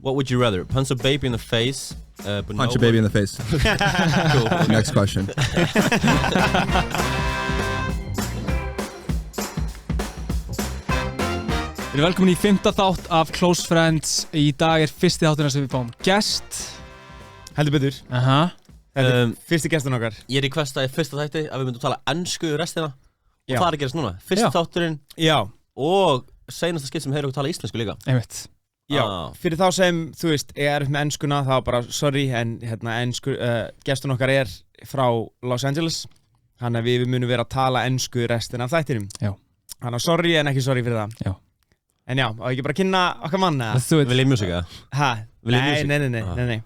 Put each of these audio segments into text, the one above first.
What would you rather? Punch a baby in the face, but punch a baby in the face. Cool. Next question. Við erum velkomin í 5. þátt af Close Friends. Í dag fyrsti þátturinn sem við fáum gest. Heldur betur. Þetta fyrsti gesturinn okkar. Ég requestaði fyrsta þætti að við myndum tala ensku restina. Já. Og það er að gerast núna. Fyrsti þátturinn. Já. Og seinasta skipt sem heyrir okkur tala íslensku líka. Einmitt. Já. Fyrir þá sem, þú veist, er með enskuna, þá bara sorry, en ensku, gesturinn okkar er frá Los Angeles. Þannig að við munum vera að tala ensku restina af þættinum. Já. Þannig að sorry en ekki sorry fyrir það. Já. En já, og ekki bara kynna okkar mann, eða? Let's do it. Vil ég músika? Hæ? Nei.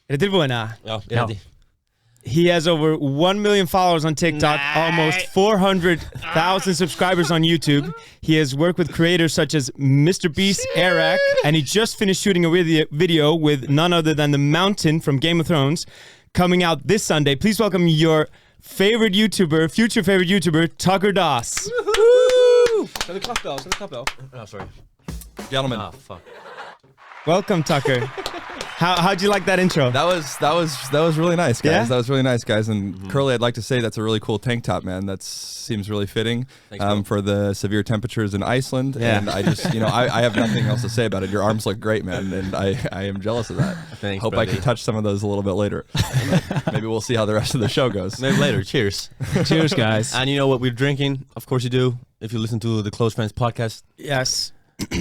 Er þið tilbúin, eða? Já, ég er ready. He has over 1 million followers on TikTok, almost 400,000 subscribers on YouTube. He has worked with creators such as Mr. Beast, Eric, and he just finished shooting a video with none other than the Mountain from Game of Thrones, coming out this Sunday. Please welcome your favorite YouTuber, future favorite YouTuber, Tucker Doss. Skal vi klappe á? Oh, sorry. Gentlemen. Ah, fuck. Welcome, Tucker. How'd you like that intro? That was really nice, guys. Yeah? That was really nice, guys. And Curly, I'd like to say that's a really cool tank top, man. That seems really fitting for the severe temperatures in Iceland. Yeah. And I just, I have nothing else to say about it. Your arms look great, man, and I am jealous of that. Thanks, Hope buddy. I can touch some of those a little bit later. Maybe we'll see how the rest of the show goes. Maybe later. Cheers. Cheers, guys. And you know what we're drinking? Of course you do. If you listen to the Close Friends podcast. Yes.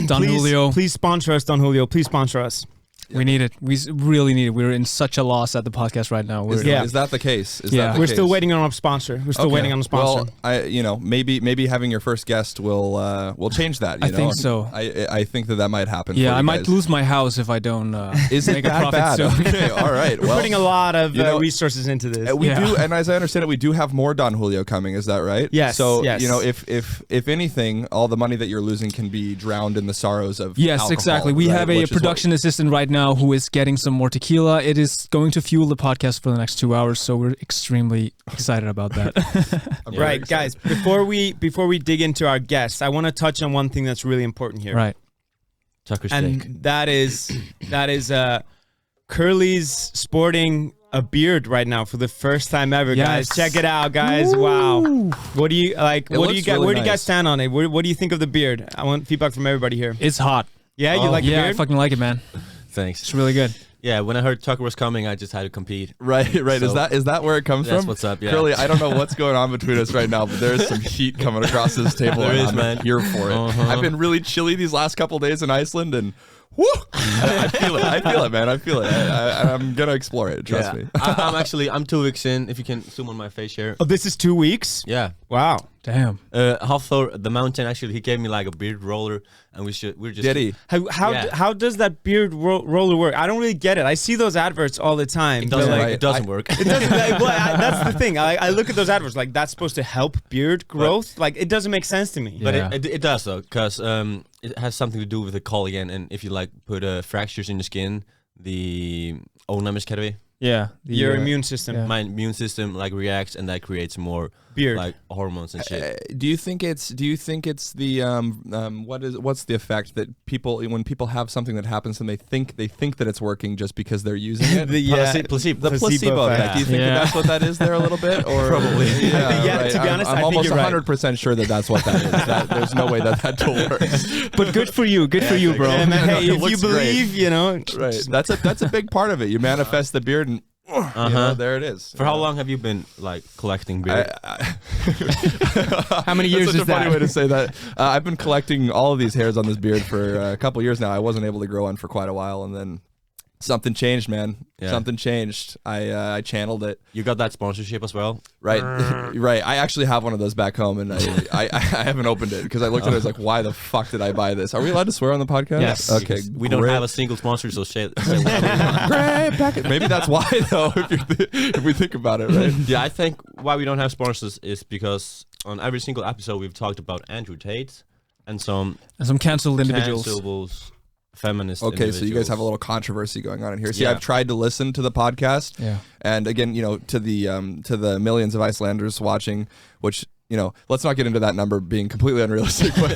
Don Julio. Please sponsor us, Don Julio. Please sponsor us. We need it. We really need it. We're in such a loss at the podcast right now. Is that the case? We're still waiting on a sponsor. We're still waiting on a sponsor. Well, maybe having your first guest will change that. I think so. I think that might happen. Yeah, for you I might guys. lose my house if I don't Is it make a that profit bad? soon. Okay, all right. We're putting a lot of resources into this. We do, and as I understand it, we do have more Don Julio coming. Is that right? Yes. So yes. if anything, all the money that you're losing can be drowned in the sorrows of Yes, alcohol, exactly. We right? have a production assistant right now who is getting some more tequila. It is going to fuel the podcast for the next 2 hours, so we're extremely excited about that. Right, guys. Before we dig into our guests, I want to touch on one thing that's really important here. Right. Tucker steak. And that is Curly's sporting a beard right now for the first time ever, Yes. guys. Check it out, guys. Woo. Wow. What do you like? It What do you looks guys? really Where do you guys nice. stand on it? What do you think of the beard? I want feedback from everybody here. It's hot. Yeah, you like the Yeah, I beard? fucking like it, man. Thanks. It's really good. Yeah, when I heard Tucker was coming, I just had to compete. Right. So is that where it comes that's from? what's up, yeah. Curly, I don't know what's going on between us right now, but there's some heat coming across this table. There and is, I'm man. here for it. I've been really chilly these last couple days in Iceland, and whoo, I feel it, man. I feel it. I'm gonna explore it. Trust me. I'm 2 weeks in. If you can zoom on my face here. Oh, this is 2 weeks? Yeah. Wow. Damn. Hafthor, the Mountain, actually, he gave me like a beard roller, and we're just. Did he? How does that beard roller work? I don't really get it. I see those adverts all the time. It doesn't, but, Right. it doesn't work. It doesn't. That's the thing. I look at those adverts like that's supposed to help beard growth. Like it doesn't make sense to me. But Yeah. it does though, because it has something to do with the collagen, and if you like put fractures in your skin, the onamiskärvi, Yeah. Your immune system. yeah. my immune system like reacts, and that creates more Beard. like hormones and shit. Do you think it's the what's the effect that people, when people have something that happens and they think that it's working just because they're using it? Placebo. The placebo effect. effect. Do you think Yeah. that's what that is there a little bit? Or Probably. Yeah, right. to be honest, I'm I think almost you're right. 100% sure that's what that is. There's no way that tool works. But good for you. Good for you, bro. Yeah, man, hey, It if you looks great. believe, Right. That's a big part of it. You manifest the beard and there it is. For how long have you been like collecting beard? How many years That's such is a funny that? way to say that. I've been collecting all of these hairs on this beard for a couple years now. I wasn't able to grow one for quite a while, and then something changed, man. Yeah. Something changed. I channeled it. You got that sponsorship as well. Right, right. I actually have one of those back home, and I haven't opened it because I looked at it. I was like, "Why the fuck did I buy this?" Are we allowed to swear on the podcast? Yes. Okay. We don't have a single sponsor, so say whatever you want. Great package. Maybe that's why, though. If we think about it, right? Yeah, I think why we don't have sponsors is because on every single episode we've talked about Andrew Tate and some cancelled individuals. cancellables feminist Okay, so you guys have a individuals. little controversy going on in here. See, Yeah. I've tried to listen to the podcast, Yeah. and again, to the millions of Icelanders watching, which let's not get into that number being completely unrealistic, but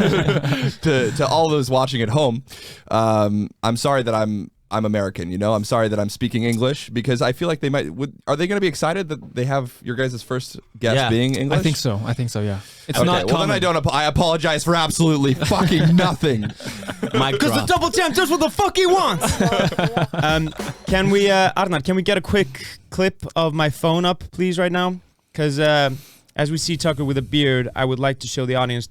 to all those watching at home, I'm sorry that I'm American, I'm sorry that I'm speaking English, because I feel like they are they going to be excited that they have your guys' first guest being English? I think so, yeah. It's Okay, not well, common. then I apologize for absolutely fucking nothing. Because the double champ does what the fuck he wants. Can we, Arnar, can we get a quick clip of my phone up, please, right now? Because as we see Tucker with a beard, I would like to show the audience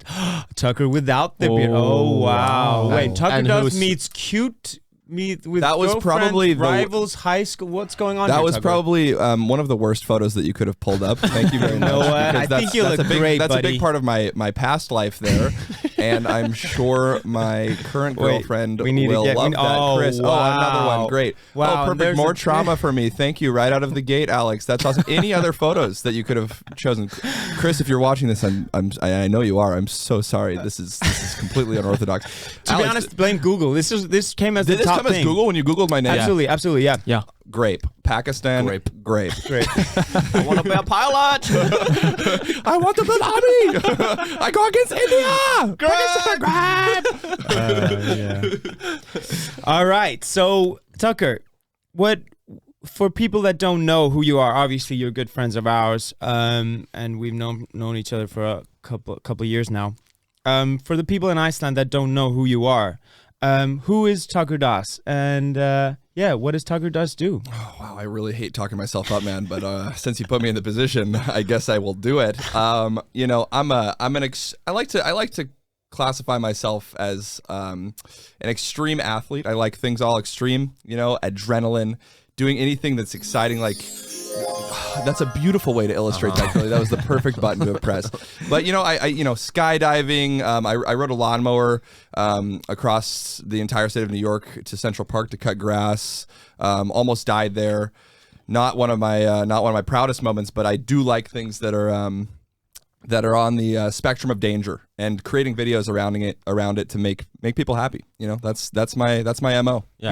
Tucker without the beard. Oh, wow. Wait, Tucker And does who's- meets cute. Meet with That was girlfriend, probably the- rivals, high school. What's going on? That here, was Tucker? probably one of the worst photos that you could have pulled up. Thank you very much. know what? because I that's- think you that's look a big, great, That's a buddy. big part of my past life there, and I'm sure my current Wait, girlfriend we need to will get- love we- that. oh, Chris, another wow. one, great. Wow, Oh, and perfect. there's More a- trauma for me. Thank you. Right out of the gate, Alex. That's awesome. Any other photos that you could have chosen, Chris? If you're watching this, I know you are. I'm so sorry. This is completely unorthodox. To be honest, blame Google. This came as did the this top come thing. as Google when you Googled my name? Absolutely, yeah. Yeah. Grape. Pakistan. Grape. Great. Great. I want to be a pilot. I want to build army. I go against India. All right. So, Tucker, what for people that don't know who you are? Obviously, you're good friends of ours, and we've known each other for a couple years now. For the people in Iceland that don't know who you are, who is Tucker Das? And what does Tucker Das do? Oh, wow, I really hate talking myself up, man. But since you put me in the position, I guess I will do it. I like to classify myself as an extreme athlete. I like things all extreme. Adrenaline, doing anything that's exciting, like. That's a beautiful way to illustrate that, Curly. That was the perfect button to press. But I skydiving. I rode a lawnmower across the entire state of New York to Central Park to cut grass. Almost died there. Not one of my proudest moments, but I do like things that are on the spectrum of danger, and creating videos around it to make people happy. That's my MO. Yeah, You That's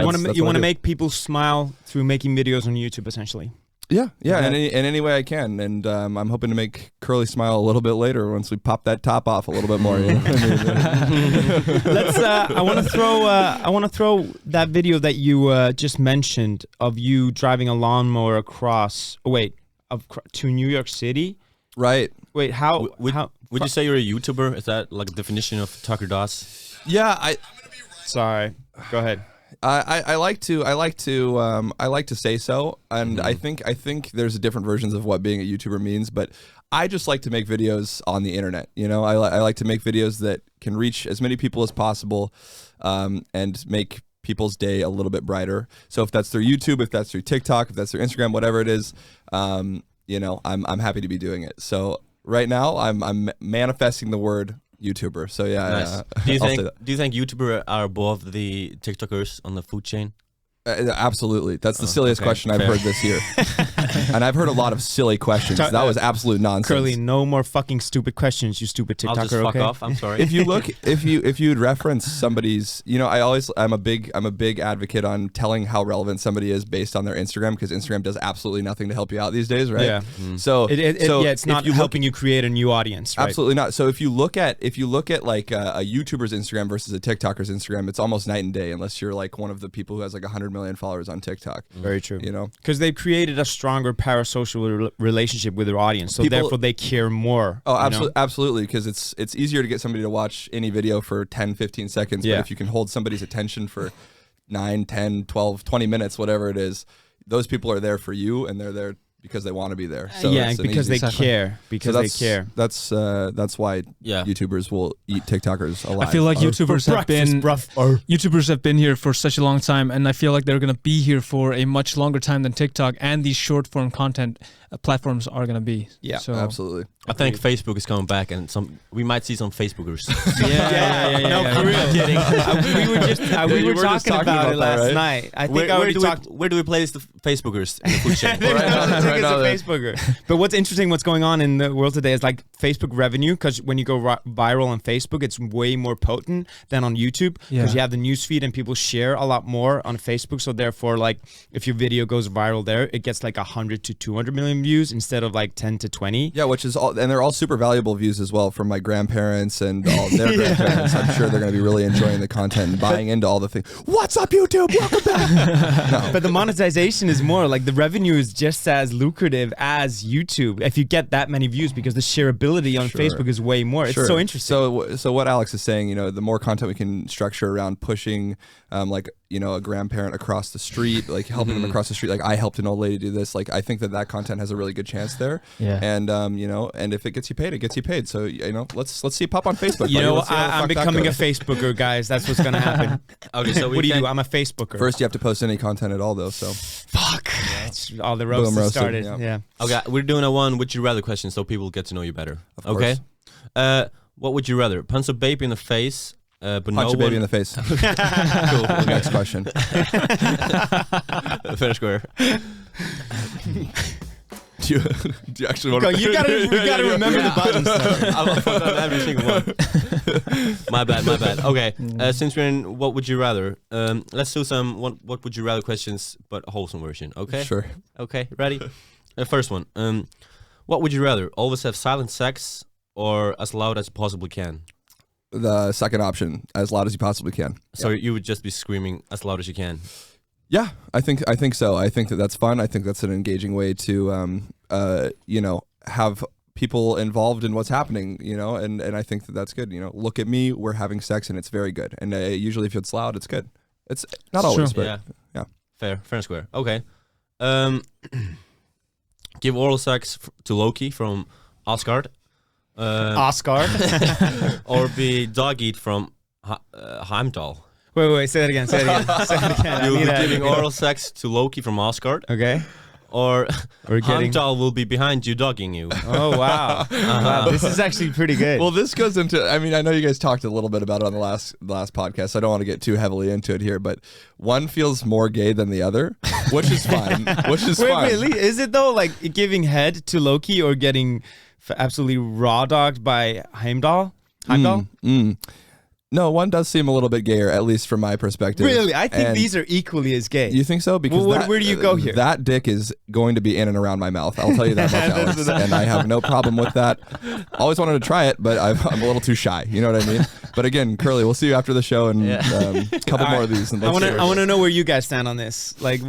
want what to I do. make people smile through making videos on YouTube, essentially. Yeah, Okay. in any way I can, and I'm hoping to make Curly smile a little bit later once we pop that top off a little bit more. Let's. I want to throw that video that you just mentioned of you driving a lawnmower across. To New York City. Right. Wait, how? Would you say you're a YouTuber? Is that like a definition of Tucker Das? Yeah, Sorry. Go ahead. I like to say so, and I think there's different versions of what being a YouTuber means, but I just like to make videos on the internet. I like to make videos that can reach as many people as possible, and make people's day a little bit brighter. So if that's through YouTube, if that's through TikTok, if that's through Instagram, whatever it is, I'm happy to be doing it. So right now I'm manifesting the word YouTuber. So yeah. Nice. Do you I'll say think YouTubers are above the TikTokers on the food chain? Absolutely. That's the silliest okay, question I've fair. heard this year. And I've heard a lot of silly questions. That was absolute nonsense. Curly, no more fucking stupid questions, you stupid TikToker. I'll just fuck okay? off. I'm sorry. If you look, if you'd reference somebody's, I'm a big advocate on telling how relevant somebody is based on their Instagram, because Instagram does absolutely nothing to help you out these days, right? Yeah. So it's not if you helping you create a new audience, right? Absolutely not. So if you look at like a YouTuber's Instagram versus a TikToker's Instagram, it's almost night and day, unless you're like one of the people who has like 100 million followers on TikTok. Very true. Because they've created a stronger parasocial relationship with their audience, so People- therefore they care more. Oh, you know? absolutely, absolutely. Because it's easier to get somebody to watch any video for 10, 15 seconds. Yeah. But if you can hold somebody's attention for 9, 10, 12, 20 minutes, whatever it is, those people are there for you, and they're there because they want to be there. So yeah, it's and an because easy- they care. Because so they care. That's why Yeah. YouTubers will eat TikTokers alive. I feel like YouTubers have been bruv. YouTubers have been here for such a long time, and I feel like they're gonna be here for a much longer time than TikTok and these short form content platforms are gonna be. Yeah, so Absolutely. I think Facebook is coming back, and we might see some Facebookers. No, for real. We were just we you were were just talking talking about about it that, last right? night. I think I already talked. Where do we place the Facebookers in the food chain? Well, Right now, it's a Facebooker. But what's interesting, what's going on in the world today is like Facebook revenue, because when you go viral on Facebook, it's way more potent than on YouTube, because you have the newsfeed and people share a lot more on Facebook. So therefore, like if your video goes viral there, it gets like 100 to 200 million views instead of like 10 to 20. Yeah, which is all, and they're all super valuable views as well from my grandparents and all their grandparents. I'm sure they're going to be really enjoying the content and buying into all the things. What's up, YouTube? Welcome back. No. But the monetization is more like the revenue is just as lucrative as YouTube if you get that many views, because the shareability on Facebook is way more. It's so interesting. So what Alex is saying, the more content we can structure around pushing, like a grandparent across the street, like helping them across the street, like I helped an old lady do this. Like I think that content has a really good chance there. Yeah. And and if it gets you paid, it gets you paid. So let's see it pop on Facebook. I'm becoming a Facebooker, guys. That's what's gonna happen. Okay, so what do you do? I'm a Facebooker. First, you have to post any content at all, though. So fuck. It's all the roasts started. Yeah. Okay, we're doing a one would you rather question so people get to know you better. Of okay. What would you rather? Punch a baby in the face, but punch a baby in the face. Cool. Next question. Fair square. Do you actually want to? You gotta remember the buttons. I'll put on every single one. My bad. Okay, since we're in what would you rather, let's do some what would you rather questions, but a wholesome version. Okay. Sure. Okay. Ready? First one. What would you rather? Always have silent sex or as loud as you possibly can? The second option, as loud as you possibly can. So you would just be screaming as loud as you can. Yeah, I think so. I think that's fun. I think that's an engaging way to have people involved in what's happening, and I think that's good. Look at me, we're having sex and it's very good. And usually if it's loud, it's good. It's not always, but yeah. Fair and square. Okay. Give oral sex to Loki from Asgard. Oscar. Or be dog eat from Heimdall. Wait, say that again. Say it again. You'll be giving oral sex to Loki from Asgard. Okay. Or We're getting... Heimdall will be behind you dogging you. Oh, wow. Wow. This is actually pretty good. Well, this goes into, I know you guys talked a little bit about it on the last podcast, so I don't want to get too heavily into it here, but one feels more gay than the other, which is fine. Wait, is it though, like giving head to Loki or getting absolutely raw dogged by Heimdall? No, one does seem a little bit gayer, at least from my perspective. Really? I think these are equally as gay. You think so? Because where do you go here? That dick is going to be in and around my mouth. I'll tell you that much, Alex. And I have no problem with that. Always wanted to try it, but I'm a little too shy. You know what I mean? But again, Curly, we'll see you after the show and a couple more of these. And I want to know where you guys stand on this. Like,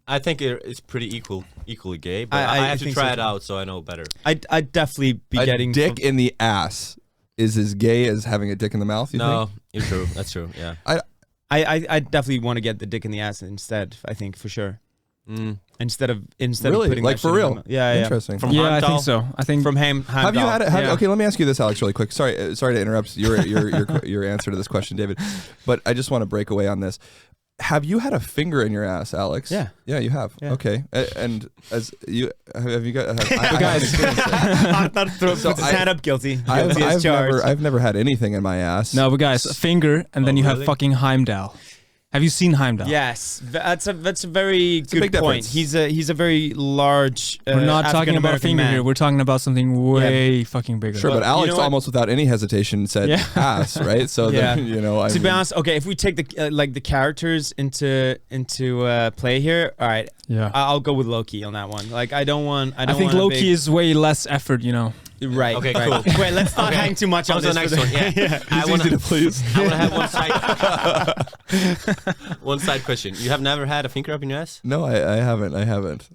I think it's pretty equally gay, but I have to try it out so I know better. I'd definitely be getting dick in the ass. Is as gay as having a dick in the mouth, you think? No, you're true. That's true, yeah. I definitely want to get the dick in the ass instead, I think, for sure. Instead of really? Putting like for real? Yeah. Interesting. From I think so. I think from Heimdall. Have you had it? Okay, let me ask you this, Alex, really quick. Sorry to interrupt your answer to this question, David, but I just want to break away on this. Have you had a finger in your ass, Alex? Yeah. Yeah, you have. Yeah. Okay. And have you got? Guys, not throw stand up guilty. I've never had anything in my ass. No, but guys, a finger, and then you have fucking Heimdall. Have you seen Heimdall? Yes, that's a very good big point. difference. He's a very large. We're not talking about a finger here. We're talking about something way fucking bigger. Sure, but Alex almost without any hesitation said ass, right? So then, to be honest, okay, if we take the characters into play here, all right. Yeah, I'll go with Loki on that one. Like I think Loki is way less effort, Right. Okay, right. cool. Wait, let's not hang too much on the this. next one. Yeah. I want to please. I want to have one side question. You have never had a finger up in your ass? No, I haven't.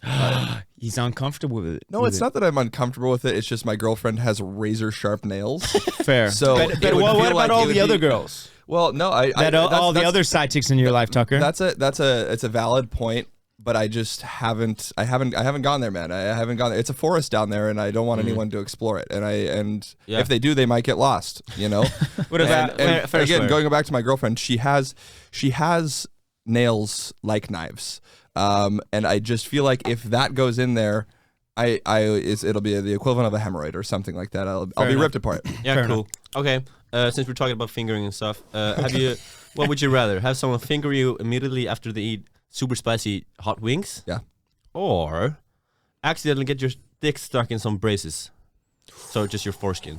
He's uncomfortable with it. No, it's not that I'm uncomfortable with it. It's just my girlfriend has razor sharp nails. Fair. So, but what about all the other girls? Well, no, all the other side chicks in your life, Tucker. It's a valid point. But I just haven't gone there, man. I haven't gone there. It's a forest down there, and I don't want anyone to explore it. And if they do, they might get lost. What about again, going back to my girlfriend, she has nails like knives, and I just feel like if that goes in there, it'll be the equivalent of a hemorrhoid or something like that. I'll be ripped apart. Yeah, Fair cool. Okay, since we're talking about fingering and stuff, what would you rather have someone finger you immediately after they eat super spicy hot wings? Yeah. Or accidentally get your dick stuck in some braces. So just your foreskin.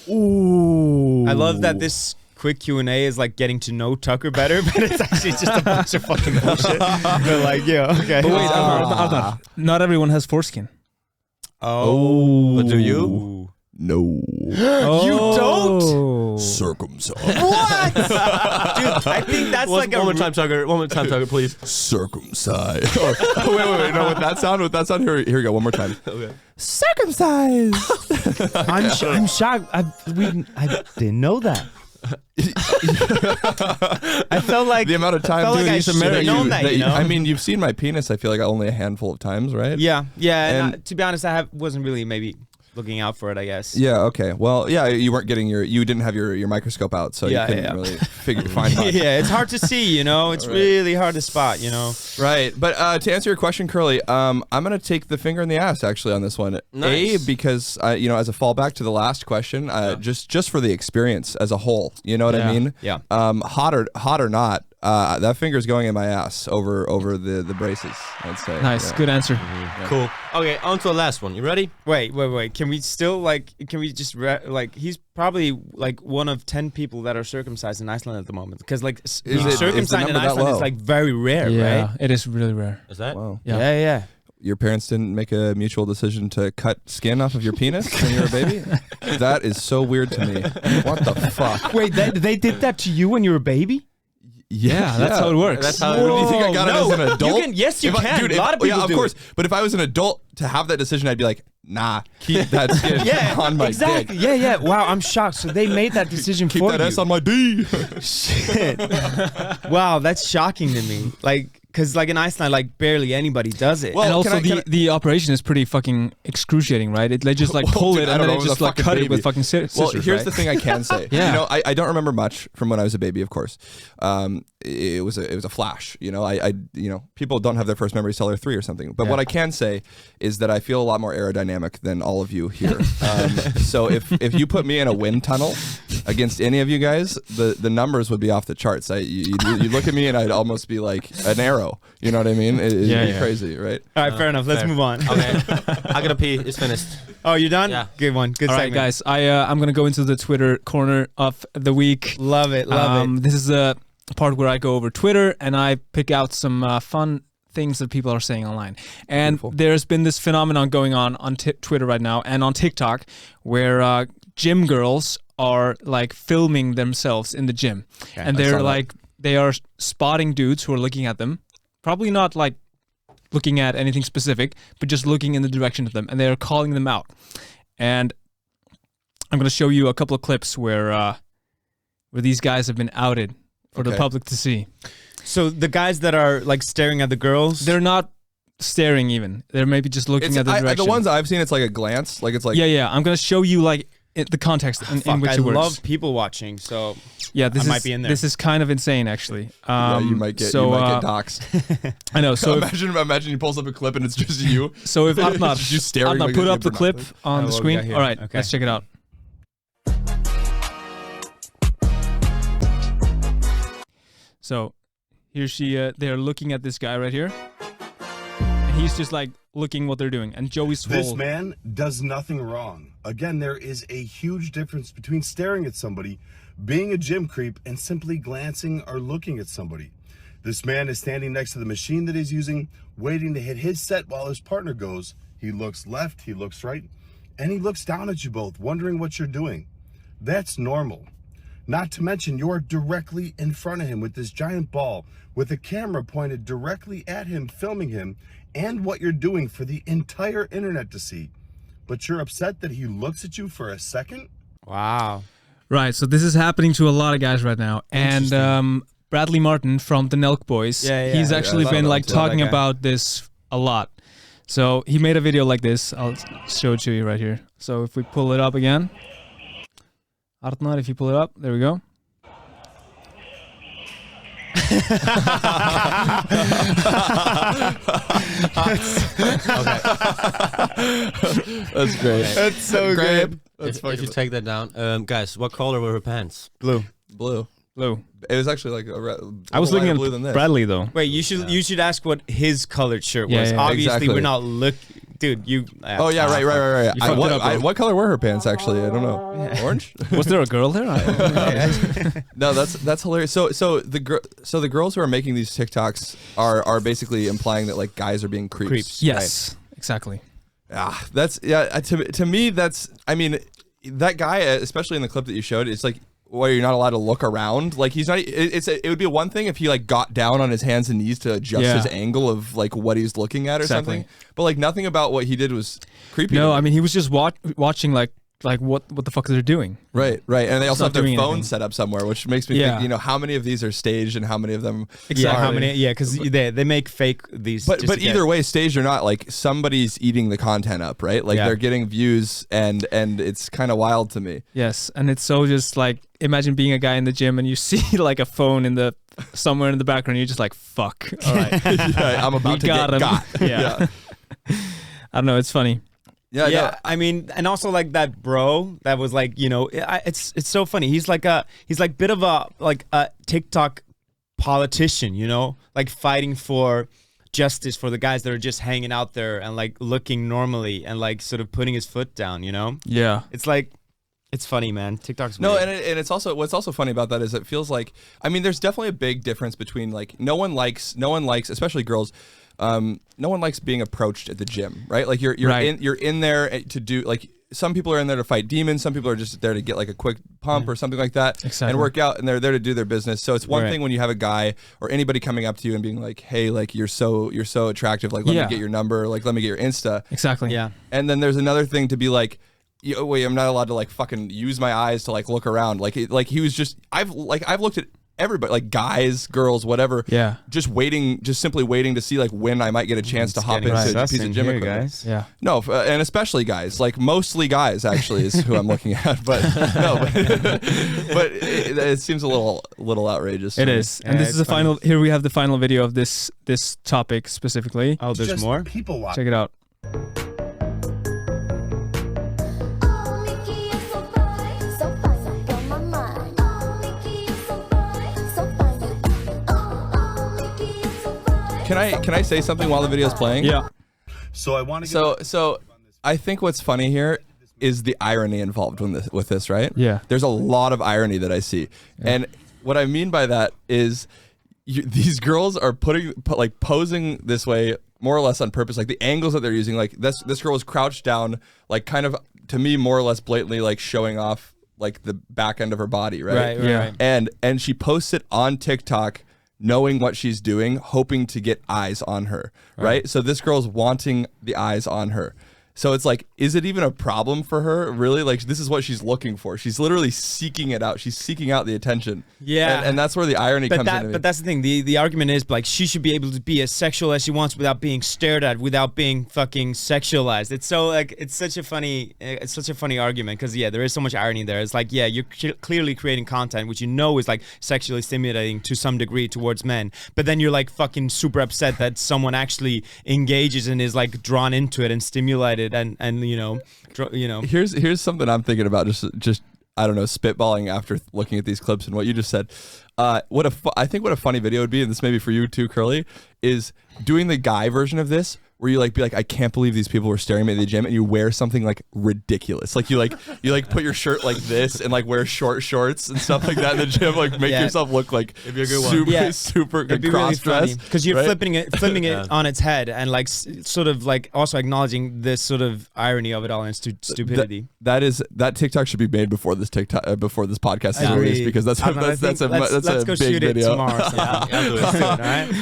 Ooh. I love that this quick Q&A is like getting to know Tucker better, but it's actually just a bunch of fucking bullshit. But like, yeah, okay. But wait, Arnar, not everyone has foreskin. Oh. But do you? No. You don't? Circumcised. What? Dude, I think that's One like a more time, Tucker. One more time, Tucker, please. Circumcised. Oh, wait. No, with that sound. Here we go. One more time. Okay. Circumcised. I'm shocked. I didn't know that. I felt like The amount of time felt like I should have known that, you know? I mean, you've seen my penis. I feel like only a handful of times, right? Yeah. And- And to be honest, wasn't really maybe looking out for it, I guess. Yeah. Okay. Well, yeah. You weren't getting you didn't have your microscope out, so Yeah, you couldn't yeah. really find much. Yeah, it's hard to see, you know. It's really hard to spot, you know. Right. But to answer your question, Curly, I'm gonna take the finger in the ass actually on this one. Nice. Because as a fallback to the last question, just for the experience as a whole. You know what I mean? Yeah. Hot or not, that finger's going in my ass over the braces. I'd say. Nice, Yeah. good answer. Cool. Okay, on to the last one. You ready? Wait. Can we still he's probably like one of 10 people that are circumcised in Iceland at the moment, because like being is the circumcised in number that Iceland low? is like very rare, Yeah, right? it is really rare. Is that? Wow. Yeah. Yeah. Your parents didn't make a mutual decision to cut skin off of your penis when you were a baby? That is so weird to me. What the fuck? Wait, they did that to you when you were a baby? Yeah, that's how it works. That's how. What do you think I got it as an adult? You can. Dude, a lot of people yeah, of do course. it. But if I was an adult to have that decision, I'd be like, nah, keep that skin on my exactly. dick. Yeah. Wow, I'm shocked. So they made that decision Keep for that you. S on my D. Shit. Wow, that's shocking to me. Like, because like in Iceland, like barely anybody does it. Well, And also can I- the operation is pretty fucking excruciating, right? They just like Well, pull dude, it I and don't then know, they it was just a like fucking cut it baby. with fucking scissors. Well, here's right? the thing I can say. Yeah. I don't remember much from when I was a baby, of course. It was a flash. I people don't have their first memories till they're 3 or something. But what I can say is that I feel a lot more aerodynamic than all of you here. So if you put me in a wind tunnel against any of you guys, the numbers would be off the charts. You'd look at me and I'd almost be like an arrow. You know what I mean? It'd be crazy, right? All right, fair enough. Let's fair. move on. Okay. I gotta pee. It's finished. Oh, you're done? Yeah. Good one. Good All right, segment. guys, I'm gonna go into the Twitter corner of the week. Love it. This is a part where I go over Twitter and I pick out some fun things that people are saying online. And there's been this phenomenon going on Twitter right now and on TikTok where gym girls are like filming themselves in the gym. And they're like, they are spotting dudes who are looking at them. Probably not like looking at anything specific, but just looking in the direction of them. And they're calling them out. And I'm going to show you a couple of clips where these guys have been outed for the public to see. So the guys that are like staring at the girls, They're not staring even. They're maybe just looking at the direction. The ones I've seen, it's like a glance. Like it's like Yeah. I'm going to show you like the context in which I it works. love people watching. So Yeah, this might be in there. This is kind of insane, actually. you might get doxxed. I know. So imagine he pulls up a clip and it's just you. so if Arnar, Just you staring Arnar, like put a up the clip binoculars. on the what we screen. got here. All right, Okay. let's check it out. So here they're looking at this guy right here. And he's just like looking what they're doing. And Joey Swole. This man does nothing wrong. Again, there is a huge difference between staring at somebody, being a gym creep, and simply glancing or looking at somebody. This man is standing next to the machine that he's using, waiting to hit his set while his partner goes. He looks left, he looks right, and he looks down at you both, wondering what you're doing. That's normal. Not to mention, you're directly in front of him with this giant ball, with a camera pointed directly at him, filming him, and what you're doing for the entire internet to see. But you're upset that he looks at you for a second? wow. Right, so this is happening to a lot of guys right now. And Bradley Martin from the Nelk Boys, he's actually I been love like that talking guy. about this a lot. So he made a video like this. I'll show it to you right here. So if we pull it up again. Arnar, if you pull it up, there we go. That's great. That's so good. If you take that down, guys, what color were her pants? Blue. Blue. Blue. It was actually like I was looking at blue than this. Bradley though. Wait, you should ask what his colored shirt Yeah, was. yeah. Obviously, Exactly. we're not looking. dude, you. Oh yeah, right. You fucked it up, bro. What color were her pants actually? I don't know. Orange? Was there a girl there? No, that's hilarious. So the girls who are making these TikToks are basically implying that like guys are being creeps. Yes, exactly. That's to me that's, I mean, that guy, especially in the clip that you showed, it's like, where you're not allowed to look around. Like he's not. It would be one thing if he like got down on his hands and knees to adjust his angle of like what he's looking at or something. But like nothing about what he did was creepy. No, I mean he was just watching like what the fuck they're doing. Right. And they also have their phone anything. set up somewhere, which makes me think, how many of these are staged and how many of them Yeah, are. how many? Yeah, because they make fake these. But just to get- either way, staged or not, like somebody's eating the content up, right? Like they're getting views, and it's kind of wild to me. Yes, and it's so just like, imagine being a guy in the gym and you see like a phone in somewhere in the background. You're just like, fuck. All right, I'm about to get got. Yeah. I don't know. It's funny. Yeah. I mean, and also like that bro that was like, it's so funny. He's like a bit of a TikTok politician, like fighting for justice for the guys that are just hanging out there and like looking normally and like sort of putting his foot down, Yeah. It's like, it's funny, man. TikTok's No, weird. and it's also, what's also funny about that is it feels like, I mean, there's definitely a big difference between like no one likes, especially girls. No one likes being approached at the gym, right? Like you're in there to do, like, some people are in there to fight demons. Some people are just there to get like a quick pump or something like that and work out, and they're there to do their business. So it's one thing when you have a guy or anybody coming up to you and being like, hey, like you're so attractive. Like, let me get your number. Like, let me get your Insta. Exactly. Yeah. And then there's another thing to be like, wait, I'm not allowed to like fucking use my eyes to like look around. Like he was just, I've looked at everybody, like guys, girls, whatever. Yeah. Just simply waiting to see like when I might get a chance to hop into a piece of gym equipment. Guys. Yeah. No, and especially guys, like mostly guys actually is who I'm looking at. But no, but it seems a little outrageous. It is. And this is the final. Here we have the final video of this topic specifically. Oh, there's Just more? people watch. Check it out. Can I say something while the video's playing? Yeah. So I want to. So I think what's funny here is the irony involved with this, right? Yeah. There's a lot of irony that I see, and what I mean by that is these girls are posing this way more or less on purpose. Like the angles that they're using, like this girl was crouched down, like kind of to me more or less blatantly like showing off like the back end of her body, right? Yeah. And she posts it on TikTok, knowing what she's doing, hoping to get eyes on her, right? So this girl's wanting the eyes on her. So it's like, is it even a problem for her? Really? Like, this is what she's looking for. She's literally seeking it out. She's seeking out the attention. Yeah. And that's where the irony comes in. But that's the thing. The argument is like she should be able to be as sexual as she wants without being stared at, without being fucking sexualized. It's so like it's such a funny argument because there is so much irony there. It's like you're clearly creating content which is like sexually stimulating to some degree towards men, but then you're like fucking super upset that someone actually engages and is like drawn into it and stimulated and Here's something I'm thinking about. Just I don't know, spitballing after looking at these clips and what you just said. I think what a funny video would be, and this may be for you too, Curly, is doing the guy version of this, where you like be like, I can't believe these people were staring at me at the gym, and you wear something like ridiculous, like you put your shirt like this and like wear short shorts and stuff like that in the gym, like make yourself look like super cross dressed, because you're flipping it on its head and like sort of like also acknowledging this sort of irony of it all and stupidity. That TikTok should be made before this podcast is released, because that's let's a go big shoot it video. tomorrow. All right.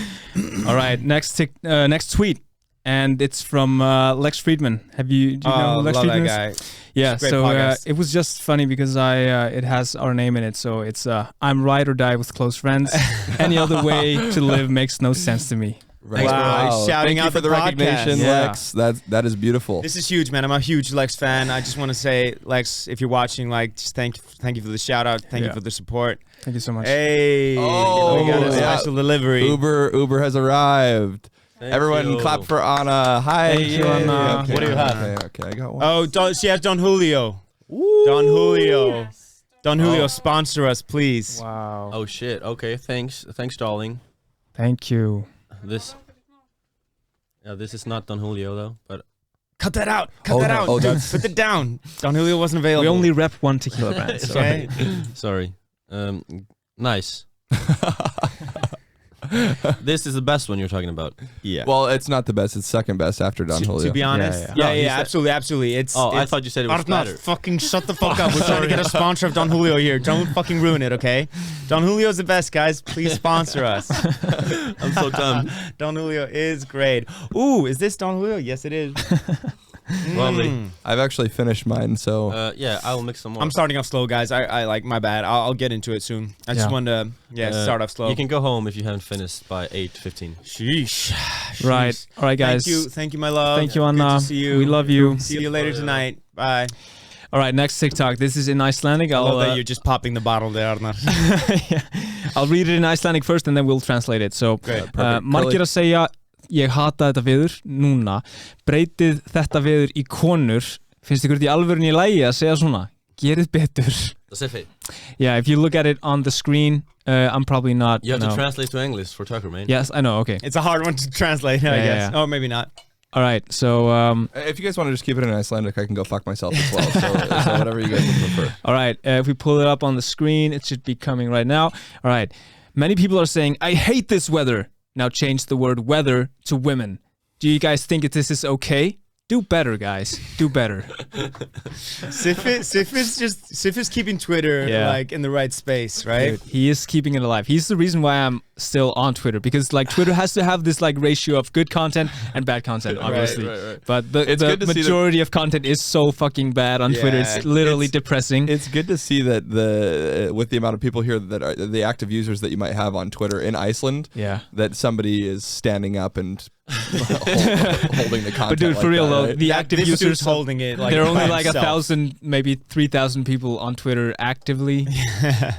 All right. Next tweet. And it's from Lex Friedman. Do you know who Lex Friedman is? That guy. Yeah, Great so podcast. it was just funny because it has our name in it. So it's I'm ride or die with close friends. Any other way to live makes no sense to me. Right. Wow. Shouting Thank out you for the podcast. recognition, Yeah. Lex. That is beautiful. This is huge, man. I'm a huge Lex fan. I just want to say, Lex, if you're watching, like, just thank you for the shout out. Thank you for the support. Thank you so much. Hey, Oh, we got a yeah. special delivery. Uber has arrived. Everyone you. clap for Anna. Hi. Thank you, Anna. Okay, What do you have? Okay, I got one. Oh, she has Don Julio. Don Julio. Don Julio, sponsor us, please. Wow. Oh shit. Okay. Thanks, darling. Thank you. This is not Don Julio though, but Cut that out. Oh, Cut that no. out. Oh, Dude, that's- put it down. Don Julio wasn't available. We only rep one tequila brand. So. Okay. Sorry. Nice. This is the best one you're talking about. Yeah. Well, it's not the best. It's second best after Don Julio. To be honest, Yeah, No, he said- absolutely. It's. Oh, I it's- thought you said it was Arnott, better. fucking shut the fuck up. We're trying to get a sponsor of Don Julio here. Don't fucking ruin it, okay? Don Julio's the best, guys. Please sponsor us. I'm so dumb. Don Julio is great. Ooh, is this Don Julio? Yes, it is. Lovely. I've actually finished mine, so Yeah, I'll mix some more. I'm starting off slow, guys. I like my bad. I'll get into it soon. I just Yeah. wanted to start off slow. You can go home if you haven't finished by 8:15. Sheesh. Right. Sheesh. All right, guys. Thank you, my love. Thank you, Good Anna. to see you. We love you. See you later tonight. Bye. All right, next TikTok. This is in Icelandic. I love I'll, that you're just popping the bottle there, Arnar. yeah. I'll read it in Icelandic first and then we'll translate it. So, Great. margir að segja ég hata þetta veður núna. Breytið þetta veður í konur. Finnst ykkur þetta í alvörunni í lagi að segja svona? Gerið betur. Pacific. Yeah, if you look at it on the screen, I'm probably not. You have no. to translate to English for Tucker, man. Yes, I know. Okay. It's a hard one to translate, I Yeah, guess. yeah. Oh, maybe not. All right. So, if you guys want to just keep it in Icelandic, I can go fuck myself as well. So whatever you guys would prefer. all right. If we pull it up on the screen, it should be coming right now. All right. Many people are saying, I hate this weather. Now change the word weather to women. Do you guys think that this is okay? Do better, guys. Do better. Sif is keeping Twitter Yeah. like in the right space, right? Dude, he is keeping it alive. He's the reason why I'm still on Twitter, because like Twitter has to have this like ratio of good content and bad content, obviously. right. But the It's good to see that- majority of content is so fucking bad on Twitter. Yeah, It's literally it's- depressing. It's good to see that with the amount of people here that are the active users that you might have on Twitter in Iceland, Yeah. that somebody is standing up and holding the content. But dude, like for real that, though, right? the active this users dude's holding it like there are only by like himself. 1,000, maybe 3,000 people on Twitter actively,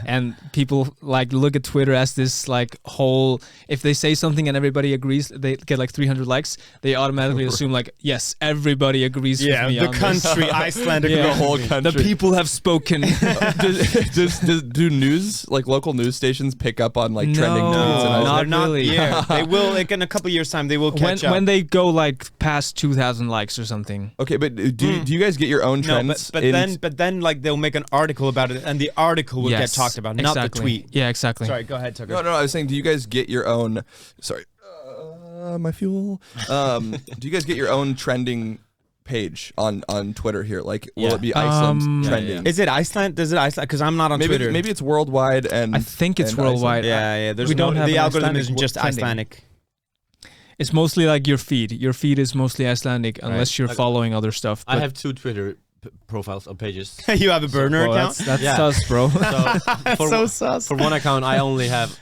and people like look at Twitter as this like whole. If they say something and everybody agrees, they get like 300 likes. They automatically assume like, yes, everybody agrees Yeah, with me the on this. country, Iceland, Yeah. the whole The country. people have spoken. do news, like local news stations, pick up on like trending No, tweets? And not they're not really. Yeah, they will. Like in a couple years' time, they will catch up. when they go like past 2,000 likes or something. okay, but do you guys get your own no, trends? but then like they'll make an article about it, and the article will get Yes, talked about, exactly. not the tweet. Yeah, exactly. Sorry, go ahead, Tucker. No, I was saying, do you guys get your own? Sorry, my fuel. Do you guys get your own trending page on Twitter here? Like, will Yeah. it be Iceland Yeah, trending? yeah. Is it Iceland? Does it Iceland? Because I'm not on Maybe Twitter. maybe it's worldwide, and I think it's and worldwide. Yeah. There's We don't have the an algorithm Icelandic isn't just trending. Icelandic. It's mostly like your feed. Your feed is mostly Icelandic, unless you're Okay. following other stuff. I but- have 2 Twitter profiles or pages. You have a burner Bro, account. That's Yeah. sus, bro. So for, so sus. for one account, I only have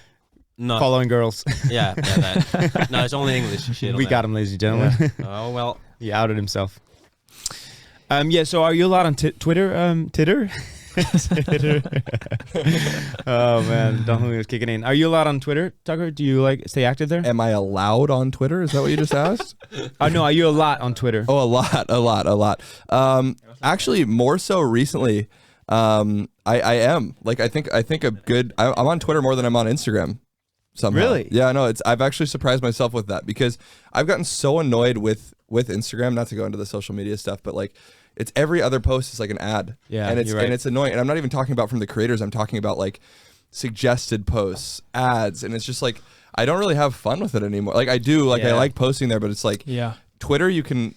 not. Following girls. Yeah, that. No, it's only English shit. on We that. got him, ladies and gentlemen. Oh well. He outed himself. Yeah. So, are you allowed on Twitter? Titter. Titter. Oh man, Don Julio's kicking in. Are you allowed on Twitter, Tucker? Do you like stay active there? Am I allowed on Twitter? Is that what you just asked? Oh no, are you a lot on Twitter? Oh, a lot. Actually, more so recently. I am like I think a good. I'm on Twitter more than I'm on Instagram. Somehow. Really? Yeah, no. I've actually surprised myself with that because I've gotten so annoyed with Instagram. Not to go into the social media stuff, but like. It's every other post is like an ad. Yeah, and it's you're right. and it's annoying. And I'm not even talking about from the creators. I'm talking about like suggested posts, ads, and it's just like I don't really have fun with it anymore. Like I do, like I Yeah. like posting there, but it's like yeah. Twitter. You can,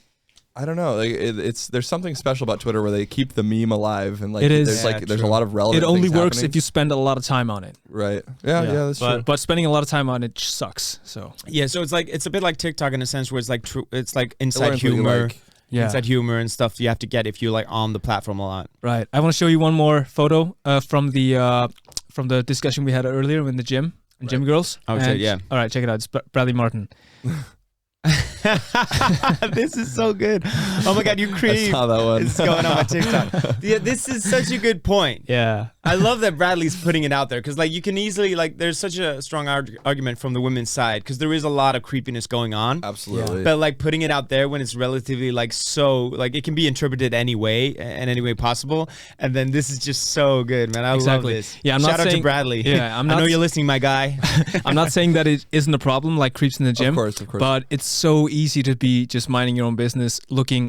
I don't know. Like it's there's something special about Twitter where they keep the meme alive and like It is. there's Yeah, like there's a true. lot of relevant. It only things works happening. if you spend a lot of time on it. Right. Yeah. Yeah. That's But- true. But spending a lot of time on it sucks. So Yeah. So it's a bit like TikTok in a sense where it's like it's like It inside learns what you humor, like. yeah. inside humor and stuff you have to get if you like on the platform a lot. Right. I want to show you one more photo from the discussion we had earlier in the gym and gym girls. Oh, And- shit, yeah. All right, check it out. It's Bradley Martin. This is so good. Oh my god, you I creep. saw that one. It's going on my TikTok. Yeah, this is such a good point. Yeah. I love that Bradley's putting it out there because, like, you can easily like. There's such a strong argument from the women's side because there is a lot of creepiness going on. Absolutely. But like putting it out there when it's relatively like so like it can be interpreted any way and any way possible. And then this is just so good, man. I Exactly. love this. Yeah, I'm Shout not out to saying- Bradley. Yeah, I'm I not know s- you're listening, my guy. I'm not saying that it isn't a problem like creeps in the gym. Of course. But it's so easy to be just minding your own business,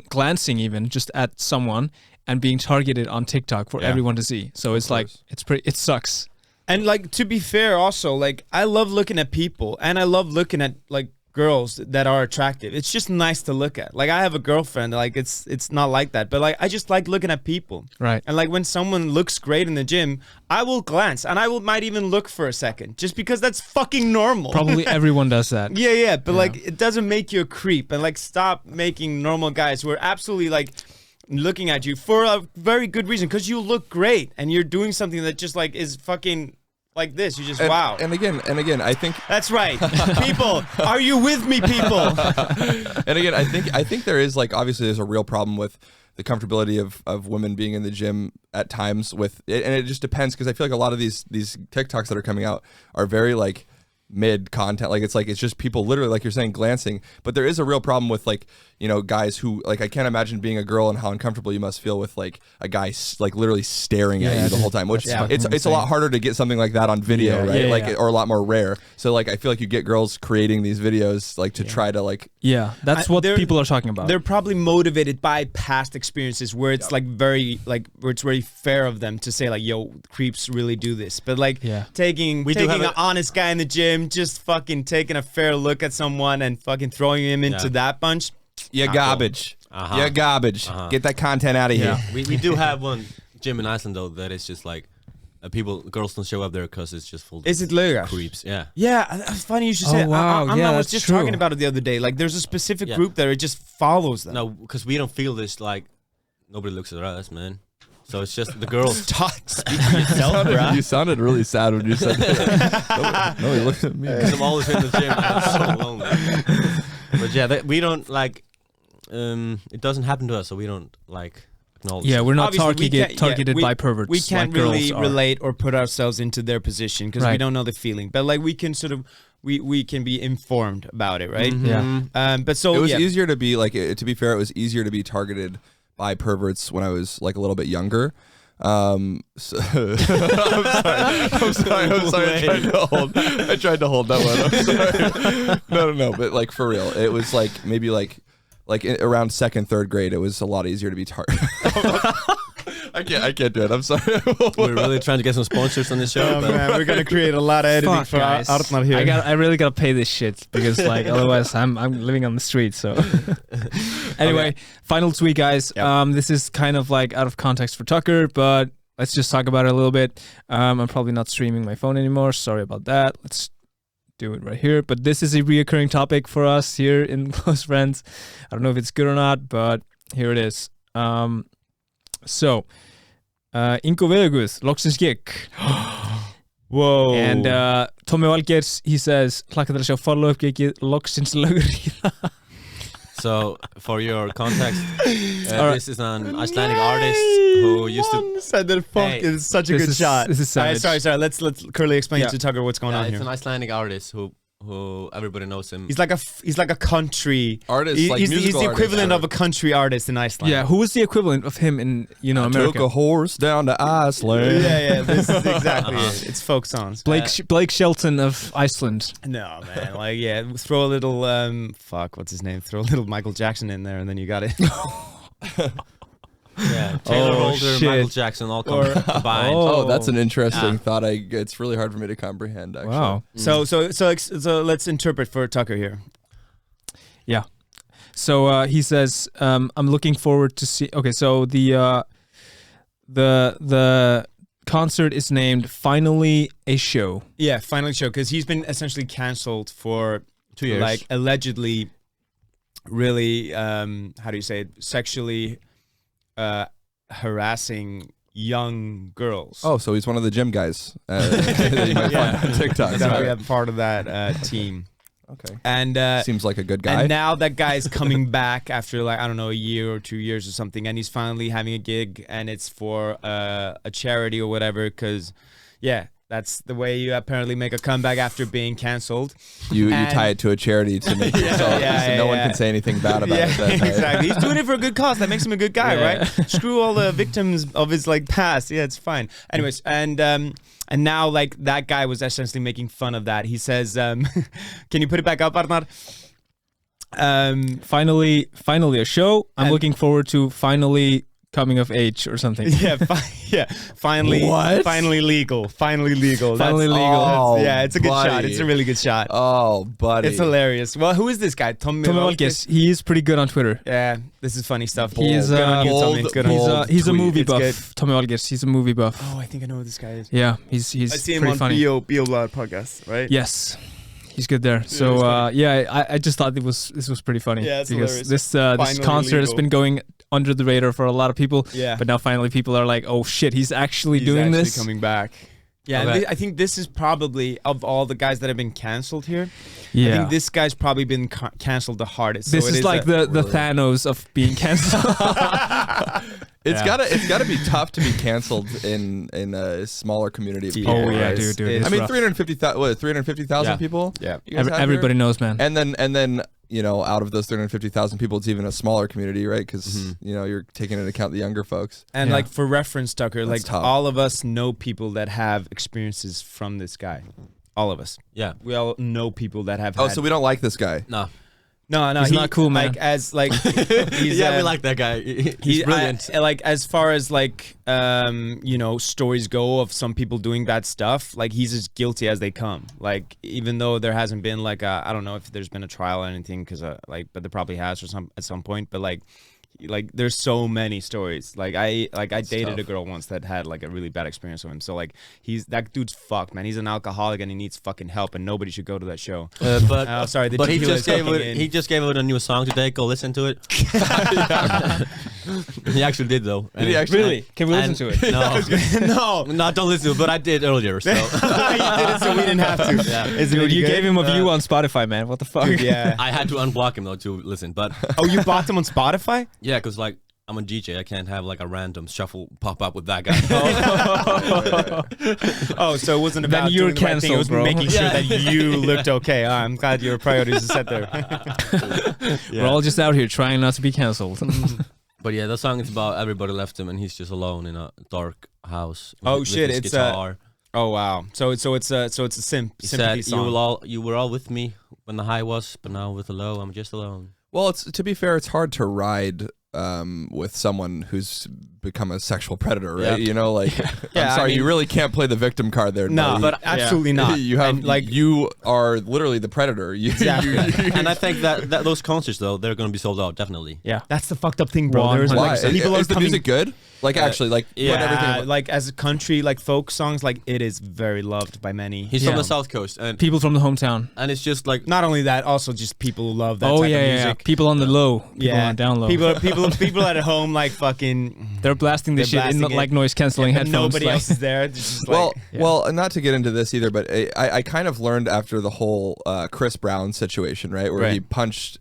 glancing even just at someone and being targeted on TikTok for everyone to see. So it's like, it sucks. And like, to be fair also, like, I love looking at people, and I love looking at like girls that are attractive. It's just nice to look at. Like, I have a girlfriend, like it's not like that, but like I just like looking at people. Right. And like when someone looks great in the gym, I will glance, and I might even look for a second, just because that's fucking normal. Probably everyone does that. Yeah, but like it doesn't make you a creep, and like stop making normal guys who are absolutely like looking at you for a very good reason, because you look great and you're doing something that just like is fucking like this. You just wow. And again, I think That's right. People, are you with me, people? and again, I think there is like, obviously there's a real problem with the comfortability of women being in the gym at times with it, and it just depends, because I feel like a lot of these TikToks that are coming out are very like mid content, like it's just people literally, like you're saying, glancing. But there is a real problem with like, you know, guys who, like, I can't imagine being a girl and how uncomfortable you must feel with like a guy like literally staring at you the whole time, which it's a lot harder to get something like that on video, right? Or a lot more rare. So like I feel like you get girls creating these videos like to try to like that's what people are talking about. They're probably motivated by past experiences where it's like very like where it's very fair of them to say like, yo, creeps really do this. But like taking an honest guy in the gym, just fucking taking a fair look at someone and fucking throwing him into that bunch. You're garbage. You're garbage. Get that content out of here. We do have one gym in Iceland though that is just like girls don't show up there because it's just full. Is it Laugar? Creeps? Yeah. Yeah, that's funny you should say. Wow. I was just talking about it the other day. Like, there's a specific group there. It just follows them. No, because we don't feel this. Like, nobody looks at us, man. So it's just the girls. Speak for yourself, bro. You sounded really sad when you said that. Nobody looked at me. Because I'm always in the gym and I'm so lonely. But yeah, we don't like. It doesn't happen to us, so we don't like acknowledge. Yeah, we're not Obviously, targeted by perverts. We can't like really girls are. relate or put ourselves into their position because we don't know the feeling. But like, we can sort of. We can be informed about it, right? Yeah. But so it was easier to be like. To be fair, it was easier to be targeted by perverts when I was like a little bit younger. I'm sorry. I tried to hold that one. I'm sorry. No. But like for real, it was like maybe like around 2nd, 3rd grade, it was a lot easier to be targeted. I can't do it. I'm sorry. We're really trying to get some sponsors on this show. Oh man, we're gonna create a lot of editing for Arnar here. I really gotta pay this shit because like otherwise I'm living on the street. So anyway, final tweet, guys. Yep. This is kind of like out of context for Tucker, but let's just talk about it a little bit. I'm probably not streaming my phone anymore. Sorry about that. Let's do it right here. But this is a reoccurring topic for us here in Close Friends. I don't know if it's good or not, but here it is. So, Ingo Veðurguð, loksins gig. Whoa. And Tommy Valgeirs, he says, hlakka til að sjá follow-up gigið, loksins Laugaríða. So, for your context, this is an Icelandic artist who used to... said that it's such a good shot. This is savage. Sorry. Let's Curly explain to Tucker what's going on It's here. an Icelandic artist who everybody knows him. He's like a country artist. He's the equivalent of a country artist in Iceland. Yeah, who was the equivalent of him in America? Took a horse down to Iceland. Yeah. This is exactly it. It's folk songs. Blake Shelton of Iceland. No, man. Like, throw a little what's his name? Throw a little Michael Jackson in there, and then you got it. Yeah, Taylor Holder, Michael Jackson, all combined. Oh, that's an interesting thought. It's really hard for me to comprehend. Actually, Wow. So let's interpret for Tucker here. Yeah. So he says, "I'm looking forward to see." Okay, so the concert is named "Finally a Show." Yeah, finally show, because he's been essentially canceled for 2 years. like allegedly, really, how do you say it? Sexually harassing young girls. Oh, so he's one of the gym guys that you might find on TikTok. So we have part of that team. Okay. And seems like a good guy. And now that guy's coming back after like, I don't know, a year or 2 years or something, and he's finally having a gig, and it's for a charity or whatever, because that's the way you apparently make a comeback after being canceled. You tie it to a charity to make it so no one can say anything bad about it. Then, right? Exactly. He's doing it for a good cause. That makes him a good guy, right? Screw all the victims of his like past. Yeah, it's fine. Anyways, and now like that guy was essentially making fun of that. He says, can you put it back up, Arnar? Finally a show. I'm looking forward to finally coming of age or something. Finally What? finally legal. Finally legal. Oh, Yeah, it's a good shot. buddy. It's a really good shot. Oh, buddy. It's hilarious. Well, who is this guy? Tom Tommy Milwaukee? Walkes, he is pretty good on Twitter. Yeah, this is funny stuff. He's, good on you, Tommy. It's good on you. He's a tweet. movie It's buff. good. Tommy Walkes, he's a movie buff. Oh, I think I know who this guy is. Yeah, he's I see him pretty on funny. BO Blood podcast, right? Yes, he's good there. So I just thought this was pretty funny. Yeah, it's because hilarious. this Finally concert has legal. been going under the radar for a lot of people. Yeah. But now finally people are like, oh shit, he's actually He's doing actually this. coming back. Yeah, and Okay. I think this is probably, of all the guys that have been canceled here, I Yeah. think this guy's probably been canceled the hardest. This So it is like the Really? Thanos of being cancelled. It's Yeah. gotta be tough to be canceled in a smaller community of people. Oh, yeah, right? dude. It's I mean, rough. 350,000 Yeah. people. Yeah. You guys have Everybody here? knows, man. And then you know, out of those 350,000 people, it's even a smaller community, right? Because you know, you're taking into account the younger folks. And Yeah. like for reference, Tucker, That's like tough. all of us know people that have experiences from this guy. All of us. Yeah. We all know people that have Oh, had. so we don't like this guy. No. No, He's not cool, man. Like as like he's, Yeah, we like that guy. He's brilliant. like as far as like you know, stories go of some people doing bad stuff, like he's as guilty as they come. Like even though there hasn't been like I don't know if there's been a trial or anything, because like, but there probably has or some at some point. But like there's so many stories. Like I dated tough. a girl once that had like a really bad experience with him. So like that dude's fucked, man. He's an alcoholic and he needs fucking help, and nobody should go to that show. But Oh, sorry, the but he tequila just is gave kicking it. in. He just gave out a new song today. Go listen to it. He actually did though. Did he actually? Really? Can we listen to it? No, No, no, don't listen to it. But I did earlier. So you did it so we didn't have to. Yeah. Is it Dude, really you good? gave him a view on Spotify, man. What the fuck? Dude, yeah. I had to unblock him though to listen. But Oh, you bought them on Spotify? yeah, because like I'm a DJ, I can't have like a random shuffle pop up with that guy. Oh, so it wasn't Then about you're doing the right thing. It was cancelled, bro. making sure Yeah. that you looked okay. I'm glad your priorities are set there. We're all just out here trying not to be cancelled. But yeah, the song is about everybody left him and he's just alone in a dark house. Oh, with shit, his it's, guitar. Oh wow. So it's a He sympathy said, song. you were all with me when the high was, but now with the low, I'm just alone. Well, it's to be fair, it's hard to ride with someone who's become a sexual predator, right? Yeah. You know, like Yeah, I'm I sorry, you mean- really can't play the victim card there. No, buddy. but absolutely not. You have And, like you are literally the predator. You, Exactly. And I think that those concerts though, they're gonna be sold out definitely. Yeah. that's the fucked up thing, bro. There's Why? like people are Is the coming. music good? Like actually, like yeah, what everything. Yeah, like as a country, like folk songs, like it is very loved by many. He's Yeah. from the South Coast, and People from the hometown. it's just like Not only that, also just people who love that Oh type yeah, of yeah, music. yeah. People on the low. People on down low. People at home like fucking. They're blasting this They're shit in blasting like it. noise canceling Yeah, but headphones. nobody like- else is there. It's just Well, like, well, and not to get into this either, but I kind of learned after the whole Chris Brown situation, right, where Right. he punched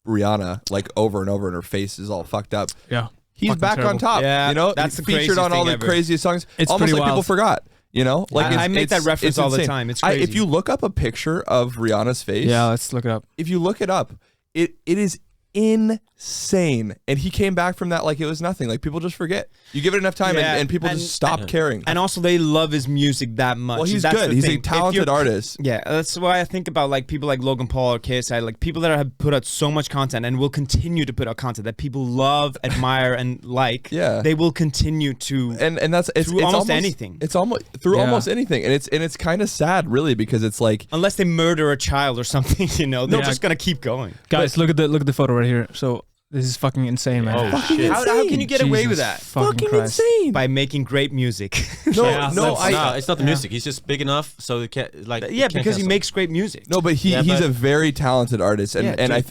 Rihanna like over and over, and her face is all fucked up. Yeah. He's Fucking back terrible. on top. Yeah, you know, that's He's the featured on craziest all thing the ever. craziest songs. It's almost pretty like people wild. forgot. You know, like I make that reference it's all the insane. time. It's If crazy. you look up a picture of Rihanna's face, Yeah, let's look it up. if you look it up, it is insane. And he came back from that like it was nothing. Like people just forget. You give it enough time, Yeah, and people just stop caring. and also they love his music that much. Well, he's That's good. the He's thing. a If talented you're- artist. Yeah, that's why I think about like people like Logan Paul or KSI, like people that have put out so much content and will continue to put out content that people love, admire, and like. Yeah. they will continue to. And that's it's Through it's almost anything. It's almost through Yeah. almost anything, and it's kind of sad, really, because it's like Unless they murder a child or something, you know, they're Yeah. just gonna keep going. Guys, look at the photo right here. So this is fucking insane, man. Oh, fucking shit. How can you get away with Jesus that? Fucking Christ. insane. By making great music. No, Yeah, no, no, it's not the music. He's just big enough, so it can't like. Yeah, it can't because he cancel. makes great music. No, but Yeah, he's but- a very talented artist, and Yeah, and I dude.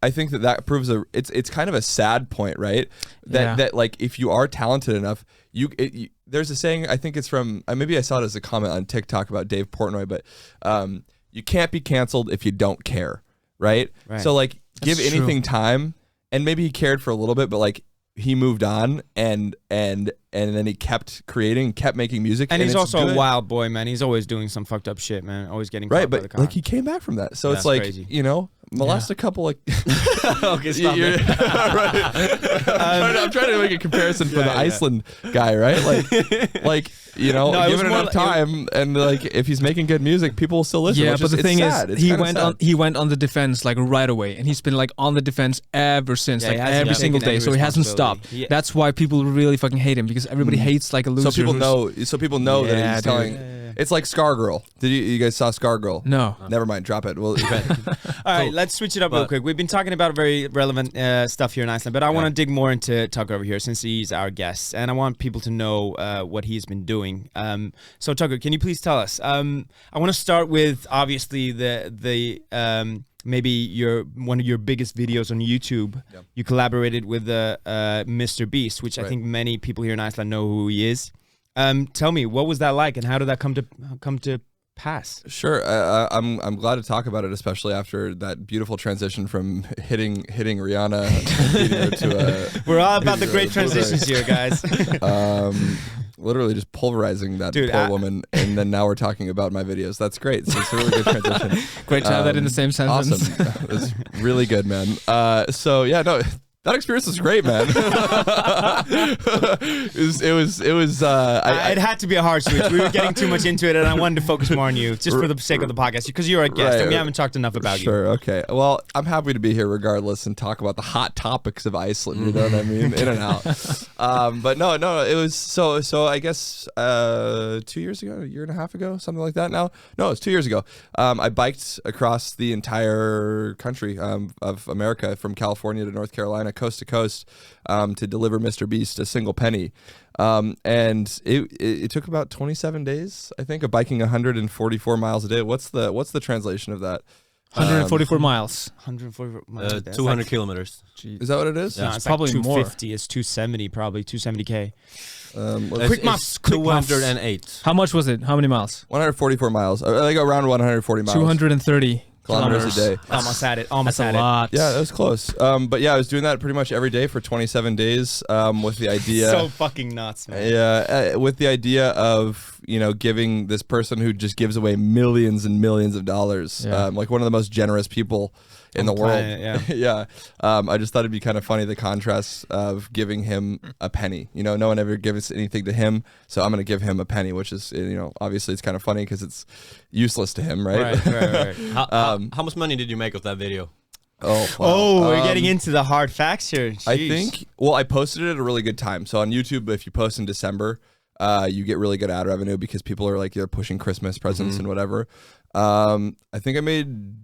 think that proves it's kind of a sad point, right? That Yeah. that like if you are talented enough, there's a saying, I think it's from maybe I saw it as a comment on TikTok about Dave Portnoy, but you can't be canceled if you don't care, right? Right. So like give That's anything time, and maybe he cared for a little bit, but like he moved on and then he kept creating, kept making music, And he's it's also good. a wild boy, man. He's always doing some fucked up shit, man. Always getting Right, caught by the but cops. like he came back from that, so That's it's like crazy. you know, molest a couple like. Okay, stop You're- it. right. I'm trying to make a comparison for the Iceland guy, right? Like you know, No, it give was it more enough like- time, and like if he's making good music, people will still listen. Yeah, which but the it's thing sad. is, It's he kinda went sad. on. He went on the defense like right away, and he's been like on the defense ever since, Yeah, he like hasn't every taken single any day. So he hasn't stopped. responsibility. Yeah. That's why people really fucking hate him, because everybody hates like a loser. So people who's- know. So people know Yeah, that he's dude. telling. It's like Scargirl. Did you guys saw Scargirl? No. Never mind. Drop it. Well, All right, let's switch it up real But- quick. We've been talking about very relevant stuff here in Iceland, but I want to dig more into Tucker over here since he's our guest, and I want people to know what he's been doing. So Tucker, can you please tell us? I want to start with obviously the maybe one of your biggest videos on YouTube. Yep. You collaborated with Mr. Beast, which I Right. think many people here in Iceland know who he is. Tell me, what was that like, and how did that come to pass? sure. I'm glad to talk about it, especially after that beautiful transition from hitting Rihanna video to We're all about the great Blueberry. transitions here, guys. literally just pulverizing that Dude, poor woman, and then now we're talking about my videos. That's great. So it's a really good transition. Great to have that in the same sentence. Awesome. It was really good, man. So yeah, no, that experience was great, man. it was. It had to be a hard switch. We were getting too much into it, and I wanted to focus more on you, just for the sake of the podcast, because you're a guest, and we Right. haven't talked enough about you. Sure. Okay. Well, I'm happy to be here regardless and talk about the hot topics of Iceland. You know what I mean? In and out. But no. It was so. I guess 2 years ago, a year and a half ago, something like that. Now, no, it's 2 years ago. I biked across the entire country of America, from California to North Carolina, coast to coast, to deliver Mr. Beast a single penny. And it took about 27 days, I think, of biking 144 miles a day. What's the translation of that? 144 miles. 140 miles. 200 kilometers. Is that what it is? No, it's probably like more. 250. It's 270, probably 270K. Quick maths, quick maths. 208. How much was it? How many miles? 144 miles. Like around 140 miles. 230 kilometers a day. Almost at it. Almost That's at a lot. Yeah, that was close. But yeah, I was doing that pretty much every day for 27 days with the it. idea. So fucking nuts, man. Yeah, with the idea of, giving this person who just gives away millions and millions of dollars, Yeah. like one of the most generous people in the On the world. planet, yeah. I just thought it'd be kind of funny, the contrast of giving him a penny. No one ever gives anything to him, so I'm going to give him a penny, which is, obviously it's kind of funny because it's useless to him, right? Right. How much money did you make of that video? Oh, wow. Oh, we're getting into the hard facts here. I Jeez. think, I posted it at a really good time. So on YouTube, if you post in December, you get really good ad revenue because people are like, they're pushing Christmas presents and whatever. I think I made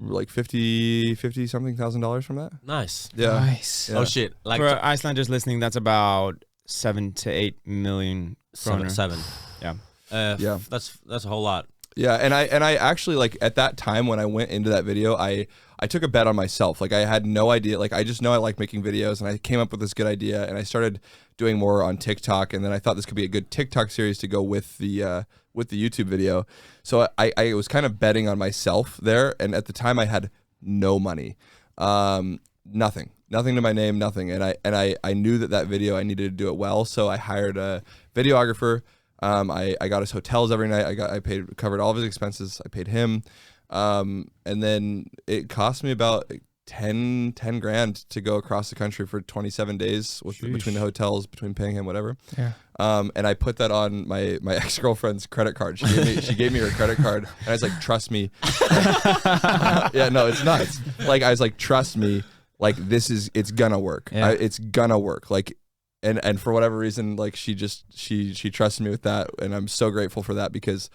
like $50 something thousand from that. Nice. Yeah. Nice. Yeah. Oh shit! Like For Icelanders listening, that's about 7 to 8 million kroner. seven. Yeah. Yeah. That's a whole lot. Yeah, and I actually, like, at that time when I went into that video, I took a bet on myself. Like, I had no idea. Like, I just know I like making videos, and I came up with this good idea, and I started doing more on TikTok, and then I thought this could be a good TikTok series to go with the YouTube video. So I was kind of betting on myself there, and at the time I had no money, nothing to my name, nothing, and I knew that video I needed to do it well, so I hired a videographer. I got us hotels every night. I covered all of his expenses. I paid him, and then it cost me about 10 grand to go across the country for 27 days between the hotels, between paying him, whatever. Yeah. And I put that on my ex-girlfriend's credit card. She gave me her credit card, and I was like, trust me. Yeah, no, it's nuts. Like, I was like, trust me. Like, it's gonna work. Yeah. It's gonna work. Like, and for whatever reason, like, she trusted me with that, and I'm so grateful for that, because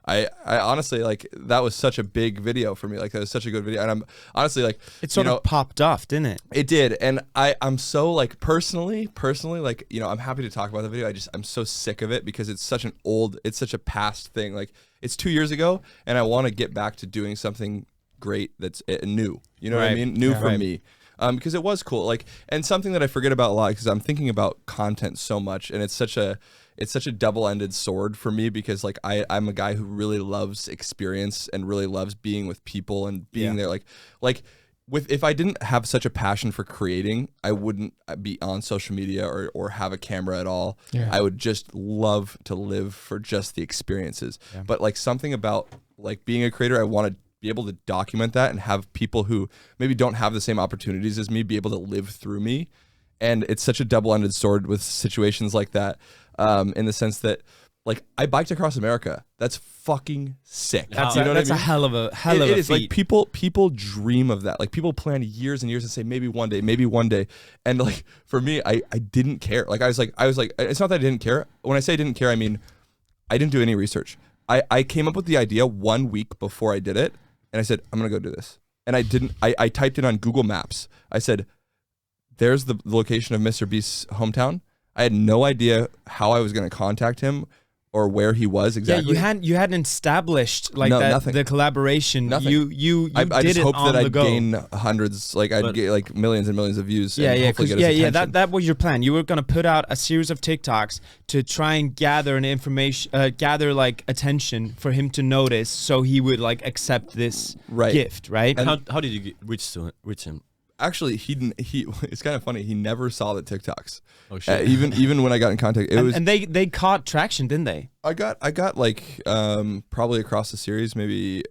I honestly, like, that was such a big video for me. Like, that was such a good video, and I'm honestly, like, It sort of popped off, didn't it? it did, and I'm so, like, personally, like, I'm happy to talk about the video. I'm so sick of it because it's such a past thing. Like, it's 2 years ago, and I want to get back to doing something great that's new. You know what I Right. mean? New Yeah. for Right. me. Because it was cool, like, and something that I forget about a lot, because I'm thinking about content so much, and it's such a double-ended sword for me, because, like, I'm a guy who really loves experience and really loves being with people and being there, like if I didn't have such a passion for creating, I wouldn't be on social media or have a camera at all. Yeah. I would just love to live for just the experiences. But, like, something about, like, being a creator, I want to be able to document that and have people who maybe don't have the same opportunities as me be able to live through me. And it's such a double-ended sword with situations like that, in the sense that, like I biked across America. That's fucking sick. That's You know what I that's a mean? hell of a It is feat. like people dream of that. Like people plan years and years and say maybe one day. And like for me, I didn't care. Like I was like it's not that I didn't care. When I say I didn't care, I mean I didn't do any research. I came up with the idea 1 week before I did it, and I said I'm gonna go do this. And I didn't. I typed it on Google Maps. I said, "There's the location of Mr. Beast's hometown." I had no idea how I was gonna contact him or where he was exactly. Yeah, you hadn't established like No, that nothing. the collaboration. Nothing. You I did just it hoped on that the I'd go. gain hundreds, like I'd get like millions and millions of views. Yeah, and yeah, hopefully get his attention. that was your plan. You were gonna put out a series of TikToks to try and gather an information, gather like attention for him to notice, so he would like accept this Right. gift, right? And how did you reach him? Actually, he it's kind of funny. He never saw the TikToks. Oh shit! Even when I got in contact, it was. And they caught traction, didn't they? I got like probably across the series maybe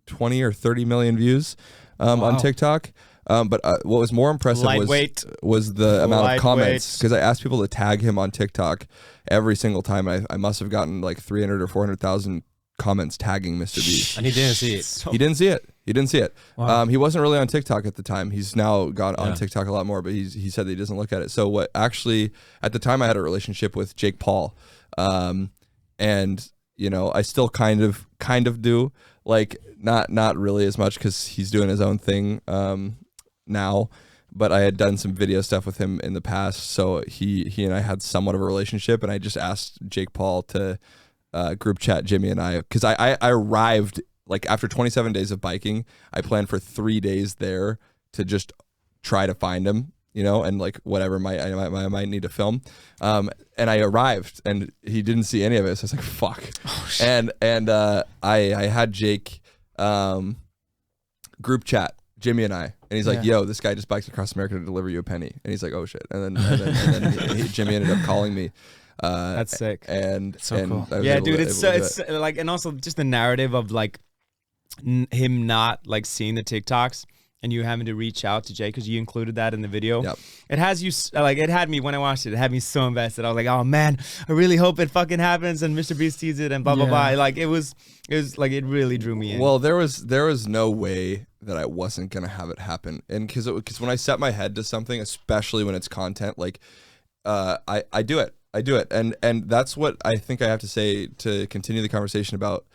20 or 30 million views on TikTok. But what was more impressive Lightweight. was the amount of Lightweight. comments, because I asked people to tag him on TikTok every single time. I must have gotten like 300 or 400,000 comments tagging Mr. B. And he didn't see it. He didn't see it. He didn't see it. Wow. He wasn't really on TikTok at the time. He's now got on Yeah. TikTok a lot more, but he said that he doesn't look at it. So what actually, at the time I had a relationship with Jake Paul. And you know, I still kind of do, like not really as much because he's doing his own thing now, but I had done some video stuff with him in the past. So he and I had somewhat of a relationship, and I just asked Jake Paul to group chat Jimmy and I, because I arrived like after 27 days of biking. I planned for 3 days there to just try to find him, you know, and like whatever I might need to film. And I arrived and he didn't see any of it. So I was like, fuck. And I had Jake group chat Jimmy and I, and he's like, yo, this guy just biked across America to deliver you a penny. And he's like, oh shit. And then Jimmy ended up calling me. That's sick. And So and cool. I was Yeah, able dude, to- it's able to do it's it. like, and also just the narrative of like him not like seeing the TikToks and you having to reach out to Jay because you included that in the video. Yep. It has you like, it had me when I watched it. It had me so invested. I was like, oh man, I really hope it fucking happens and Mr. Beast sees it and blah blah blah. Yeah. Like it was like it really drew me in. Well, there was no way that I wasn't gonna have it happen, and because when I set my head to something, especially when it's content, like I do it, and that's what I think I have to say to continue the conversation about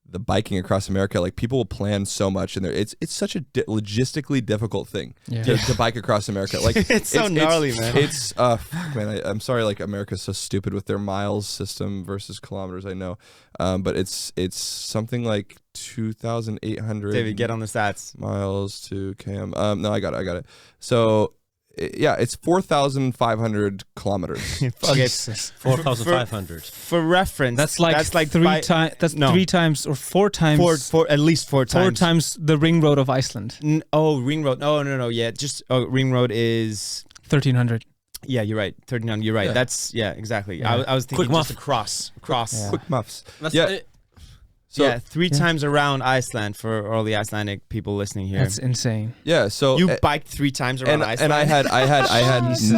the biking across America. Like people will plan so much, and it's such a logistically difficult thing to bike across America. Like It's so gnarly, man. It's fuck, man. I'm sorry. Like America's so stupid with their miles system versus kilometers. I know, but it's something like 2,800. David, get on the stats. miles to km. No, I got it. So yeah, it's 4,500 kilometers. Okay, 4,500. for reference, That's like three times. That's no. 3 times or 4 times. four at least four times. 4 times the ring road of Iceland. Ring road. No. Yeah, just ring road is. 1,300. Yeah, you're right. 39. You're right. Yeah. That's exactly. Yeah. I was thinking Quick just muff. across. Yeah. Quick muffs. That's Yeah. it. So yeah, 3 times around Iceland for all the Icelandic people listening here. That's insane. yeah, so You biked 3 times around Iceland. and I had Jesus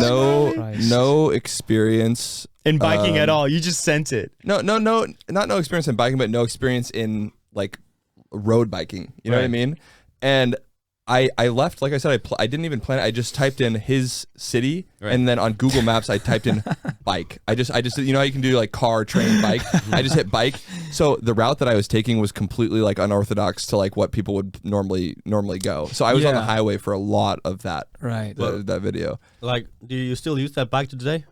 Christ. no experience in biking at um, all. You just sent it. not no experience in biking, but no experience in like road biking. You know what I Right. mean? And I left, like I said, I didn't even plan it. I just typed in his city, Right. and then on Google Maps I typed in bike. I just you know how you can do like car, train, bike. I just hit bike. So the route that I was taking was completely like unorthodox to like what people would normally go. So I was on the Yeah. highway for a lot of that Right. that video. Like, do you still use that bike today?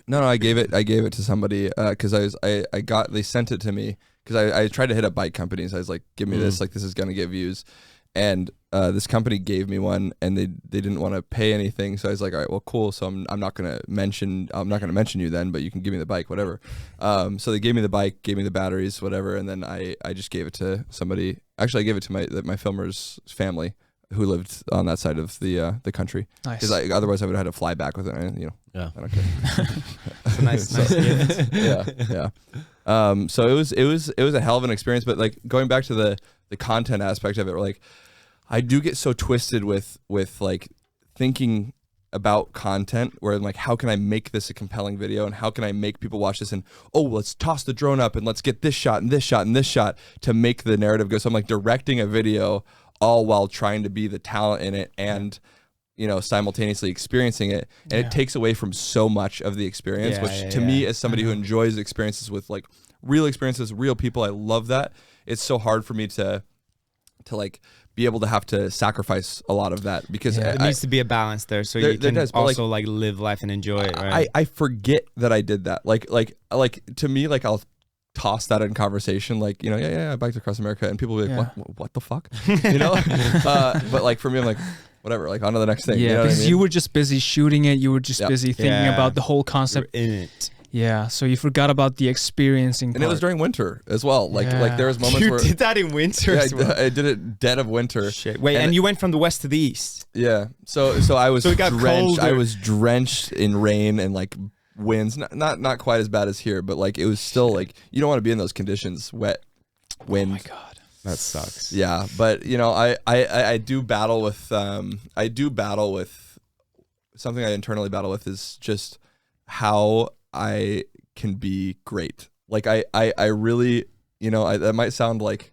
No, I gave it to somebody because they sent it to me because I tried to hit up bike companies. I was like, give me this, like this is gonna get views, and this company gave me one, and they didn't want to pay anything. So I was like, all right, well, cool. So I'm not gonna mention you then, but you can give me the bike, whatever. So they gave me the bike, gave me the batteries, whatever, and then I just gave it to somebody. Actually, I gave it to my filmer's family who lived on that side of the country. Nice. Because otherwise I would have had to fly back with it. And, you know, Yeah. I don't care. It's a nice gift. yeah. So it was a hell of an experience. But like going back to the content aspect of it, like I do get so twisted with like thinking about content where I'm like, how can I make this a compelling video, and how can I make people watch this, and let's toss the drone up and let's get this shot and this shot and this shot to make the narrative go. So I'm like directing a video all while trying to be the talent in it and simultaneously experiencing it, and it takes away from so much of the experience, which to me, as somebody who enjoys experiences with like real experiences, real people, I love that. It's so hard for me to like be able to have to sacrifice a lot of that, because it needs to be a balance there, so you can also like live life and enjoy it, right? I forget that I did that. Like to me, like I'll toss that in conversation, like, I biked across America, and people will be like, what the fuck? But like for me, I'm like, whatever, like on to the next thing. Yeah, because you were just busy shooting it. You were just busy thinking about the whole concept. You're in it. Yeah, so you forgot about the experiencing part. And it was during winter as well. Like there was moments you where did that in winter. Yeah, as well. I did it dead of winter. Shit. Wait, and you went from the west to the east. Yeah. So I was it got drenched. colder. I was drenched in rain and like winds. Not quite as bad as here, but like it was still like you don't want to be in those conditions. Wet, wind. Oh my god, that sucks. Yeah, but I do battle with something I internally battle with is just how I can be great. Like I really, that might sound like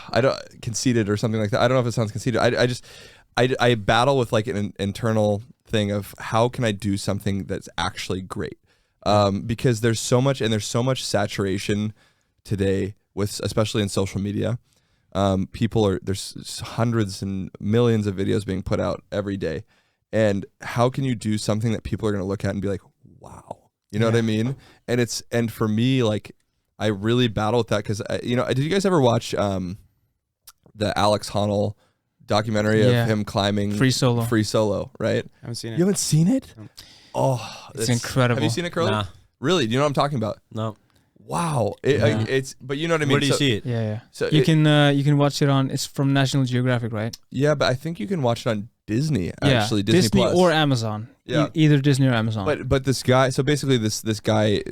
I don't conceited or something like that. I don't know if it sounds conceited. I battle with like an internal thing of how can I do something that's actually great. Because there's so much saturation today with, especially in social media. There's hundreds and millions of videos being put out every day. And how can you do something that people are going to look at and be like, wow, you know what I mean? And for me, like, I really battle with that because, did you guys ever watch the Alex Honnold documentary of him climbing Free Solo, right? I haven't seen it. You haven't seen it? No. Oh, it's incredible. Have you seen it, Curly? Nah. Really? Do you know what I'm talking about? No. Wow. But you know what I mean? Where do you see it? Yeah. So you can watch it on. It's from National Geographic, right? Yeah, but I think you can watch it on Disney. Yeah, Actually, Disney Plus. or Amazon. Yeah. Either Disney or Amazon. But this guy. So basically, this guy.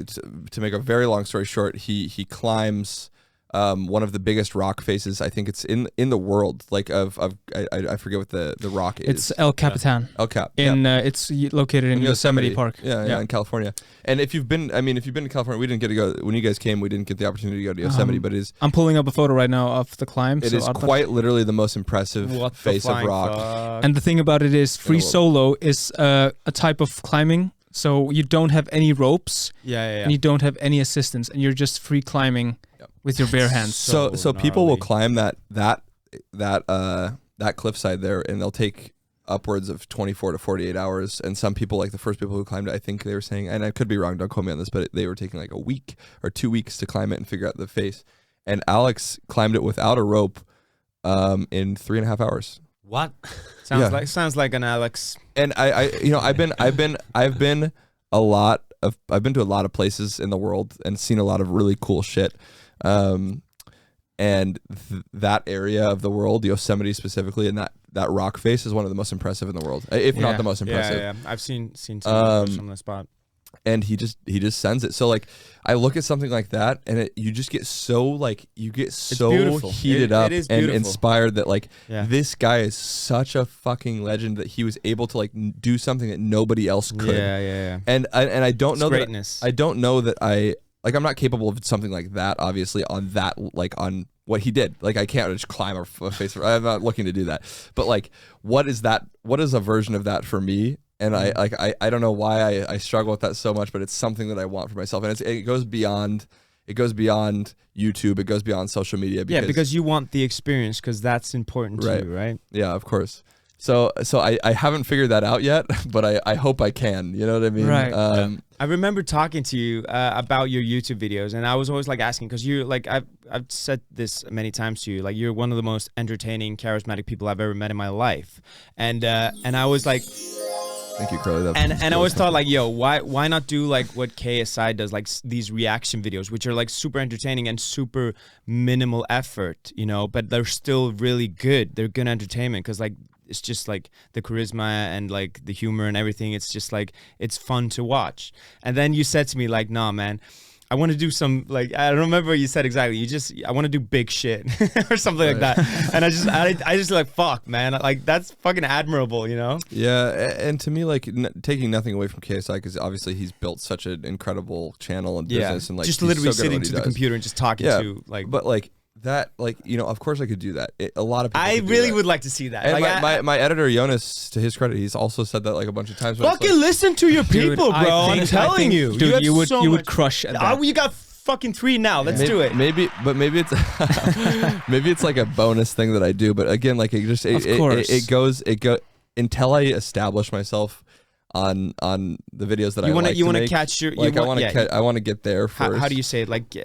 To make a very long story short, he climbs one of the biggest rock faces. I think it's in the world. Like I forget what the rock is. It's El Capitan. El Cap. It's located in Yosemite Park. Yeah, in California. And if you've been to California, we didn't get to go when you guys came. We didn't get the opportunity to go to Yosemite, but I'm pulling up a photo right now of the climb. It is quite literally the most impressive face of rock. Fuck? And the thing about it is, free solo is a type of climbing. So you don't have any ropes. Yeah. And you don't have any assistance, and you're just free climbing with your bare hands. So people will climb that cliffside there, and they'll take upwards of 24 to 48 hours. And some people, like the first people who climbed it, I think they were saying, and I could be wrong, don't quote me on this, but they were taking like a week or 2 weeks to climb it and figure out the face. And Alex climbed it without a rope in 3.5 hours. What? Sounds like an Alex. And I've been to a lot of places in the world and seen a lot of really cool shit. And that area of the world, Yosemite specifically, and that rock face is one of the most impressive in the world, if not the most impressive. Yeah. I've seen some from the spot. And he just sends it. So like I look at something like that, and you just get so beautiful. heated up it is and beautiful. inspired that like this guy is such a fucking legend that he was able to like do something that nobody else could. Yeah. And I don't know greatness. that I don't know that I'm not capable of something like that, obviously, on what he did. Like I can't just climb a face. I'm not looking to do that. But like, what is a version of that for me? And I don't know why I struggle with that so much, but it's something that I want for myself. And it goes beyond YouTube. It goes beyond social media. Because you want the experience, because that's important to you, right? Yeah, of course. So I haven't figured that out yet, but I hope I can. You know what I mean? Right. I remember talking to you about your YouTube videos, and I was always like asking, because you're like, I've said this many times to you, like you're one of the most entertaining, charismatic people I've ever met in my life, and I was like, thank you, Curly. And I always thought like, yo, why not do like what KSI does, like these reaction videos, which are like super entertaining and super minimal effort, but they're still really good. They're good entertainment, because like it's just like the charisma and like the humor and everything. It's just like, it's fun to watch. And then you said to me like, nah, man, I want to do some, like, I don't remember what you said exactly. I want to do big shit or something like that. And I just like, fuck, man. Like, that's fucking admirable, you know? Yeah, and to me, like, taking nothing away from KSI, because obviously he's built such an incredible channel and business, and like just he's literally so good at sitting what he to the does. computer and just talking to, like. But like that, like, you know, of course I could do that. A lot of people I could do really that. would like to see that. And Like, my editor Jonas, to his credit, he's also said that like a bunch of times. But it's fucking listen to your people, I bro. I'm think- telling you. dude, have you would so you would much- crush at that. Oh, you got fucking 3 now. Let's maybe, do it. Maybe it's maybe it's like a bonus thing that I do. But again, like it just Of course. it goes until I establish myself on the videos that You I wanna- like you to wanna make. catch your- you like I want- want yeah. to I want to get there first. How do you say it? Like,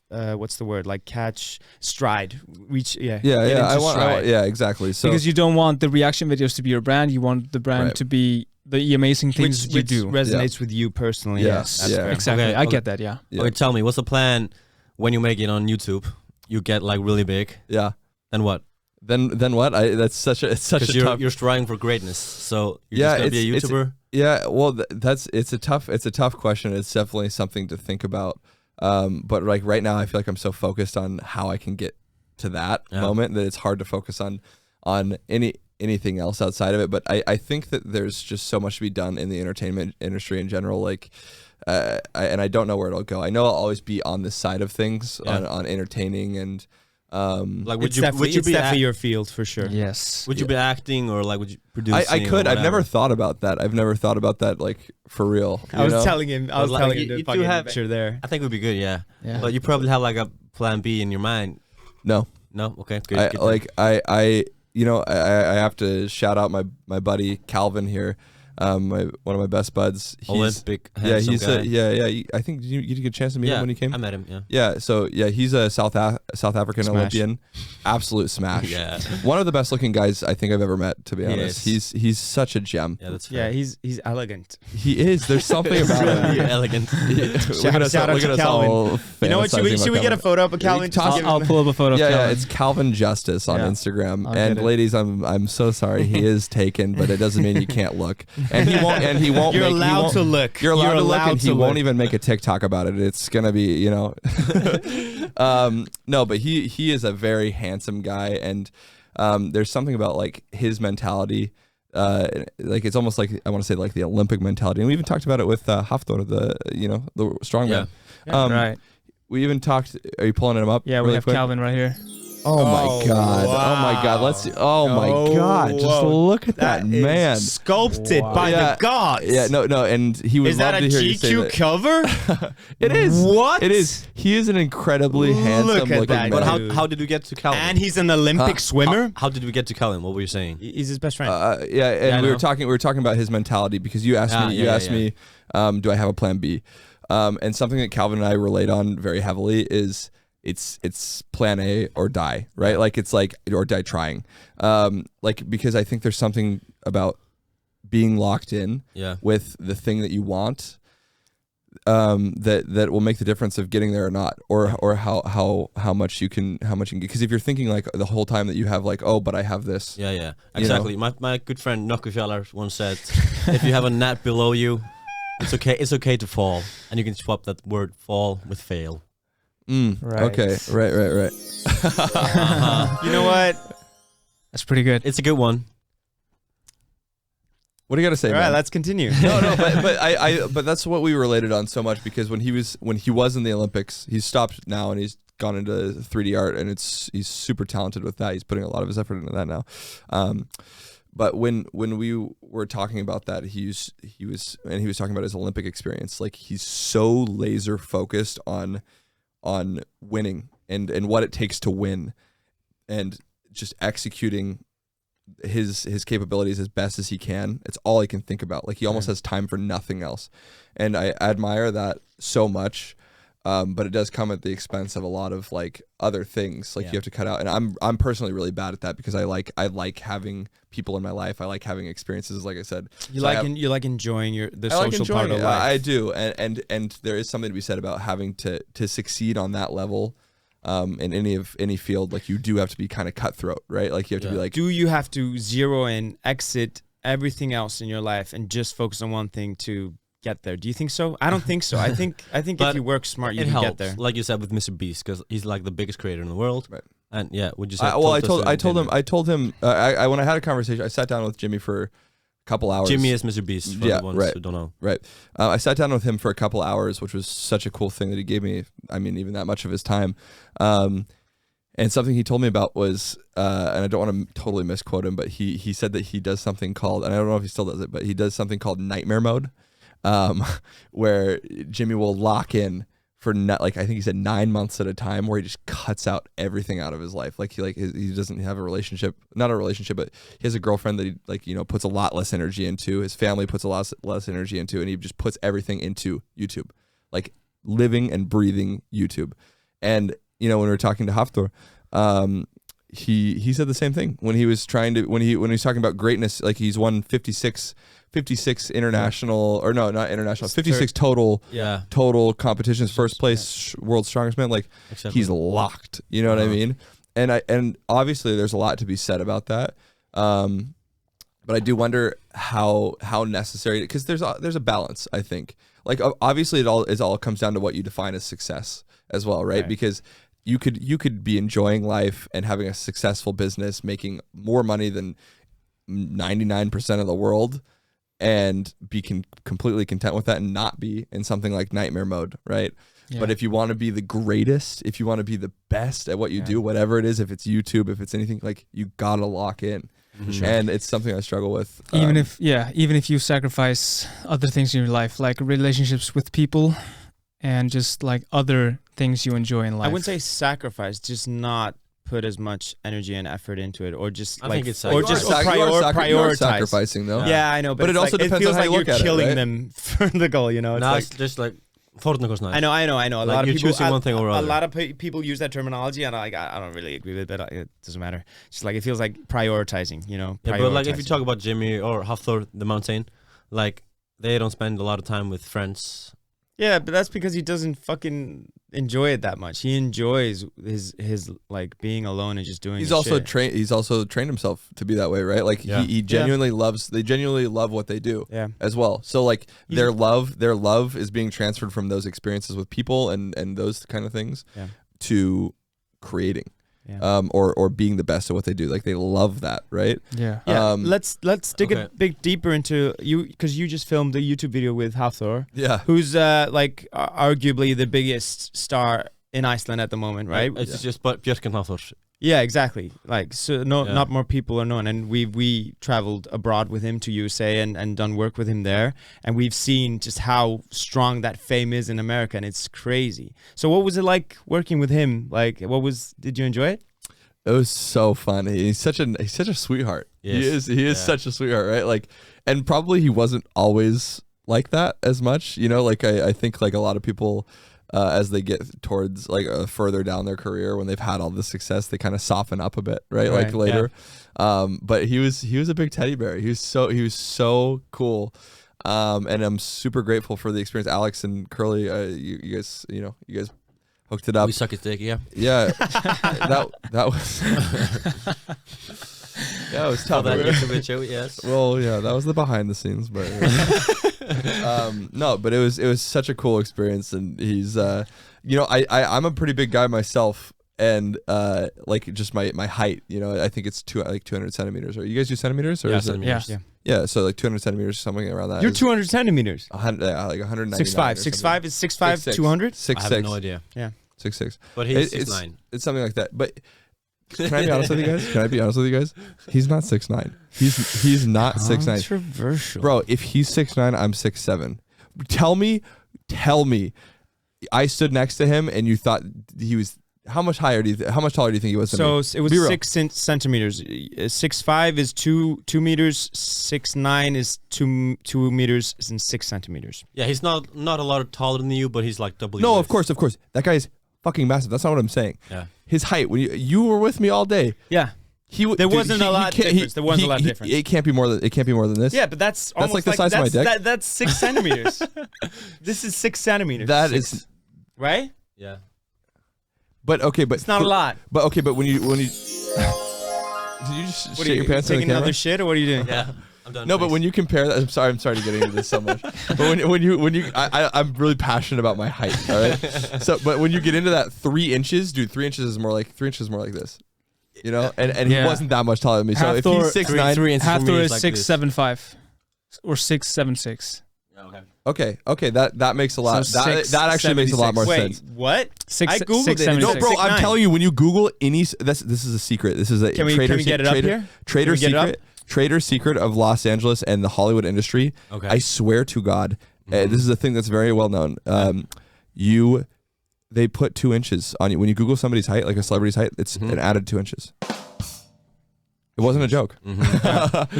what's the word? Like catch stride, reach. Yeah, Yeah, get yeah, into I want, stride. yeah, exactly. So because you don't want the reaction videos to be your brand. You want the brand Right. to be the amazing things which you do. resonates with you personally. Yeah, Yes, that's yeah. fair. Exactly. Okay, I okay. get that. Yeah. Yeah. Okay, tell me, what's the plan when you make it on YouTube? You get like really big. yeah. Then what? Then what? It's such a Because tough. you're striving for greatness. So you're Yeah, just gonna be a it's- YouTuber. Yeah, well, it's a tough question. It's definitely something to think about. But like right now, I feel like I'm so focused on how I can get to that moment that it's hard to focus on anything else outside of it. But I think that there's just so much to be done in the entertainment industry in general. Like, and I don't know where it'll go. I know I'll always be on this side of things on entertaining and. Like, It's definitely your field for sure. Yes. would you be acting or like would you produce? I could. I've never thought about that. I've never thought about that like for real. I was you know? telling him. I was Like, telling you- him the you do fucking have- picture there. I think it would be good, yeah. Yeah. But you probably have like a plan B in your mind. No. No, okay, good. I good. like I you know I have to shout out my buddy Calvin here, one of my best buds. He's, Olympic. yeah, handsome he's guy. I think you did get a chance to meet him when he came. I met him. Yeah. Yeah, so yeah, he's a South African Smash. Olympian, absolute smash. Yeah. One of the best looking guys I think I've ever met. To be He honest, is. he's such a gem. Yeah, that's Yeah, fair. he's elegant. He is. There's something about really him. elegant. Look at us, shout out look to at us Calvin. all You know what? Should we fantasizing about get a Calvin. photo up of Calvin? Just to Toss- give I'll him- pull up a photo. Yeah, of yeah, Calvin. it's Calvin Justice on Yeah. Instagram. I'll And get it. ladies, I'm so sorry. He is taken, but it doesn't mean you can't look. And he won't. You're make, he allowed won't- to look. You're allowed to look, and he to won't look. even make a TikTok about it. It's gonna be, you know. No, but he is a very handsome guy, and there's something about like his mentality. Like it's almost like I want to say like the Olympic mentality, and we even talked about it with Hafthor, the strongman. Yeah. Right. We even talked. Are you pulling him up? Yeah, we really have quick? Calvin right here. Oh my Oh, god! Oh my god! Let's. Oh my god! Just whoa. look at that, is man. sculpted by Yeah. the gods. Yeah, no, and he would Is love that a to hear you say GQ that. cover? It is. What? It is. He is an incredibly Look handsome at looking that, man. But dude. how did we get to Calvin? And he's an Olympic swimmer. How did we get to Calvin? What were you saying? He's his best friend. Yeah, and Yeah, I we were know. talking about his mentality because you asked Ah, me. yeah, You yeah, asked yeah. me, do I have a plan B? And something that Calvin and I relate on very heavily is it's plan A or die, right? Like it's like or die trying. Like because I think there's something about being locked in Yeah. with the thing that you want that will make the difference of getting there or not, or how much you can get. Because if you're thinking like the whole time that you have like, oh, but I have this. Yeah, yeah, You exactly. My good friend Nokkefeller once said, if you have a net below you, it's okay. It's okay to fall, and you can swap that word "fall" with "fail." Right. Okay. Right. You know what? That's pretty good. It's a good one. What do you got to say, All right, man? let's continue. No, but that's what we related on so much because when he was in the Olympics, he's stopped now and he's gone into 3D art and he's super talented with that. He's putting a lot of his effort into that now. But when we were talking about that, he was talking about his Olympic experience. Like he's so laser focused on winning and what it takes to win, and just executing his capabilities as best as he can. It's all he can think about. Like he almost has time for nothing else, and I admire that so much. But it does come at the expense of a lot of like other things. Like you have to cut out, and I'm personally really bad at that because I like having people in my life. I like having experiences. Like I said, You So I you like enjoying the I like social enjoying part of it. life. I do, and there is something to be said about having to succeed on that level. In any field, like you do have to be kind of cutthroat, right? Like you have to be like, Do you have to zero and exit everything else in your life and just focus on one thing to get there. Do you think so? I don't think so. I think if But you work smart, you it can helps, get there. like you said with Mr. Beast, because he's like the biggest creator in the world. Right. And yeah, would you say? Well, I told him when I had a conversation, I sat down with Jimmy for a couple hours. Jimmy is Mr. Beast for Yeah, the ones right. who don't know. Right. I sat down with him for a couple hours, which was such a cool thing that he gave me. I mean, even that much of his time. And something he told me about was, and I don't want to totally misquote him, but he said that he does something called, and I don't know if he still does it, but he does something called nightmare mode, where Jimmy will lock in for I think he said 9 months at a time, where he just cuts out everything out of his life. Like he doesn't have a relationship, not a relationship, but he has a girlfriend that he puts a lot less energy into. His family puts a lot less energy into, and he just puts everything into YouTube, like living and breathing YouTube. And when we were talking to Hafthor, he said the same thing when he was when he was talking about greatness. Like he's won 56 international, or no, not international, 56 total competitions, first place world's strongest man. Like he's locked. You know what I mean? And obviously there's a lot to be said about that. But I do wonder how necessary, because there's a balance, I think. Like obviously it all comes down to what you define as success as well, right? Because you could be enjoying life and having a successful business, making more money than 99% of the world, and be completely content with that and not be in something like nightmare mode, right? Yeah. But if you want to be the greatest, if you want to be the best at what you do, whatever it is, if it's YouTube, if it's anything, like you gotta lock in. Mm-hmm. And it's something I struggle with. Even if you sacrifice other things in your life, like relationships with people and just like other things you enjoy in life. I wouldn't say sacrifice, just not put as much energy and effort into it, or just I think it's prioritize. Sacrificing though. Yeah, I know, but it also depends feels on how like you look you're at it, killing right? them for the goal. It's just like Fortnite. I know. A lot of you're people choosing one thing over a other. lot of people use that terminology, and I don't really agree with it. But it doesn't matter. It's like it feels like prioritizing. Yeah, but like if you talk about Jimmy or Hafthor the Mountain, like they don't spend a lot of time with friends. Yeah, but that's because he doesn't fucking enjoy it that much. He enjoys his like being alone and just doing. He's also trained. He's also trained himself to be that way, right? Like he genuinely loves. They genuinely love what they do. Yeah. As well. So like their love is being transferred from those experiences with people and those kind of things to creating. Yeah. Or being the best at what they do. Like they love that, right? Yeah. Let's dig a bit deeper into you, because you just filmed a YouTube video with Hafthor. Yeah. Who's arguably the biggest star in Iceland at the moment, right? It's just Björk and Hafthor. Yeah, exactly. Like not more people are known, and we traveled abroad with him to USA and done work with him there, and we've seen just how strong that fame is in America, and it's crazy. So what was it like working with him? Like, did you enjoy it? It was so fun. He's such a sweetheart. Yes. He is such a sweetheart, right? Like, and probably he wasn't always like that as much, like I think like a lot of people, as they get towards like further down their career, when they've had all this success, they kind of soften up a bit, right? Like later. Yeah. But he was a big teddy bear. He was so cool. And I'm super grateful for the experience. Alex and Curly, you guys hooked it up. We suck his dick, yeah. Yeah. that was yeah, it was tough. That YouTube video, yes. Well, yeah, that was the behind the scenes, but no, but it was such a cool experience, and he's I'm a pretty big guy myself, and like just my height, I think it's 200 centimeters. Or you guys do centimeters? Or is centimeters. Yeah. Yeah, so like 200 centimeters, something around that. You're 200 centimeters. 100, like 199. 6'5". 6'5" is 6'5", 200? 6'6". I have no idea. Yeah. 6'6". But he's 6'9". It's something like that. But can I be honest with you guys? He's not 6'9". He's not 6'9". Controversial. Bro, if he's 6'9", I'm 6'7". Tell me, I stood next to him and you thought he was. How much taller do you think he was than me? So it was 6 centimeters. 6'5" is 2 meters. 6'9" is 2 meters and 6 centimeters. Yeah, he's not a lot taller than you, but he's like double. No, of course. That guy is fucking massive. That's not what I'm saying. Yeah. His height, when you were with me all day. Yeah. There wasn't a lot difference. It can't be more than this. Yeah, but that's almost like the size of my dick. That's 6 centimeters. This is 6 centimeters. That is right. Yeah. But it's not a lot. But when you did you just shit your pants in the camera? Taking another shit, or what are you doing? Yeah. I'm done. No, but thanks. when you compare that, I'm sorry to get into this so much. But I'm really passionate about my height. All right. So, but when you get into that 3 inches, dude, 3 inches is more like this. You know, and he Yeah. wasn't that much taller than me. So if Hathor- he's 6'9", 3 inches for me Hathor is is like 6'7" or 6'7" okay, that makes a lot. So that actually makes a lot more Wait, sense. what? Six- I googled it. 6'76". No, bro, I'm 6'9". telling you, when you Google any, this is a secret. This is a Can we get it up here? Trader Can we get it up? secret. Trader secret of Los Angeles and the Hollywood industry. Okay. I swear to God, this is a thing that's very well known. They put 2 inches on you when you Google somebody's height, like a celebrity's height. It's an added 2 inches. It wasn't a joke. We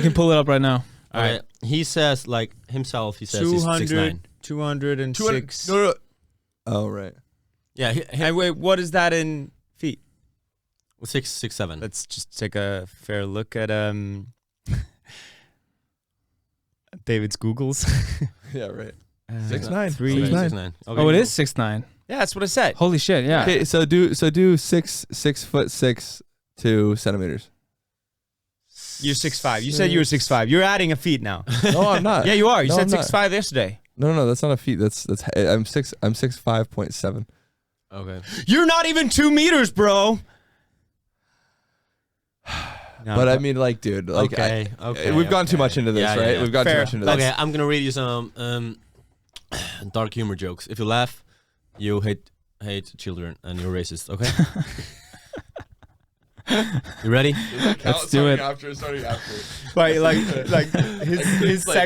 can pull it up right now. All right. He says like himself. He says he's 6'9". 206. No. Oh right. Yeah. And wait, what is that in feet? 6'7". Let's just take a fair look at David's Googles. Yeah, right. 6'9". 3. 6'9". Okay, Oh, it is 6'9". Yeah, that's what I said. Holy shit! Yeah. Okay, so do 6'6" 2 centimeters. You're 6'5". You said you were 6'5". You're adding a feet now. No, I'm not. Yeah, you are. You No, said I'm not. 6'5" yesterday. No, that's not a feet. That's I'm 6'5.7". Okay. You're not even 2 meters, bro. No, But I mean, like, dude, like, Okay. we've gone too much into this, Yeah, right? yeah. We've gone Fair. too much into this. Okay, I'm gonna read you some dark humor jokes. If you laugh, you hate children and you're racist. Okay. You ready? Let's do it. Starting after. Right, like his like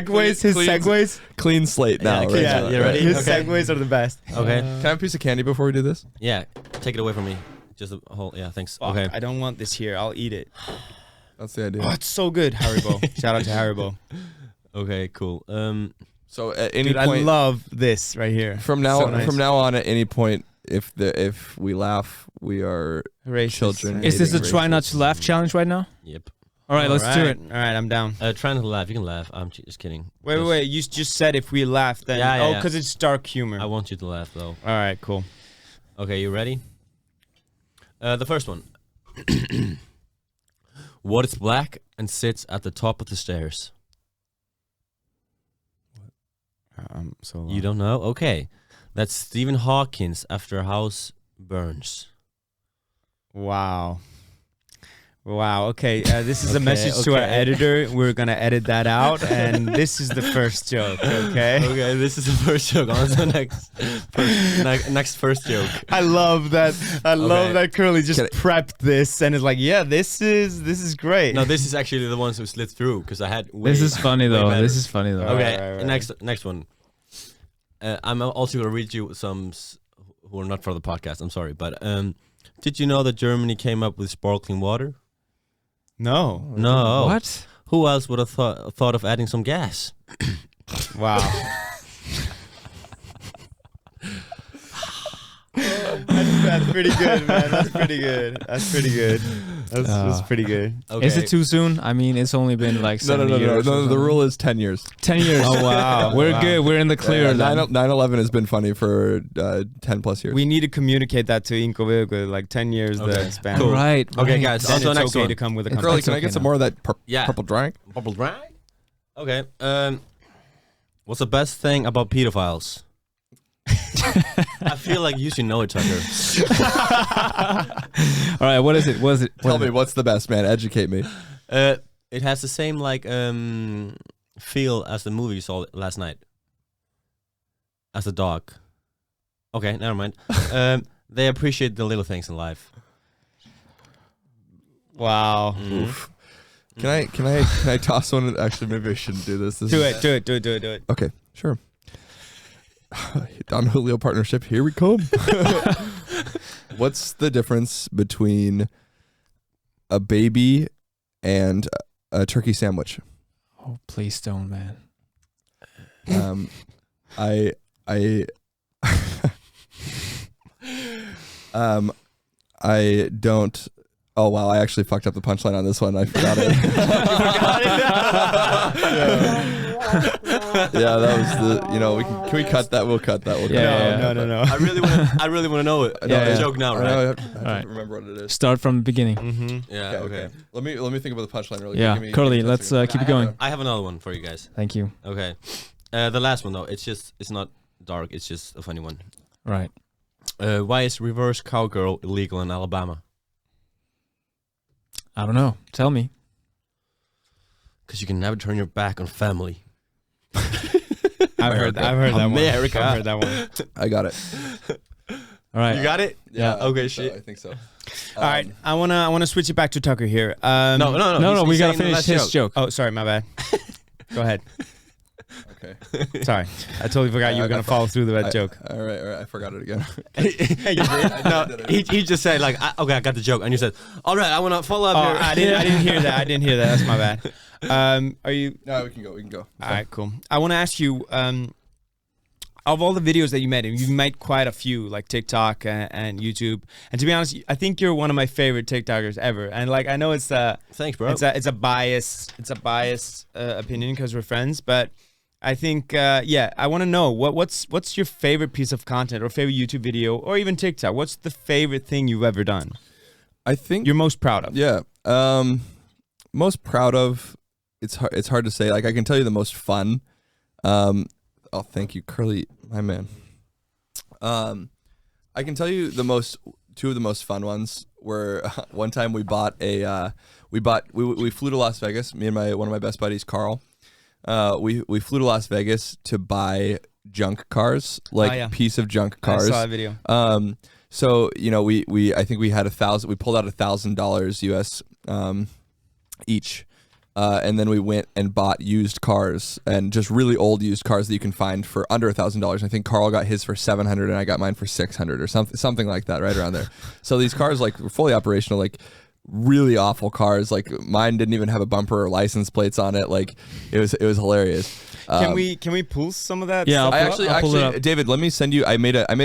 segues, his clean- segues. Clean slate now. Yeah, right? yeah, now, you right? ready? His Okay. segues are the best. Okay. Can I have a piece of candy before we do this? Yeah. Take it away from me. Just a whole. Yeah. Thanks. Fuck, Okay. I don't want this here. I'll eat it. That's the idea. Oh, it's so good, Haribo. Shout out to Haribo. Okay. Cool. So at any Dude, I point love this right here. from now So nice. from now on, at any point, if we laugh, we are Racist. children. Is this a Hating try not racist. to laugh challenge right now? Yep. All right, let's do it. All right, I'm down. Try not to laugh. You can laugh. I'm just kidding. Wait. You just said if we laugh, then Yeah, yeah, because it's dark humor. I want you to laugh though. All right, cool. Okay. You ready? The first one. What is black and sits at the top of the stairs? So You don't know? Okay. That's Stephen Hawkins after a house burns. Wow. Okay. This is a Okay, message to our okay. editor. We're gonna edit that out, and this is the first joke. Okay. Okay, this is the first joke. On to the next first joke. I love that. I love Okay. that Curly just Can I- prepped this and is like, yeah, this is great. No, this is actually the ones who slid through because I had. This is funny way though. better. This is funny though. Okay. Right. Next one. I'm also gonna read you some who are not for the podcast. I'm sorry, but did you know that Germany came up with sparkling water? No. No. What? Who else would have thought of adding some gas? Wow. That's pretty good, man. That's pretty good. That's pretty good. That's pretty good. Okay. Is it too soon? I mean, it's only been like 7 years. or No. The something. rule is 10 years. 10 years. Oh, wow. We're Wow. good. We're in the clear. Yeah, then. 9/11 has been funny for 10 plus years. We need to communicate that to Inko Vilgo, like 10 years Okay. the span. Cool. Right. Okay, right. guys. Then Also, it's next okay one. to come with a Curly, compliment. can I okay get some now. more of that Yeah. purple drink? Bubble drag? Okay. What's the best thing about pedophiles? I feel like you should know each other. All right. What is it? What is it? Tell me, what's the best, man? Educate me. It has the same like feel as the movie you saw last night. As a dog. Okay, never mind. They appreciate the little things in life. Wow. Oof. Can I toss one? Actually, maybe I shouldn't do this. Do it. Okay, sure. Don Julio partnership. Here we come. What's the difference between a baby and a turkey sandwich? Oh, please don't, man. I I don't. Oh wow! I actually fucked up the punchline on this one. I forgot it. Yeah, that was the. You know, can we cut that? We'll cut that. We'll cut that. No. I really want to know it. Yeah, The joke now, I right? know, I have to Alright. remember what it is. Start from the beginning. Mm-hmm. Yeah. Okay. Let me think about the punchline really Yeah, quick. Give me Curly, 10 let's seconds. keep it going. I have another one for you guys. Thank you. Okay. The last one though, it's not dark. It's just a funny one. Right. Why is reverse cowgirl illegal in Alabama? I don't know. Tell me. Because you can never turn your back on family. I've heard that one. America. I've heard that one. I got it. All right. You got it? Yeah. Okay. I Shit. think so. All right, I wanna switch it back to Tucker here. No. No, we gotta saying the finish last his joke. Oh, sorry, my bad. Go ahead. Okay. Sorry, I totally forgot you were gonna follow through with that joke. All right. I forgot it again. No, he just said like, okay, I got the joke, and you said, all right, I want to follow up Oh, here. I didn't hear that. I didn't hear that. That's my bad. Are you? No, we can go. All right, cool. I want to ask you, of all the videos that you made, and you've made quite a few, like TikTok and YouTube. And to be honest, I think you're one of my favorite TikTokers ever. And like, I know it's Thanks, bro. it's a biased opinion because we're friends, but I think I want to know what's your favorite piece of content or favorite YouTube video or even TikTok. What's the favorite thing you've ever done? I think You're most proud of? Yeah. Most proud of. It's hard to say. Like I can tell you the most fun. Oh, thank you, Curly, my man. I can tell you two of the most fun ones were one time we flew to Las Vegas. Me and one of my best buddies, Carl. We flew to Las Vegas to buy junk cars, piece of junk cars. I saw a video. So you know, I think we had we pulled out $1,000 US each. And then we went and bought used cars and just really old used cars that you can find for under $1,000. I think Carl got his for $700 and I got mine for $600 or something like that, right around there. So these cars like were fully operational, like really awful cars. Like mine didn't even have a bumper or license plates on it. Like it was hilarious. Can we pull some of that? Yeah, stuff I'll pull it actually, up. David, let me send you. I made a reel,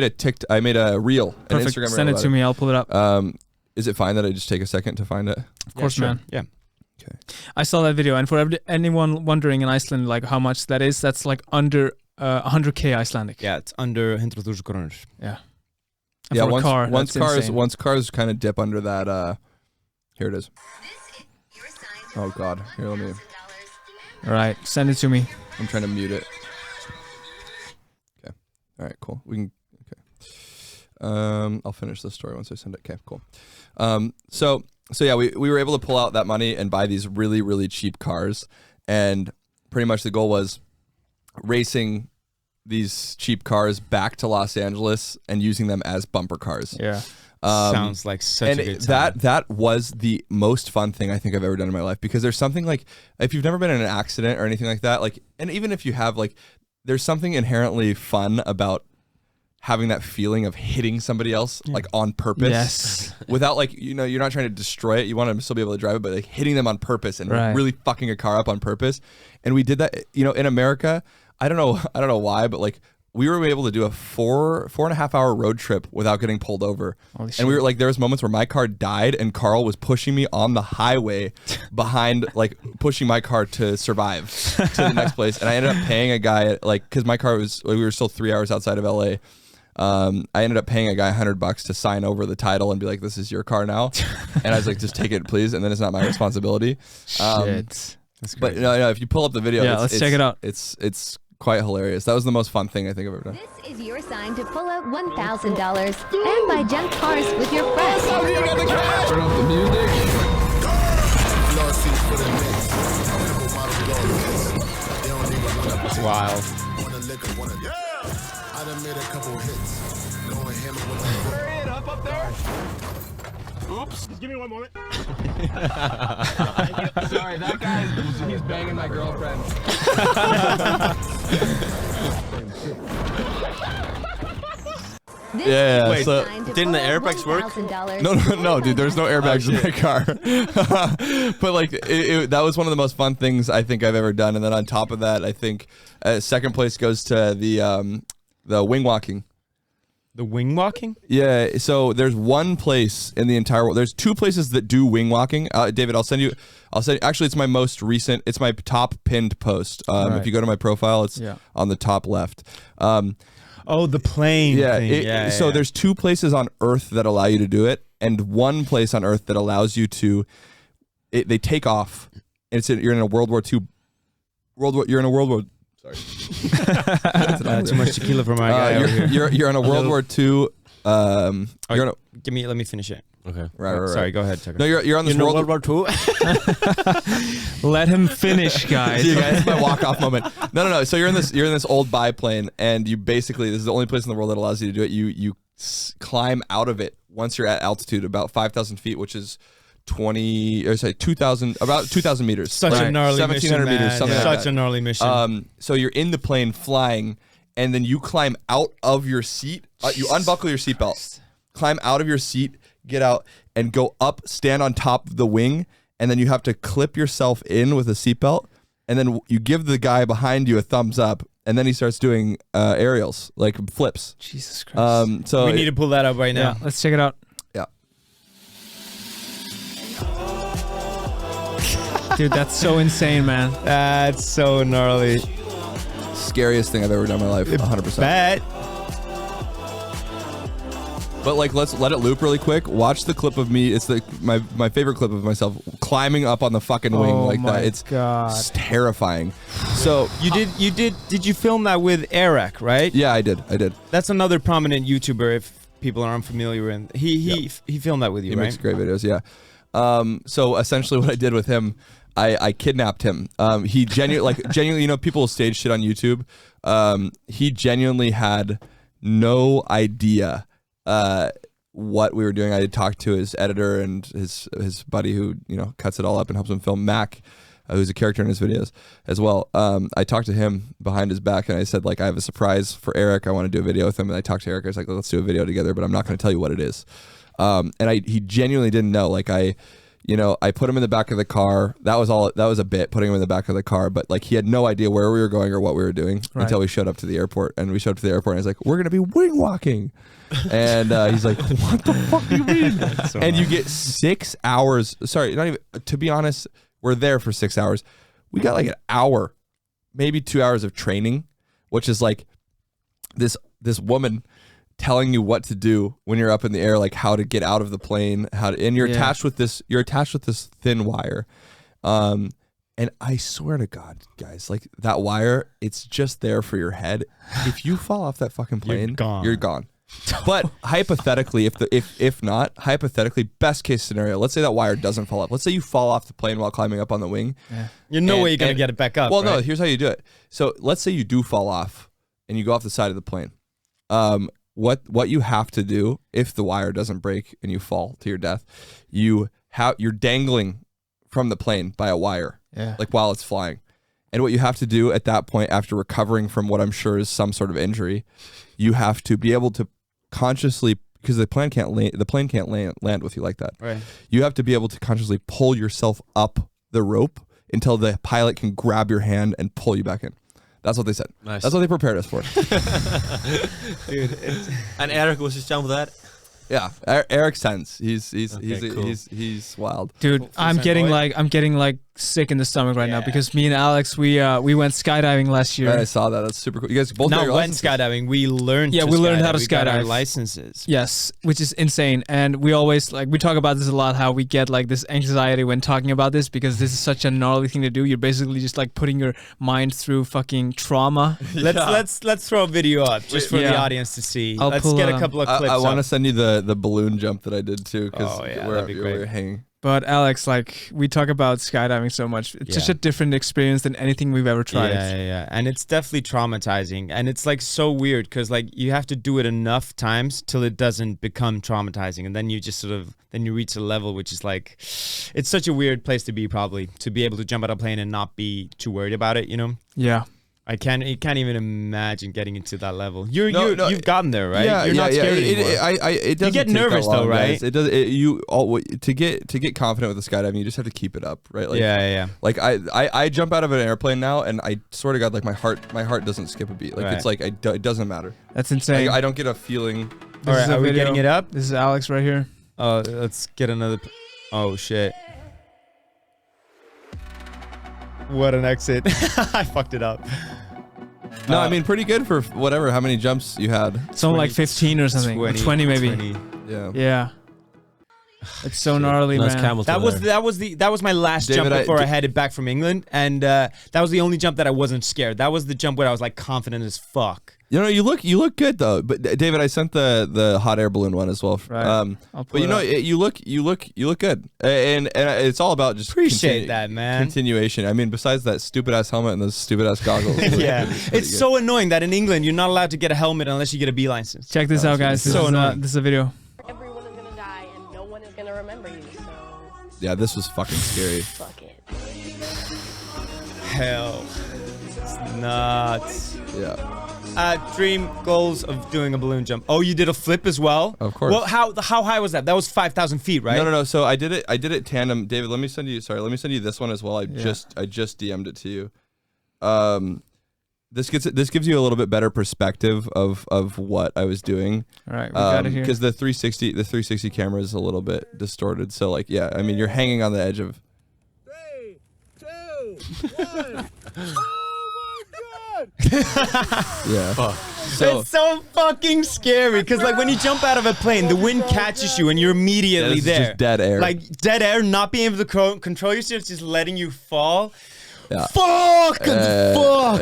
an Perfect. Instagram Send reel it to me. I'll pull it up. about it. Is it fine that I just take a second to find it? Of course, sure. man. Yeah. Okay. I saw that video, and for anyone wondering in Iceland, like how much that is, that's like under 100k Icelandic. Yeah, it's under 100,000 kronor. Yeah. And Yeah, for a car, that's insane. once cars kind of dip under that. Here it is. Oh God, here let me. All right, send it to me. I'm trying to mute it. Okay. All right. Cool. We can. Okay. I'll finish the story once I send it. Okay. Cool. So yeah, we were able to pull out that money and buy these really, really cheap cars, and pretty much the goal was racing these cheap cars back to Los Angeles and using them as bumper cars. Yeah. Sounds like such And a good time. that was the most fun thing I think I've ever done in my life, because there's something like, if you've never been in an accident or anything like that, like, and even if you have, like, there's something inherently fun about having that feeling of hitting somebody else like on purpose. Yes. Without, like, you know, you're not trying to destroy it. You want to still be able to drive it, but like hitting them on purpose and Right. really fucking a car up on purpose. And we did that, you know, in America. I don't know why, but like we were able to do a 4.5 hour road trip without getting pulled over. Holy And we shit. were like, there was moments where my car died and Carl was pushing me on the highway behind, like pushing my car to survive to the next place. And I ended up paying a guy, like, cause my car we were still 3 hours outside of LA. I ended up paying a guy $100 to sign over the title and be like, this is your car now. And I was like, just take it, please. And then it's not my responsibility. Shit. That's But crazy. no, if you pull up the video, Yeah, let's check it out. It's quite hilarious. That was the most fun thing I think I've ever done. This is your sign to pull out $1,000 and buy junk cars with your friends. Turn off the music. It's wild. I done made a couple hits. Going hammer with Just give me one moment. Sorry, that guy, he's banging my girlfriend. This Yeah, is wait, your so- sign to didn't the pull out airbags work? $1,000. No, dude. There's no airbags in the car. But like, that was one of the most fun things I think I've ever done. And then on top of that, I think second place goes to the wing walking. The wing walking? Yeah, so there's one place in the entire world. There's two places that do wing walking. David, I'll send you. Actually, it's my most recent. It's my top pinned post. If you go to my profile, it's on the top left. Oh, the plane. Yeah. thing. So there's two places on Earth that allow you to do it, and one place on Earth that allows you to. They take off. And you're in a World War II. You're in a World War. Sorry. Too much tequila for my guy over here. You're in a World War II. Let me finish it. Okay. Right. Sorry, go ahead, Tucker. No, you're on this World War II. Let him finish, guys. Yeah, it's my walk-off moment. No. So you're in this old biplane, and you basically, this is the only place in the world that allows you to do it. You climb out of it once you're at altitude, about 5,000 feet, which is 2,000 meters. Such a gnarly 1,700 mission, meters, something like Such that. a gnarly mission. So you're in the plane flying, and then you climb out of your seat. You unbuckle your seatbelt, climb out of your seat, get out, and go up, stand on top of the wing, and then you have to clip yourself in with a seatbelt, and then you give the guy behind you a thumbs up, and then he starts doing aerials, like flips. Jesus Christ. So we need to pull that up right now. Yeah, let's check it out. Yeah. Dude, that's so insane, man. That's so gnarly. Scariest thing I've ever done in my life, 100%. Bet. But like, let's let it loop really quick. Watch the clip of me. It's my favorite clip of myself climbing up on the fucking wing like that. It's terrifying. So Did you film that with Eric, right? yeah, I did. That's another prominent YouTuber. If people are unfamiliar with, he filmed that with you, He right? makes great videos. Yeah. So essentially, what I did with him, I kidnapped him. He genuinely, you know, people stage shit on YouTube. He genuinely had no idea what we were doing. I had talked to his editor and his buddy who, you know, cuts it all up and helps him film, Mac, who's a character in his videos as well. I talked to him behind his back and I said, like, I have a surprise for Eric. I want to do a video with him. And I talked to Eric. I was like, let's do a video together, but I'm not going to tell you what it is. He genuinely didn't know. Like, I put him in the back of the car. That was a bit, putting him in the back of the car, but like he had no idea where we were going or what we were doing until we showed up to the airport. And we showed up to the airport and I was like, we're going to be wing walking. And he's like, what the fuck do you mean? And you get 6 hours. Sorry, not even, to be honest, we're there for 6 hours. We got like an hour, maybe 2 hours of training, which is like this woman telling you what to do when you're up in the air, like how to get out of the plane, and you're attached with this thin wire. And I swear to God, guys, like that wire, it's just there for your head. If you fall off that fucking plane, you're gone. But hypothetically, hypothetically, best case scenario, let's say that wire doesn't fall off. Let's say you fall off the plane while climbing up on the wing. Yeah. You're no way you're going to get it back up. Well, right? no, here's how you do it. So let's say you do fall off and you go off the side of the plane. What you have to do if the wire doesn't break and you fall to your death, you're dangling from the plane by a wire, like while it's flying. And what you have to do at that point, after recovering from what I'm sure is some sort of injury, you have to be able to consciously, because the plane can't land with you like that. Right. You have to be able to consciously pull yourself up the rope until the pilot can grab your hand and pull you back in. That's what they said. Nice. That's what they prepared us for. Dude, And Eric was just down with that. Yeah, Eric's tense. He's cool. he's wild. Dude, I'm getting like sick in the stomach right now because me and Alex we went skydiving last year. Right, I saw that. That's super cool. You guys both got not your went licenses? skydiving. We learned. Yeah, we learned how to We got our skydive. licenses. Yes, which is insane. And we always we talk about this a lot, how we get like this anxiety when talking about this because this is such a gnarly thing to do. You're basically just like putting your mind through fucking trauma. Let's throw a video up just for the Yeah. audience to see. I'll Let's pull get a- a couple of clips. I want to up. send you the balloon jump that I did too, because Oh, yeah, where that'd be we great. were hanging. But Alex, like we talk about skydiving so much. It's such Yeah. a different experience than anything we've ever tried. Yeah. And it's definitely traumatizing. And it's like so weird because like you have to do it enough times till it doesn't become traumatizing. And then you just then you reach a level which is like, it's such a weird place to be probably, to be able to jump out of a plane and not be too worried about it, you know? Yeah. I can't even imagine getting into that level. You've gotten there, right? Yeah, You're not scared anymore. It doesn't get take that nervous long, though, right? guys. It does. To get confident with the skydiving, you just have to keep it up, right? Like, yeah. Like I jump out of an airplane now, and I swear to God, like my heart doesn't skip a beat. Like Right. it's like it doesn't matter. That's insane. I don't get a feeling. All right, is a are we video. getting it up? This is Alex right here. Oh, let's get another. Oh shit! What an exit! I fucked it up. No, I mean pretty good for whatever. How many jumps you had? It's only like 15 or something. 20 maybe. 20. Yeah. Yeah. It's so gnarly, Nice man. camel That toe was there. that was my last David, jump before I headed back from England, and that was the only jump that I wasn't scared. That was the jump where I was like confident as fuck. You know, you look good though. But David, I sent the hot air balloon one as well. Right. I'll pull But you it know, up. you look good, and it's all about just Appreciate that, man. Continuation. I mean, besides that stupid ass helmet and those stupid ass goggles. Yeah, pretty it's good. so annoying that in England you're not allowed to get a helmet unless you get a B license. Check this out, guys. This so is, annoying. this is a video. Everyone is gonna die and no one is gonna remember you, so Yeah, this was fucking scary. fuck it. Hell, it's nuts. Yeah. Dream goals of doing a balloon jump. Oh, you did a flip as well? Of course. Well, how high was that? That was 5,000 feet, right? No. So I did it tandem. David, let me send you this one as well. I just DM'd it to you. This gives you a little bit better perspective of what I was doing. All right, we got it here. Because the 360 camera is a little bit distorted. So like, yeah, I mean, you're hanging on the edge of. 3, 2, 1. Yeah. So It's so fucking scary because like when you jump out of a plane, the wind catches you and you're immediately this is there. just dead air. Like dead air, not being able to control yourself, just letting you fall. Yeah. Fuck! Fuck! Oh,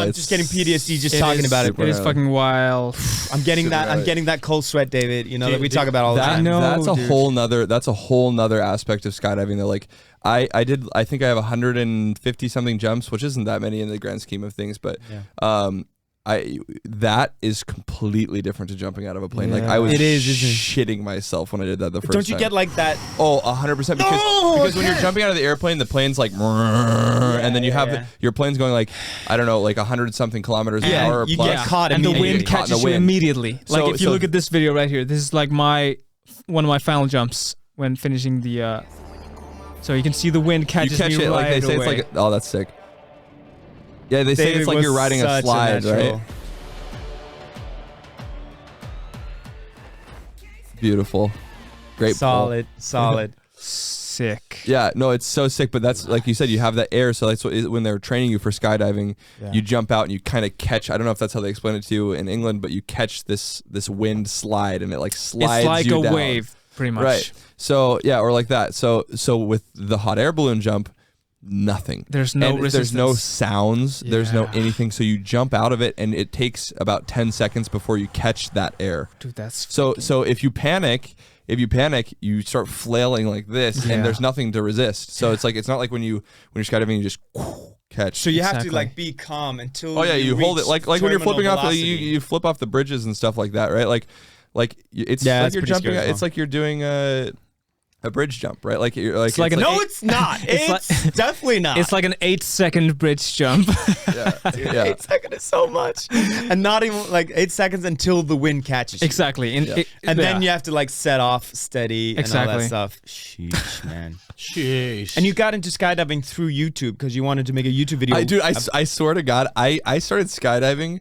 I'm it's just getting PTSD just It talking is- about it. It is fucking wild. I'm getting that. I'm getting that cold sweat, David. You know that we talk about all the that, time. that's a dude. whole nother aspect of skydiving that like I think I have 150 something jumps, which isn't that many in the grand scheme of things, but that is completely different to jumping out of a plane. Like I was It is, isn't it? shitting myself when I did that the first time. Don't you get like that? Oh, 100% because when you're jumping out of the airplane, the plane's like, and then you have your plane's going like, I don't know, like 100 something kilometers an hour you plus. get caught and the immediately. wind Caught in the catches you wind. immediately. Like So- if you so- look at this video right here, this is like one of my final jumps when finishing the. So you can see the wind You catches catch me it like right they say away. it's like, oh, that's sick. Yeah, they say David it's like was you're riding a such slide, natural. right? Beautiful, great, pull. solid. Sick. Yeah, no, it's so sick. But that's like you said, you have that air. So that's what when they're training you for skydiving, you jump out and you kind of catch. I don't know if that's how they explain it to you in England, but you catch this wind slide and it like slides It's like you a down. wave, pretty much. Right. So yeah, or like that. So with the hot air balloon jump, nothing. There's no And there's no resistance. sounds. There's no Yeah. anything. So you jump out of it, and it takes about 10 seconds before you catch that air. Dude, that's So if you panic, you start flailing like this, Yeah. and there's nothing to resist. So it's like it's not like when you're skydiving, you just catch. So you have Exactly. to like be calm until. oh yeah, you hold it reach like when you're terminal flipping off. velocity. You flip off the bridges and stuff like that, right? It's Yeah, like it's you're pretty jumping. scary as It's well. like you're doing a bridge jump, right? Like you're like It's like an No, it's not. It's It's definitely not. It's like an 8-second bridge jump. yeah. 8 seconds is so much, and not even like 8 seconds until the wind catches you. Exactly. And then you have to like set off steady and all Exactly. that stuff. Sheesh, man. Sheesh. And you got into skydiving through YouTube because you wanted to make a YouTube video. I swear to God, I started skydiving.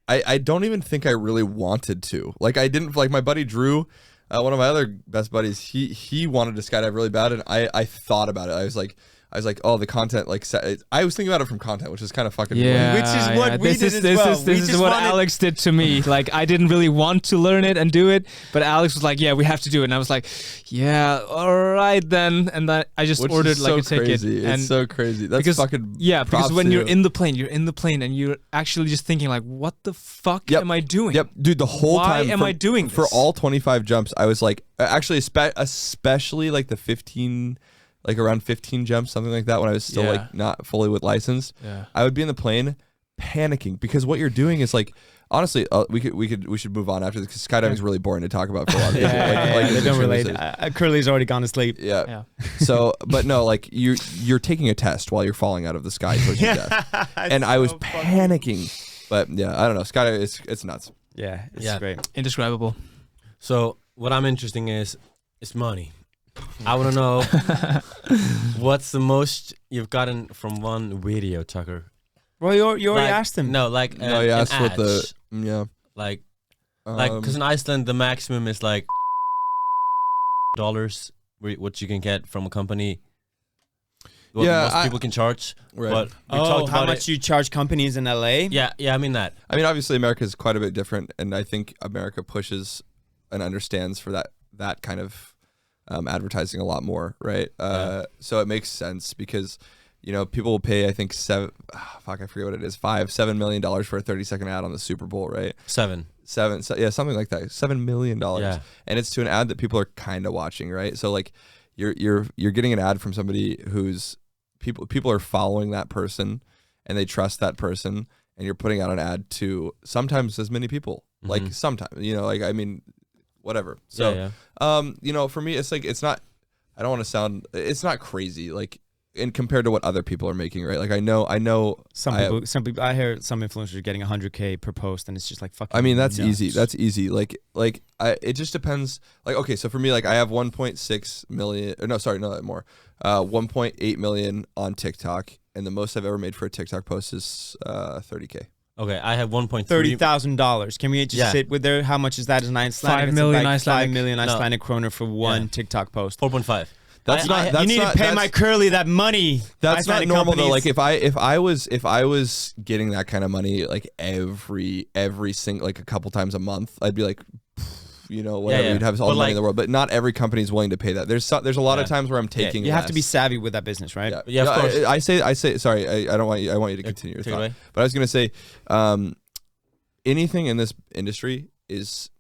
I don't even think I really wanted to. Like I didn't like my buddy Drew. One of my other best buddies, he wanted to skydive really bad, and I thought about it. I was like, oh, the content, like, I was thinking about it from content, which is kind of fucking Yeah, Which is what we this did is, as this well. Is, We this is just what wanted- Alex did to me. Like, I didn't really want to learn it and do it, but Alex was like, "Yeah, we have to do it." And I was like, "Yeah, all right then." And then I just which ordered is like so a ticket. crazy. And It's so crazy. That's because fucking because props when to you're you. in the plane, and you're actually just thinking like, "What the fuck Yep. am I doing?" Yep, dude, the whole Why time. am I doing for this? all 25 jumps? I was like, actually, especially like the 15. Like around 15 jumps, something like that, when I was still Yeah. like not fully with licensed. Yeah. I would be in the plane panicking because what you're doing is like Honestly, we should move on after this because skydiving is really boring to talk about for a lot of people. They it's don't extremely relate. serious. Curly's already gone to sleep. Yeah. So, but no, like you're taking a test while you're falling out of the sky towards your death, and I was panicking. But yeah, I don't know. Skydiving, it's nuts. Yeah, it's great. Indescribable. So what I'm interested in is money. I want to know what's the most you've gotten from one video, Tucker. Well, you already Like, asked him. No, like No, you asked what the ads. like because in Iceland the maximum is like dollars, what you can get from a company. What most people can charge. Right. But we talked how about much it. you charge companies in LA? Yeah, I mean that. I mean, obviously, America is quite a bit different, and I think America pushes and understands for that kind of advertising a lot more, right? So it makes sense because, you know, people will pay, I think, I forget what it is, $7 million for a 30-second ad on the Super Bowl, right? Seven, something like that. $7 million, Yeah. and it's to an ad that people are kind of watching, right? So like, you're getting an ad from somebody who's people are following that person, and they trust that person, and you're putting out an ad to sometimes as many people, like sometimes, you know, like I mean, whatever. So, you know, for me, it's like it's not. I don't want to sound. It's not crazy, like. And compared to what other people are making, right? Like I know Some people I hear some influencers getting 100K per post, and it's just like fucking. I mean, that's nuts. easy. That's easy. It just depends. Like, okay, so for me, like I have 1.6 million. Or no, sorry, no, more. 1.8 million on TikTok, and the most I've ever made for a TikTok post is 30K. Okay, I have 1.3. $30,000. Can we just sit with there? How much is that in Icelandic? 5 million like Icelandic. 5 million Icelandic kroner for one TikTok post. 4.5. That's you need to pay my Curly that money. That's not Icelandic normal though. companies. Like if I was getting that kind of money like every single like a couple times a month, I'd be like, you know, whatever. You'd have all the money in the world, but not every company is willing to pay that. There's a lot of times where I'm taking. You have to be less. savvy with that business, right? Yeah, of course. I say. Sorry, I don't want you. I want you to continue your take it thought. away. But I was gonna say, anything in this industry is.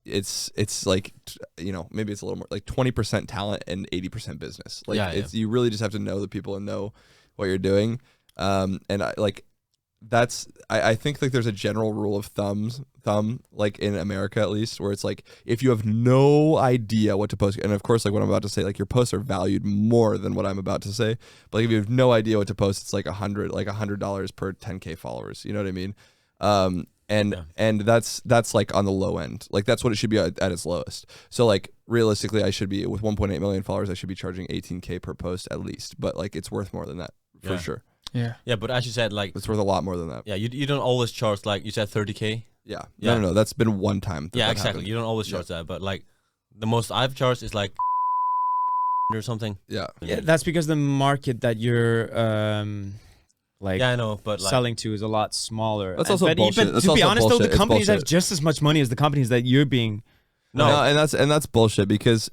It's like, you know, maybe it's a little more like 20% talent and 80% business. Like you really just have to know the people and know what you're doing. And I think like there's a general rule of thumb like in America at least, where it's like if you have no idea what to post, and of course like what I'm about to say, like your posts are valued more than what I'm about to say, but like if you have no idea what to post, it's like $100 per 10K followers. You know what I mean? And that's like on the low end. Like that's what it should be at its lowest. So like realistically, I should be with 1.8 million followers. I should be charging 18K per post at least. But like it's worth more than that for sure. Yeah. Yeah, but as you said, like It's worth a lot more than that. yeah, you don't always charge like you said 30K. Yeah. Yeah. No. That's been one time. Yeah, that exactly. happened. You don't always charge that, but like the most I've charged is like or something. Yeah. Yeah, that's because the market that you're like Yeah, I know, but like selling to is a lot smaller. That's also but bullshit. Even, That's to be also honest, though, bullshit. the It's companies have bullshit. just as much money as the companies that you're being. No, and that's bullshit because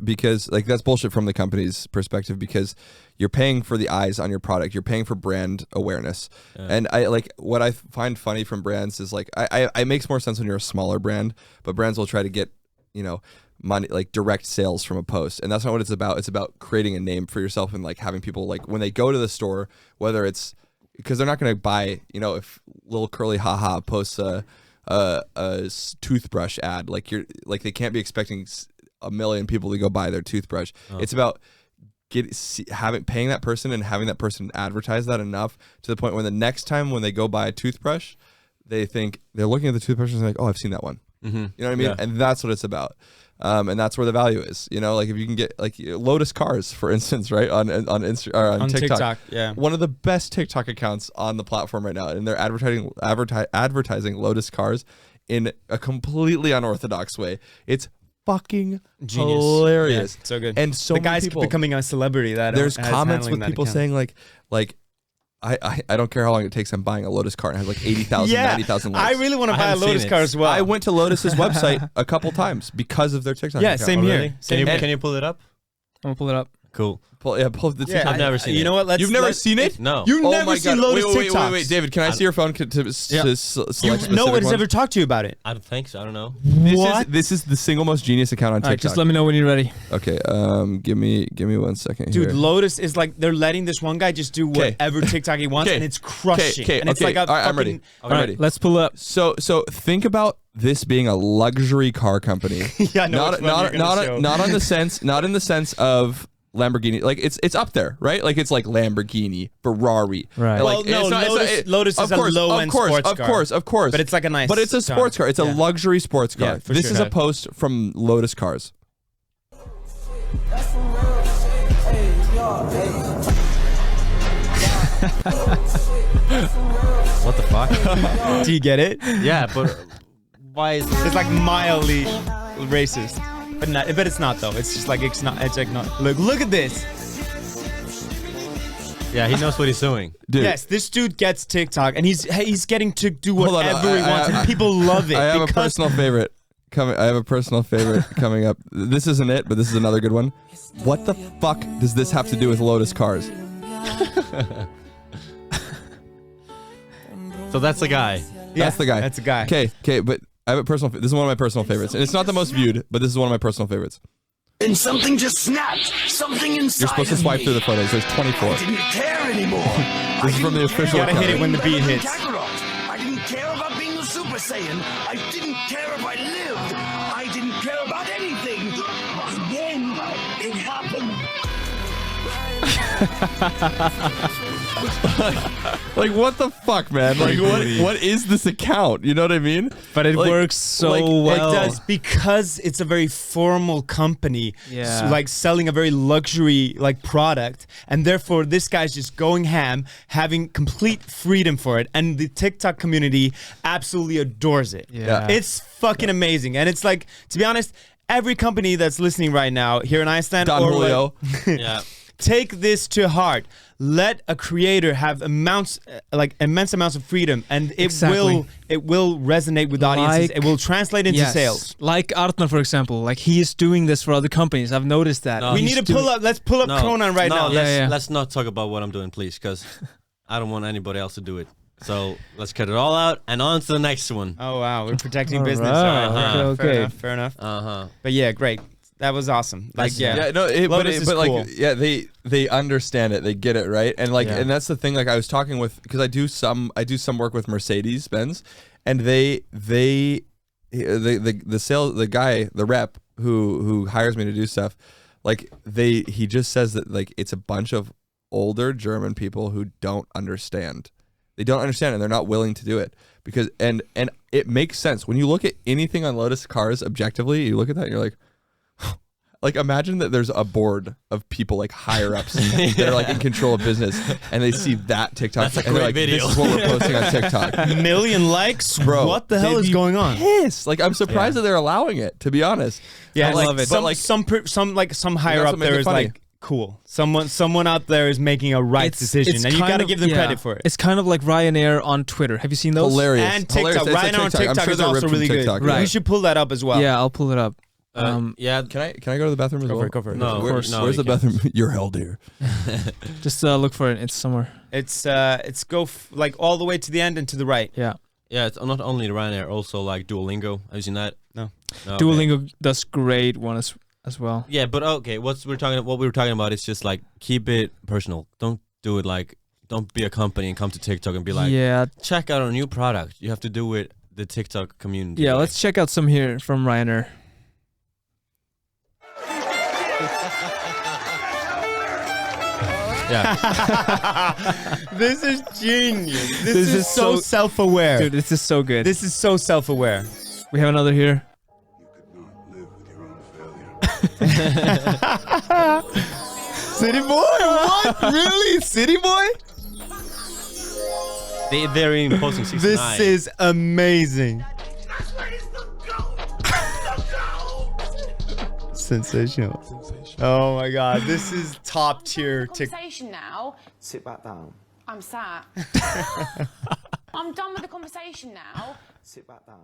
like that's bullshit from the company's perspective because you're paying for the eyes on your product, you're paying for brand awareness, and I like what I find funny from brands is like it makes more sense when you're a smaller brand, but brands will try to get money like direct sales from a post, and that's not what it's about. It's about creating a name for yourself and like having people like when they go to the store, whether it's because they're not going to buy, if Lil Curly Haha posts a toothbrush ad, like they can't be expecting a million people to go buy their toothbrush. It's about paying that person and having that person advertise that enough to the point when the next time when they go buy a toothbrush, they think they're looking at the toothbrush and they're like, oh, I've seen that one. mm-hmm. You know what I mean? Yeah. And that's what it's about. And that's where the value is, like if you can get like Lotus Cars, for instance, right on TikTok. Yeah. One of the best TikTok accounts on the platform right now, and they're advertising Lotus Cars in a completely unorthodox way. It's fucking Genius. hilarious. Yeah, so good. And so the many guy's people, becoming a celebrity. there's comments with people saying like I don't care how long it takes. I'm buying a Lotus car and it has like 80,000, 90,000 likes. I really want to buy a haven't seen Lotus it. car as well. I went to Lotus's website a couple times because of their TikTok Yeah, account. same Oh, here. really? Same Can here. you pull it up? I'm gonna pull it up. Cool. Pull the TikTok. I've never seen it. You know what? You've never seen it? No. You've Oh never my seen God. Lotus TikToks. Wait, David, can I see your phone to select specific No one's ones? ever talked to you about it. I don't think so. I don't know. This is the single most genius account on All right, TikTok. just let me know when you're ready. Okay, give me 1 second Dude, here. Lotus is like they're letting this one guy just do whatever TikTok he wants, and it's crushing. And it's like a all right, I'm ready. fucking- I'm ready. Let's pull up. So think about this being a luxury car company. Yeah, I know which one you're gonna show. not in the sense of Lamborghini. Like it's up there, right? Like it's like Lamborghini, Ferrari. Right. And, Well, like, no, Lotus is a low-end sports car. Of course. But it's like a nice But it's a sports car. It's a Yeah. luxury sports car. Yeah, for This sure. is a post from Lotus Cars. What the fuck? Do you get it? Yeah, but why is It's like mildly racist, but it's not though. It's just like it's not. It's like not. Look at this. Yeah, he knows what he's doing. Dude. Yes, this dude gets TikTok, and he's getting to do Hold on, whatever he wants, and people love it. I have a because- personal favorite coming up. This isn't it, but this is another good one. What the fuck does this have to do with Lotus Cars? So that's the guy. That's the guy. That's the guy. Okay, but I have a personal. This is one of my personal favorites, and it's not the most viewed, but this is one of my personal favorites. And something just snapped. Something inside You're supposed to of swipe me. through the photos. There's 24. I didn't care anymore. This is from the official You gotta hit account. it when the beat hits. I didn't care about being a Super Saiyan. I didn't care if I lived. I didn't care about anything. And then it happened. Like what the fuck, man? Like what is this account? You know what I mean? But it Like- works so like, well. It does because it's a very formal company, Yeah. like selling a very luxury like product, and therefore this guy's just going ham, having complete freedom for it, and the TikTok community absolutely adores it. Yeah. It's fucking amazing, and it's like, to be honest, every company that's listening right now here in Iceland, Don or Julio. Yeah. take this to heart. Let a creator have immense amounts of freedom, and it Exactly. will resonate with audiences. Like- It will translate into Yes. sales. Like Artner, for example. Like he is doing this for other companies. I've noticed that. No. We He's need to pull up. Let's pull up No, Conan right no, now. Let's, Yeah. let's not talk about what I'm doing, please, because I don't want anybody else to do it. So let's cut it all out and on to the next one. Oh wow, we're protecting All business. right. All right, Okay, fair okay. enough. Fair enough. But yeah, great. That was awesome. Like, That's- yeah. Yeah, no, Lotus is but cool. like, yeah, they understand it, they get it, right? And like, Yeah. and that's the thing. Like, I was talking with, because I do some work with Mercedes Benz, and the guy, the rep who hires me to do stuff, like he just says that like it's a bunch of older German people who don't understand. They don't understand, and they're not willing to do it because and it makes sense when you look at anything on Lotus Cars objectively. You look at that, and you're like. Like imagine that there's a board of people like higher ups that are like in control of business, and they see that TikTok That's a and they're great like, video. "This is what we're posting on TikTok." Million likes, Bro, What the hell they'd is be going on? Pissed. Like I'm surprised that they're allowing it. To be honest, Yeah, I like, love it. Some, But like, some higher that's up what makes there it is funny. like, cool. Someone out there is making a right decision, and you kind gotta of- give them yeah. credit for it. It's kind of like Ryanair on Twitter. Have you seen those? hilarious. And TikTok, Hilarious. It's a right now on TikTok. I'm TikTok sure is they're also ripped from really good. TikTok, Right. We should pull that up as well. Yeah, I'll pull it up. yeah. Can I go to the bathroom as Go well? for it, go for it. No, Where's no, where's you the can't. bathroom? You're held here. Just look for it. It's somewhere. It's like all the way to the end and to the right. Yeah. Yeah, it's not only the Ryanair, also like Duolingo. Have you seen that? No. Okay. Duolingo does great one as well. Yeah, but okay, what we were talking about is just like keep it personal. Don't do it like don't be a company and come to TikTok and be like, yeah. check out our new product. You have to do it the TikTok community. Yeah, way. let's check out some here from Ryanair. Yeah. This is genius. This, This is is so so- self-aware. Dude, this is so good. This is so self-aware. We have another here. City Boy? What? Really? City Boy? They're in posting 69. This is amazing. Sensational. Oh my god, this is top tier TikTok. Conversation now. Sit back down. I'm sat. I'm done with the conversation now. Sit back down.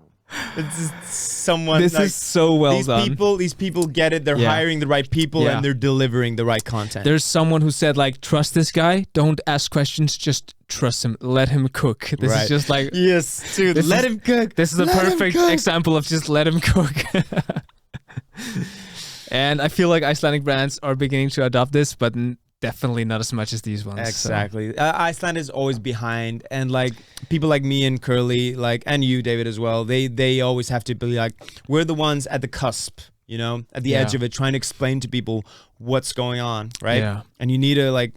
It's just someone. This like, is so well these done. These people get it. They're Yeah. hiring the right people Yeah. and they're delivering the right content. There's someone who said like, trust this guy. Don't ask questions. Just trust him. Let him cook. This Right. is just like, yes, dude. This Let is- him cook. this is a Let him perfect cook. example of just let him cook. And I feel like Icelandic brands are beginning to adopt this, but definitely not as much as these ones. so. Exactly. Iceland is always behind, and like people like me and Curly, like and you, David, as well. They always have to be like, we're the ones at the cusp, you know, at the Yeah. edge of it, trying to explain to people what's going on, right? Yeah. And you need to like,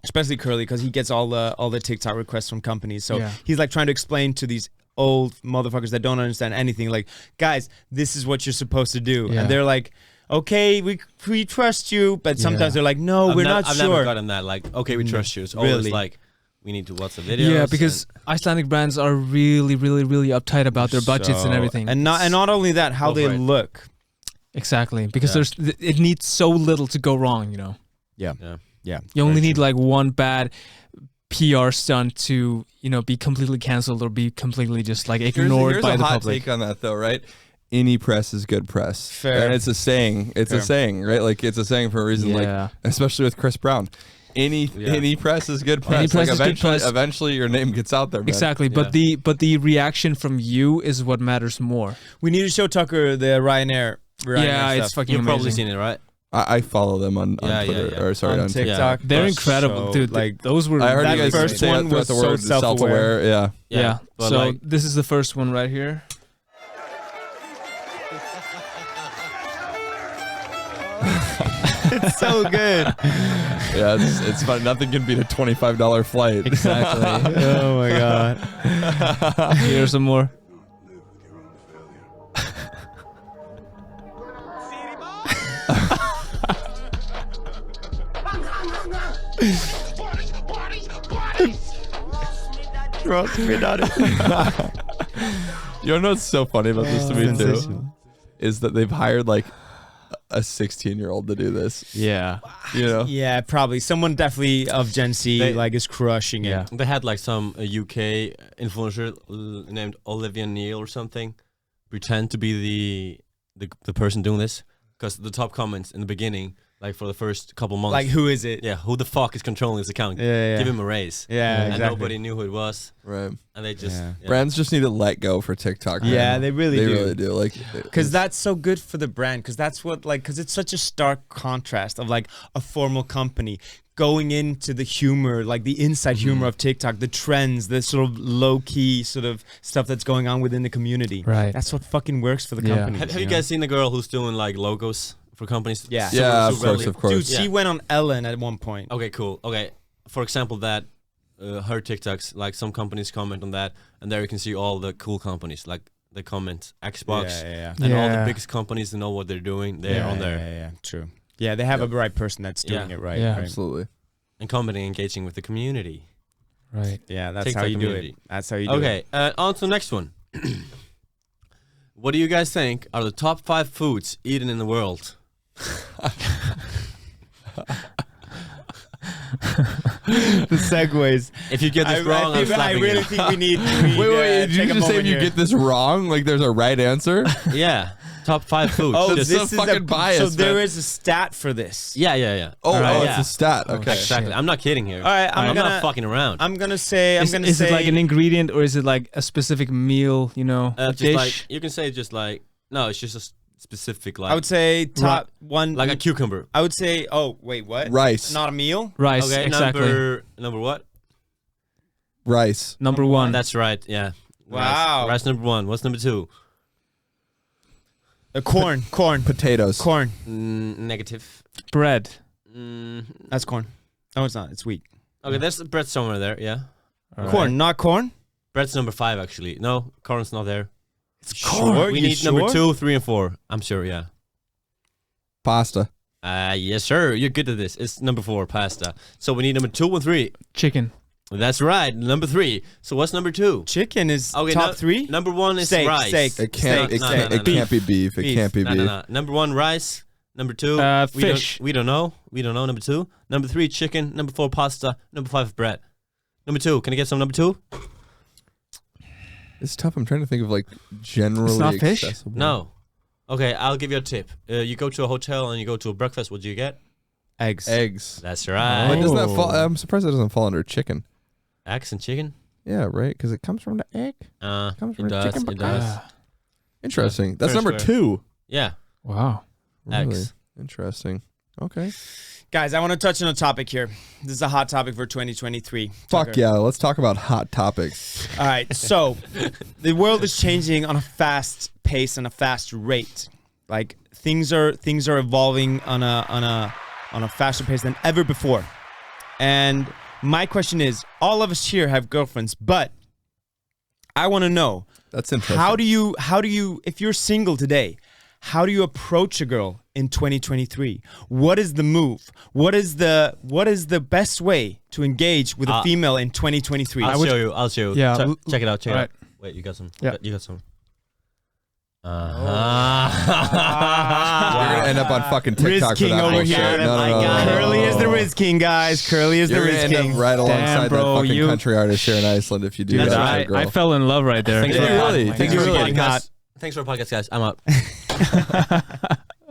especially Curly, because he gets all the TikTok requests from companies. So Yeah. he's like trying to explain to these old motherfuckers that don't understand anything, like, guys, this is what you're supposed to do, Yeah. and they're like, okay, we trust you, but sometimes they're like, no, we're not I've sure. never gotten that. Like, okay, we trust you. It's always Really? like, we need to watch the videos. Yeah, because Icelandic brands are really, really, really uptight about their budgets and So- everything. and not only that, how Go they for it. look. Exactly, because Yeah. it needs so little to go wrong, you know. Yeah, Yeah. yeah. You only Very need true. like one bad PR stunt to, you know, be completely cancelled or be completely just like ignored here's by a the hot public. take on that though, right? Any press is good press. Fair. And it's a saying. It's a Fair. saying, right? Like it's a saying for a reason. Yeah. Like especially with Chris Brown. Any press is good press. Any press like is good eventually, press. eventually your name gets out there, man. Exactly, but the reaction from you is what matters more. We need to show Tucker the Ryanair. Yeah, it's stuff. fucking You've probably amazing. seen it, right? I follow them on Yeah, yeah, Twitter yeah. or sorry on on TikTok. They're That's incredible, so, dude. Like Those were I heard that you guys first say one throughout was the so word self-aware. Yeah. yeah. but So like- this is the first one right here. it's so good. Yeah, it's fun. Nothing can beat a $25 flight. Exactly. Oh my god. Here's some more. Trust me, not You know what's so funny about this to me too? sensational. Is that they've hired like a 16-year-old to do this. Yeah. You know? Yeah, probably someone definitely of Gen Z They- like is crushing it. Yeah. They had like some UK influencer named Olivia Neal or something pretend to be the person doing this, because the top comments in the beginning, like for the first couple months, Like, who is it? yeah, who the fuck is controlling this account? Yeah. Give him a raise. Yeah, And exactly. nobody knew who it was, Right. and they just Yeah. Brands just need to let go for TikTok. man. Yeah, they really They do. really do. Like, Because that's so good for the brand. Because that's what, like, because it's such a stark contrast of like a formal company going into the humor, like the inside humor of TikTok, the trends, the sort of low key sort of stuff that's going on within the community. Right. That's what fucking works for the Yeah. company. Have you guys seen the girl who's doing like logos for companies? Yeah. Yeah, of relevant. course, of course. Dude, Yeah. she went on Ellen at one point. Okay, cool. Okay, for example, that her TikToks, like some companies comment on that, and there you can see all the cool companies, like they comment Xbox, Yeah. and all the Yeah. biggest companies that know what they're doing, they're on there. Yeah, true. Yeah, they have a right person that's doing Yeah. it right. Yeah. right. absolutely. And company engaging with the community. Right. Yeah, that's TikTok how you do community. it. That's how you do it. Okay, on to the next one. What do you guys think are the top 5 foods eaten in the world? The segues. If you get this wrong, I'm I slapping really you. think we need. Wait, did you just say if you get this wrong, like there's a right answer? Yeah, top 5 foods. Oh, That's this so is fucking a, biased, So there man. is a stat for this. yeah. Oh, Alright, it's a stat. Okay. Exactly. I'm not kidding here. All right, I'm not fucking around. I'm gonna say. Is it like an ingredient or is it like a specific meal, you know, a just dish? like, you can say just like, no, it's just a specific, like, I would say top one. like a cucumber. I would say. Oh wait, what? Rice. Not a meal. Rice, Okay, exactly. number what? Rice. Number one. That's right, yeah. Wow. Rice number 1. What's number 2? Corn. Potatoes. Corn. Negative. bread. That's corn. No, it's not. It's wheat. Okay, there's bread somewhere there, yeah. All Corn, right. not corn. Bread's number 5, actually. No, corn's not there. Sure. We You need number sure? 2, 3, and 4. I'm sure, yeah. Pasta. Yes, sir. You're good at this. It's number 4, pasta. So we need number 2 and 3. Chicken. That's right, number 3. So what's number 2? Chicken is Okay, top 3. Number 1 is Steak, rice. steak. It can't. Steak. It can't. No, It can't be beef. It Beef. can't be beef. No. Number 1, rice. Number 2, Fish. We don't know. Number 2. Number 3, chicken. Number 4, pasta. Number 5, bread. Number 2. Can I get some number 2? It's tough. I'm trying to think of like generally It's not fish? accessible. No. Okay, I'll give you a tip. You go to a hotel and you go to a breakfast. What do you get? Eggs. Eggs. That's But right. doesn't that fall? I'm surprised that doesn't fall under chicken. Eggs and chicken. Yeah, right. Because it comes from the egg. It Comes from a does. chicken It does. Ah, Interesting. That's Very number square. 2. Yeah. wow. Really Eggs. interesting. Okay. Guys, I want to touch on a topic here. This is a hot topic for 2023. Fuck Tucker. yeah. Let's talk about hot topics. All right, so the world is changing on a fast pace and a fast rate. Like things are evolving on a faster pace than ever before. And my question is, all of us here have girlfriends, but I want to know, That's interesting. how do you if you're single today, how do you approach a girl in 2023? What is the move? What is the best way to engage with a female in 2023? I'll show you. I'll show you. Yeah, Check it out. Check it alright. out. Wait, you got some. Yeah. You got some. You're gonna end up on fucking Riz TikTok for King that over bullshit. here. Curly is the Riz King, guys. Curly is the You're gonna Riz end King. up right alongside bro, that fucking you- country artist here in Iceland if you do Dude, that. I, with your girl. I fell in love right there. Thanks for the really? pod- Thanks Thanks for for the the podcast. Thanks for the podcast, guys. I'm out.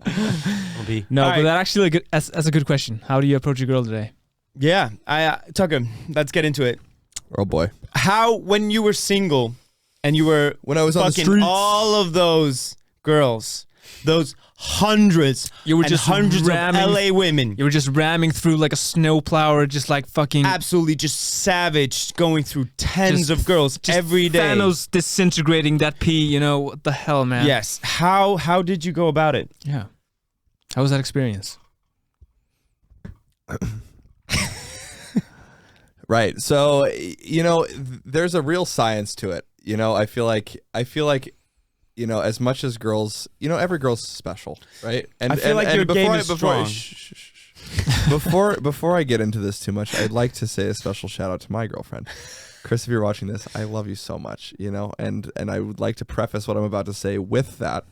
I'll be. No, All but right. that actually that's a good question. How do you approach a girl today? Yeah, Tucker, let's get into it. Oh boy. How, when you were single and you were When I was on the fucking streets. all of those girls, those hundreds You were and just hundreds ramming- of LA women, You were just ramming through like a snowplower, just like fucking absolutely just savage, going through tens just- of girls just every day. Thanos disintegrating that pea. You know what the hell, man? Yes. How did you go about it? Yeah. How was that experience? Right. So, there's a real science to it. I feel like, as much as girls, every girl's special, right? And I feel like your game is strong. Before I get into this too much, I'd like to say a special shout out to my girlfriend. Chris, if you're watching this, I love you so much, and I would like to preface what I'm about to say with that.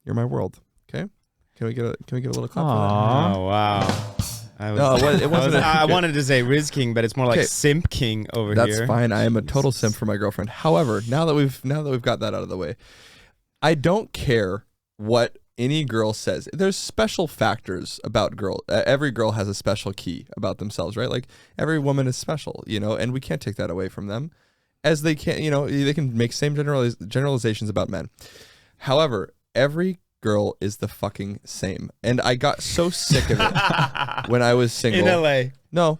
You're my world. Okay? Can we get a little clap for that? Oh wow. I I wanted to say Riz King, but it's more like Okay. Simp King over That's here. fine. I am a total simp for my girlfriend. However, now that we've got that out of the way, I don't care what any girl says. There's special factors about girl. Every girl has a special key about themselves, right? Like every woman is special, and we can't take that away from them, as they can, they can make same generalizations about men. However, every girl is the fucking same, and I got so sick of it when I was single. In LA. No.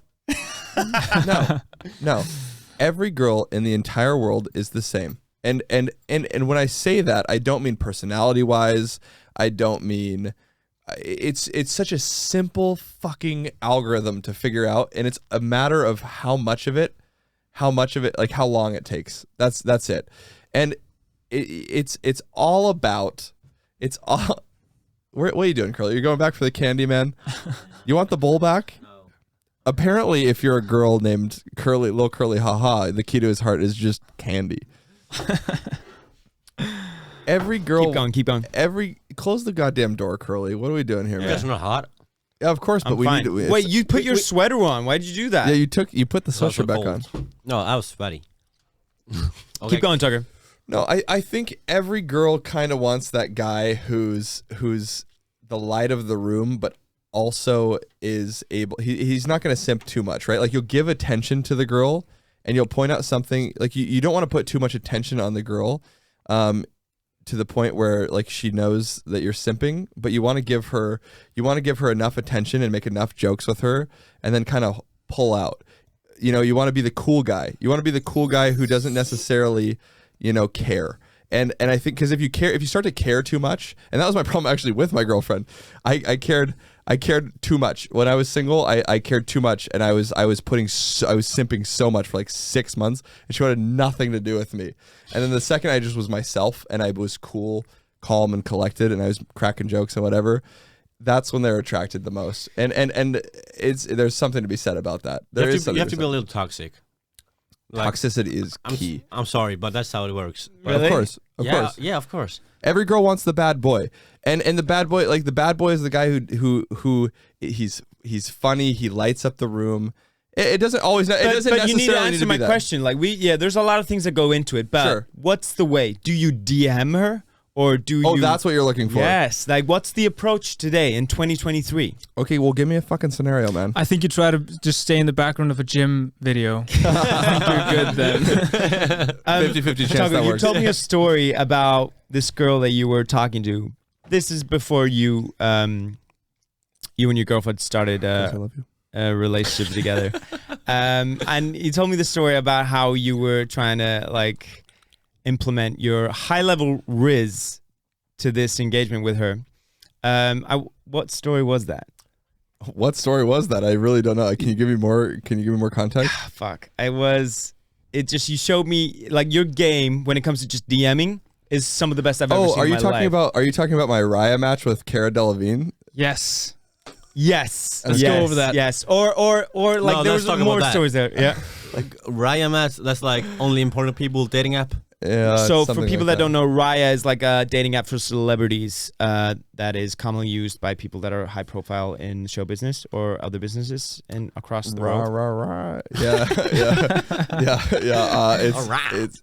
No. Every girl in the entire world is the same. And when I say that, I don't mean personality wise. I don't mean it's such a simple fucking algorithm to figure out, and it's a matter of how much of it, like how long it takes. That's it. And it's all about what are you doing, Curly? You're going back for the candy, man? You want the bowl back? No. Apparently, if you're a girl named Curly, Lil Curly Haha, the key to his heart is just candy. Every girl. Keep going. Close the goddamn door, Curly. What are we doing here, You man? guys are not hot. Yeah, of course, but I'm we fine. need to. Wait, you put your sweater on. Why did you do that? Yeah, you put the It's also sweatshirt back on. cold. No, I was sweaty. Okay. Keep going, Tucker. No, I think every girl kind of wants that guy who's the light of the room, but also is able. He's not going to simp too much, right? Like you'll give attention to the girl, and you'll point out something. Like you don't want to put too much attention on the girl, to the point where like she knows that you're simping, but you want to give her enough attention and make enough jokes with her, and then kind of pull out. You want to be the cool guy. You want to be the cool guy who doesn't necessarily, care. And I think because if you start to care too much, and that was my problem actually with my girlfriend, I cared too much when I was single. I cared too much, and I was simping so much for like 6 months, and she wanted nothing to do with me. And then the second I just was myself, and I was cool, calm, and collected, and I was cracking jokes and whatever, that's when they're attracted the most. And there's something to be said about that. You have to be a little toxic. Like, Toxicity is key. I'm sorry, but that's how it works. Of course. Yeah, of course. Every girl wants the bad boy, and the bad boy, like the bad boy is the guy who he's funny, he lights up the room, It doesn't always. It doesn't but you need to necessarily answer to be my that. question. Like there's a lot of things that go into it. But Sure. what's the way? Do you DM her or do you? Oh, that's what you're looking for. Yes. Like, what's the approach today in 2023? Okay, well, give me a fucking scenario, man. I think you try to just stay in the background of a gym video. I think you're good then. 50-50 chance Taco, that you works. told me a story about this girl that you were talking to. This is before you and your girlfriend started I love you. a relationship together. And you told me the story about how you were trying to like implement your high level riz to this engagement with her. What story was that? What story was that? I really don't know. Can you give me more? Can you give me more context? Fuck. You showed me like your game when it comes to just DMing is some of the best I've ever seen are in you my talking life. about? Are you talking about my Raya match with Cara Delevingne? Yes. Yes. Let's go over that. Yes. Or like No, there let's was talk more about that. stories there. Yeah. Like Raya Match, that's like only important people dating app. Yeah. So for something people like that don't know, Raya is like a dating app for celebrities that is commonly used by people that are high profile in show business or other businesses and across the Rah, world. rah, rah. Yeah, yeah.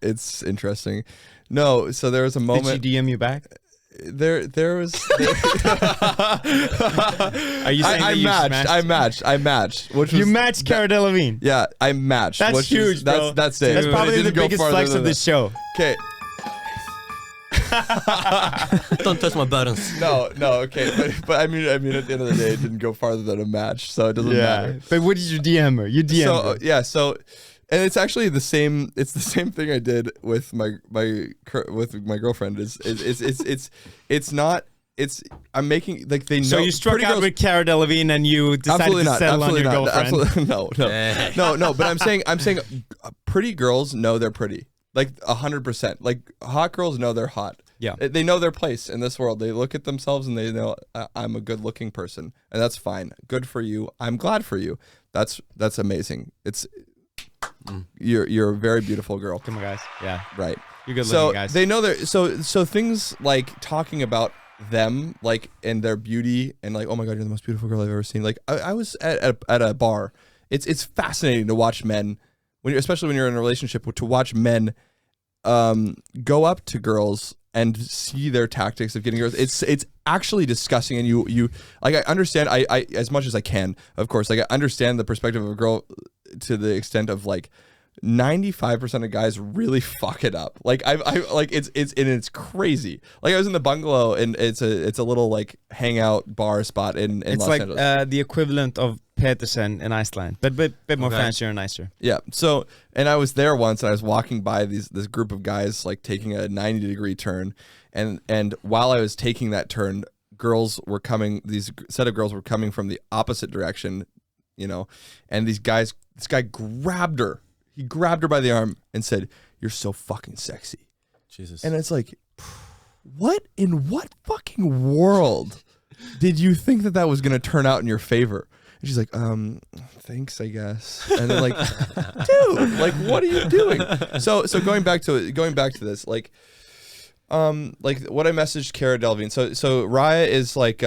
It's interesting. No, so there was a moment. Did she DM you back? There was. Are you saying that you smashed? I matched. Which was You matched Cara Delevingne. Yeah, I matched. That's which huge, is, bro. That's it. That's But it probably the didn't go biggest farther flex than of this show. Okay. Don't touch my buttons. No, okay, but I mean, at the end of the day, it didn't go farther than a match, so it doesn't matter. But what did you DM her? You DM'd her. So, and it's actually the same. It's the same thing I did with my girlfriend. It's not. I'm making like they know. So you struck pretty out girls, with Cara Delevingne and you decided absolutely to not. settle Absolutely on your not. girlfriend. Absolutely no. But I'm saying pretty girls know they're pretty. Like 100%. Like hot girls know they're hot. Yeah. They know their place in this world. They look at themselves and they know I'm a good looking person, and that's fine. Good for you. I'm glad for you. That's amazing. You're a very beautiful girl. Come on, guys. Yeah. Right. You're good So looking, guys. they know so things like talking about them like and their beauty and like, oh my God, you're the most beautiful girl I've ever seen. Like I was at a bar. It's fascinating to watch men especially when you're in a relationship, to watch men go up to girls and see their tactics of getting girls. It's actually disgusting. And you like, I understand I as much as I can, of course, like I understand the perspective of a girl to the extent of like 95% of guys really fuck it up. Like I like it's crazy. Like I was in the bungalow and it's a little like hangout bar spot in it's Los like Angeles. the equivalent of Petersen in Iceland, but bit more fancier and nicer. Yeah. So, and I was there once and I was walking by this group of guys like taking a 90-degree turn, and while I was taking that turn, these set of girls were coming from the opposite direction, and this guy grabbed her. He grabbed her by the arm and said, "You're so fucking sexy." Jesus. And it's like, what in what fucking world did you think that was going to turn out in your favor? And she's like, thanks, I guess. And then like, dude, like, what are you doing? So going back to this, like what I messaged Cara Delevingne. So Raya is like,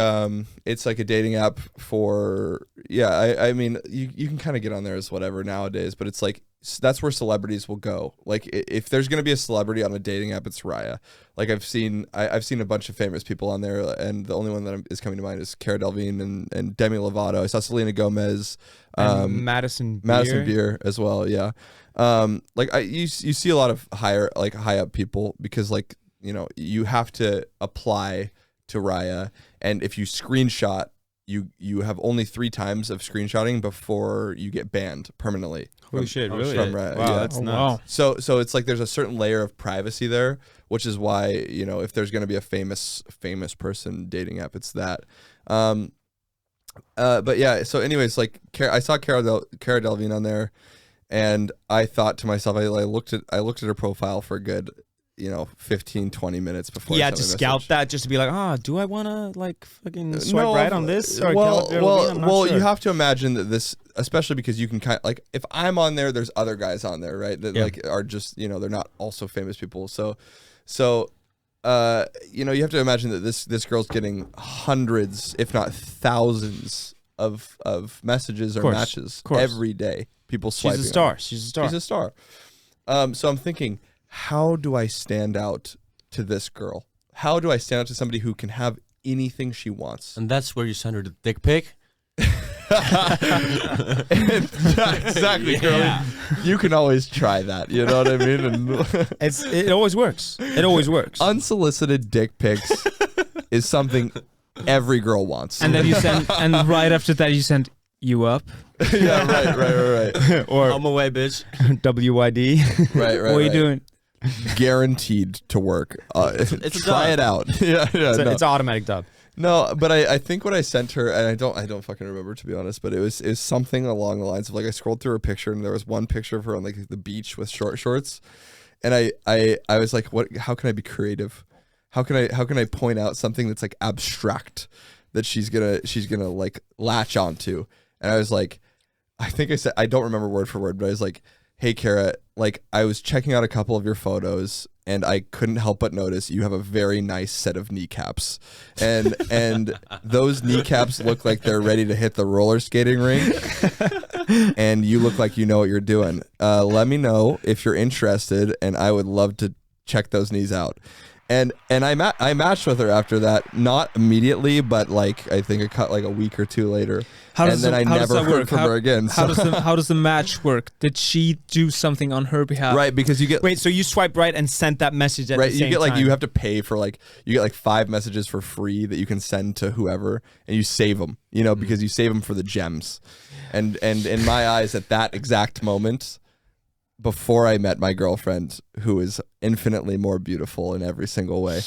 it's like a dating app for, I mean, you can kind of get on there as whatever nowadays, but it's like, that's where celebrities will go. Like if there's going to be a celebrity on a dating app, it's Raya. Like I've seen a bunch of famous people on there, and the only one that is coming to mind is Cara Delevingne and Demi Lovato. I saw Selena Gomez, and Madison Beer as well. Yeah. Like you see a lot of high up people because like, you have to apply to Raya, and if you screenshot, you have only 3 times of screenshotting before you get banned permanently. Holy shit, really? From Raya. Wow, Yeah. that's nuts. So it's like there's a certain layer of privacy there, which is why, if there's going to be a famous person dating app, it's that. But yeah, so anyways, like I saw Cara Delevingne on there, and I thought to myself, I looked at her profile for a good 15-20 minutes before. Yeah, I to sent my scalp message. that, just to be like, do I want to like fucking swipe right on this? Or Well, I'm not sure. you have to imagine that this, especially because you can kind of like, if I'm on there, there's other guys on there, right? That like are just they're not also famous people. So you have to imagine that this girl's getting hundreds, if not thousands, of messages or matches every day. people swiping. She's a star. on. She's a star. She's a star. So I'm thinking, how do I stand out to this girl? How do I stand out to somebody who can have anything she wants? And that's where you send her the dick pic. Exactly, Curly. You can always try that. You know what I mean? And It always works. It always works. unsolicited dick pics is something every girl wants. And then you send, and right after that you send you up. yeah, right. Or I'm away, bitch. WYD. Right. What are you doing? Guaranteed to work. It's a try dub. it out. yeah, It's no. an automatic dub. No, but I think what I sent her, and I don't fucking remember, to be honest, but it was something along the lines of, like, I scrolled through her picture and there was one picture of her on, like, the beach with short shorts, and I was like, how can I be creative? How can I point out something that's, like, abstract that she's gonna like latch onto? And I was like, I think I said, I don't remember word for word, but I was like, hey Kara, like, I was checking out a couple of your photos and I couldn't help but notice you have a very nice set of kneecaps, and those kneecaps look like they're ready to hit the roller skating rink, and you look like you know what you're doing. Let me know if you're interested, and I would love to check those knees out. And I matched with her after that, not immediately, but like I think a week or two later. I never heard from her again. How does the match work? Did she do something on her behalf? Right, because you get Wait, so you swiped right and sent that message at right. the same You get like time. you have to pay for like you get like 5 messages for free that you can send to whoever, and you save them. You know, because you save them for the gems. And in my eyes, at that exact moment, before I met my girlfriend, who is infinitely more beautiful in every single way,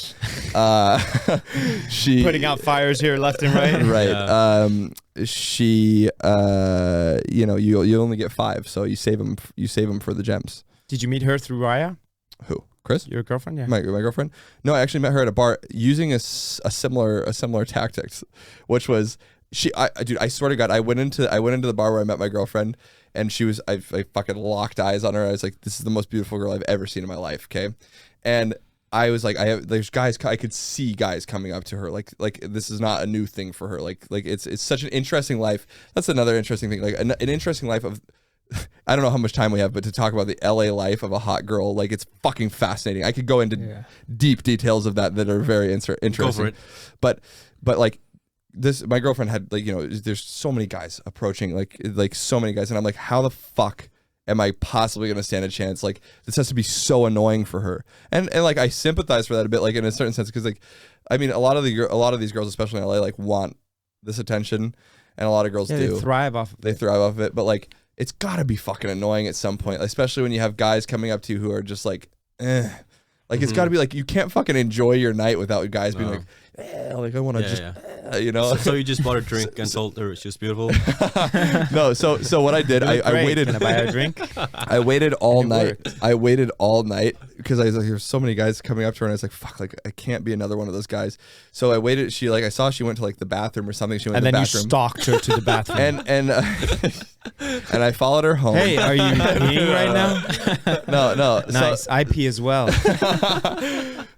she putting out fires here left and right. right. Yeah. She, you know, you only get 5, so you save them. You save them for the gems. Did you meet her through Raya, Who? Chris? your girlfriend? Yeah. My girlfriend? No, I actually met her at a bar using a similar tactics, which was dude, I swear to God, I went into the bar where I met my girlfriend, and she was, I fucking locked eyes on her. I was like, this is the most beautiful girl I've ever seen in my life. Okay. And I was like, there's guys, I could see guys coming up to her. Like this is not a new thing for her. Like it's such an interesting life. That's another interesting thing. Like an interesting life of, I don't know how much time we have, but to talk about the LA life of a hot girl, like it's fucking fascinating. I could go into deep details of that are very interesting. Go for it. But like, my girlfriend had, like, you know, there's so many guys approaching, like so many guys, and I'm like, how the fuck am I possibly gonna stand a chance? Like, this has to be so annoying for her, and like I sympathize for that a bit, like in a certain sense, because like, I mean, a lot of these girls, especially in LA, like want this attention, and a lot of girls do. They thrive off of it, but like, it's gotta be fucking annoying at some point, especially when you have guys coming up to you who are just like, eh. Like, it's got to be like, you can't fucking enjoy your night without guys being like, like, I want to you know. So you just bought a drink and told her she was beautiful? No, so what I did, I waited. Can I buy her a drink? I waited all It night. worked. I waited all night because I was like, there's so many guys coming up to her, and I was like, fuck, like I can't be another one of those guys. So I waited. I saw she went to like the bathroom or something. She went And to the then you bathroom. stalked her to the bathroom. And I followed her home. Hey, are you peeing right now? No. Nice. I pee as well.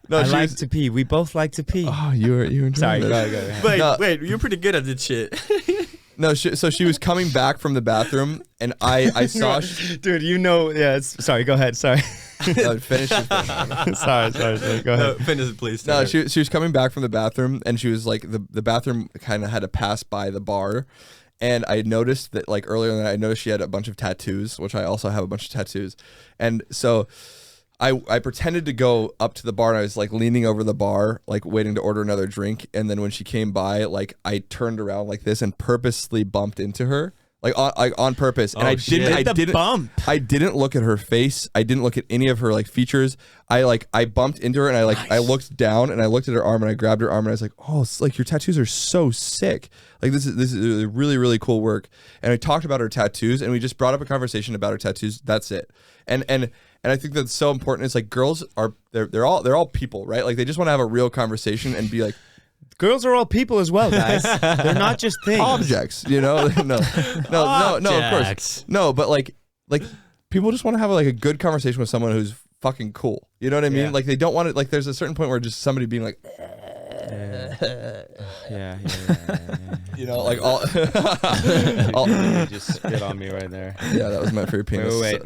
No, I she like was- to pee. We both like to pee. Oh, you enjoying Sorry, this. go ahead. Wait, No. wait, you're pretty good at this shit. No, so she was coming back from the bathroom, and I saw. Dude, you know, yeah. Sorry, go ahead. Sorry. Finish. sorry. Go ahead. Finish it, please. No, she was coming back from the bathroom, and she was like, the bathroom kind of had to pass by the bar, and I noticed that, like, earlier in the night, I noticed she had a bunch of tattoos, which I also have a bunch of tattoos, and so I pretended to go up to the bar, and I was like leaning over the bar, like waiting to order another drink, and then when she came by, like I turned around like this and purposely bumped into her. Like on purpose, and Oh, I shit. didn't look at her face. I didn't look at any of her like features. I bumped into her, and I looked down, and I looked at her arm, and I grabbed her arm, and I was like, oh, it's like your tattoos are so sick. Like this is really, really cool work. And I talked about her tattoos, and we just brought up a conversation about her tattoos. That's it. And I think that's so important. It's like girls are they're all people, right? Like they just want to have a real conversation and be like, Girls are all people as well, guys. They're not just things. objects, you know? No, of course. Objects. No, but like people just want to have like a good conversation with someone who's fucking cool. You know what I mean? Yeah. Like they don't want to, like there's a certain point where just somebody being like, Yeah. You know, like all. You just spit on me right there. Yeah, that was meant for your penis. Wait.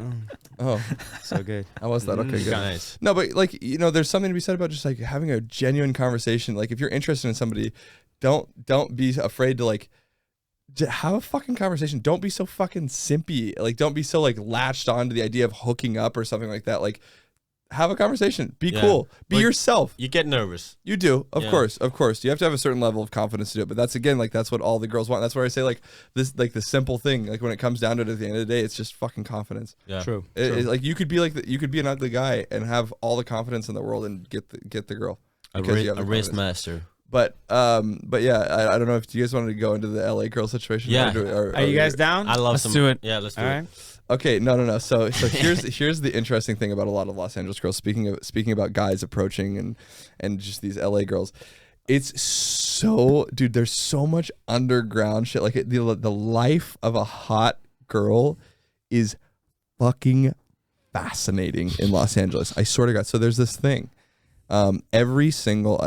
Oh, So good. how was that? Okay, good. Nice. No, but like, you know, there's something to be said about just like having a genuine conversation. Like, if you're interested in somebody, don't be afraid to like have a fucking conversation. Don't be so fucking simpy. Like, don't be so like latched on to the idea of hooking up or something like that. Like, have a conversation. Be cool. Be Like, yourself. You get nervous. You do, of Yeah. course. You have to have a certain level of confidence to do it. But that's again, like, that's what all the girls want. That's where I say, like, this, like, the simple thing. Like, when it comes down to it, at the end of the day, it's just fucking confidence. Yeah. True. Like, you could be you could be an ugly guy and have all the confidence in the world and get the girl. A because you have the wrist confidence. master. But yeah, I don't know if you guys wanted to go into the LA girl situation. Yeah. Are you guys down? I love Let's some. do it. Yeah, let's do All it. right. Okay, no. So here's the interesting thing about a lot of Los Angeles girls. Speaking about guys approaching and just these LA girls, it's so, dude. There's so much underground shit. Like, the life of a hot girl is fucking fascinating in Los Angeles. I swear to God. So there's this thing. Every single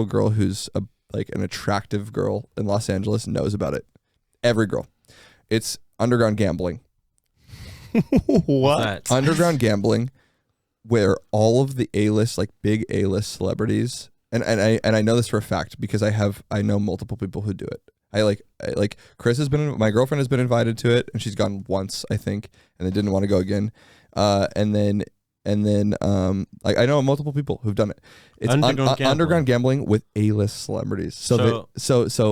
girl who's like an attractive girl in Los Angeles knows about it. Every girl. It's underground gambling. What's that? Underground gambling, where all of the A-list, like big A-list celebrities, and I know this for a fact because I know multiple people who do it. I like Chris my girlfriend has been invited to it, and she's gone once, I think, and they didn't want to go again. And then like, I know multiple people who've done it. It's underground gambling with A-list celebrities. So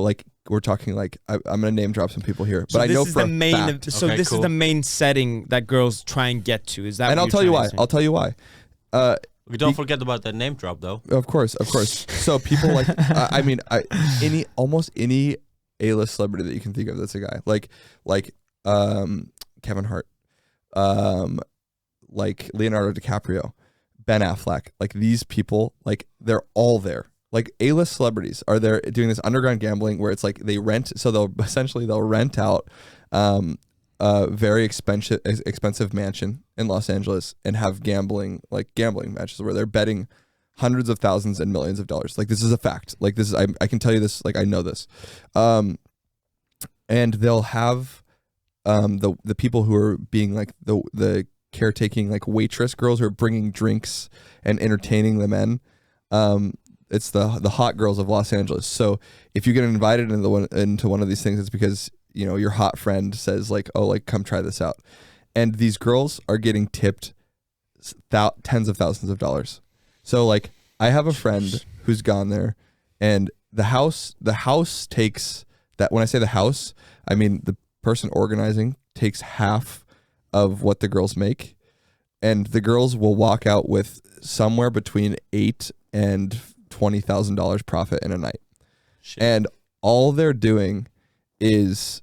like, we're talking like, I'm gonna name drop some people here, but I know for a fact. So Okay, this cool. is the main setting that girls try and get to. Is that? And what I'll you're tell you trying why. to say? I'll tell you why. We don't forget about that name drop though. Of course. So people like, almost any A-list celebrity that you can think of that's a guy. Like Kevin Hart, like Leonardo DiCaprio, Ben Affleck. Like, these people, like, they're all there. Like, A-list celebrities are there doing this underground gambling where it's like they rent. So they'll rent out a very expensive mansion in Los Angeles and have gambling matches where they're betting hundreds of thousands and millions of dollars. Like, this is a fact. Like, this is, I can tell you this, like, I know this. And they'll have the people who are being like the caretaking, like, waitress girls who are bringing drinks and entertaining the men. It's the hot girls of Los Angeles. So if you get invited into one of these things, it's because, you know, your hot friend says like, oh, like, come try this out. And these girls are getting tipped tens of thousands of dollars. So, like, I have a friend who's gone there, and the house takes that. When I say the house, I mean the person organizing takes half of what the girls make, and the girls will walk out with somewhere between $8,000 and $20,000 profit in a night. Shit. And all they're doing is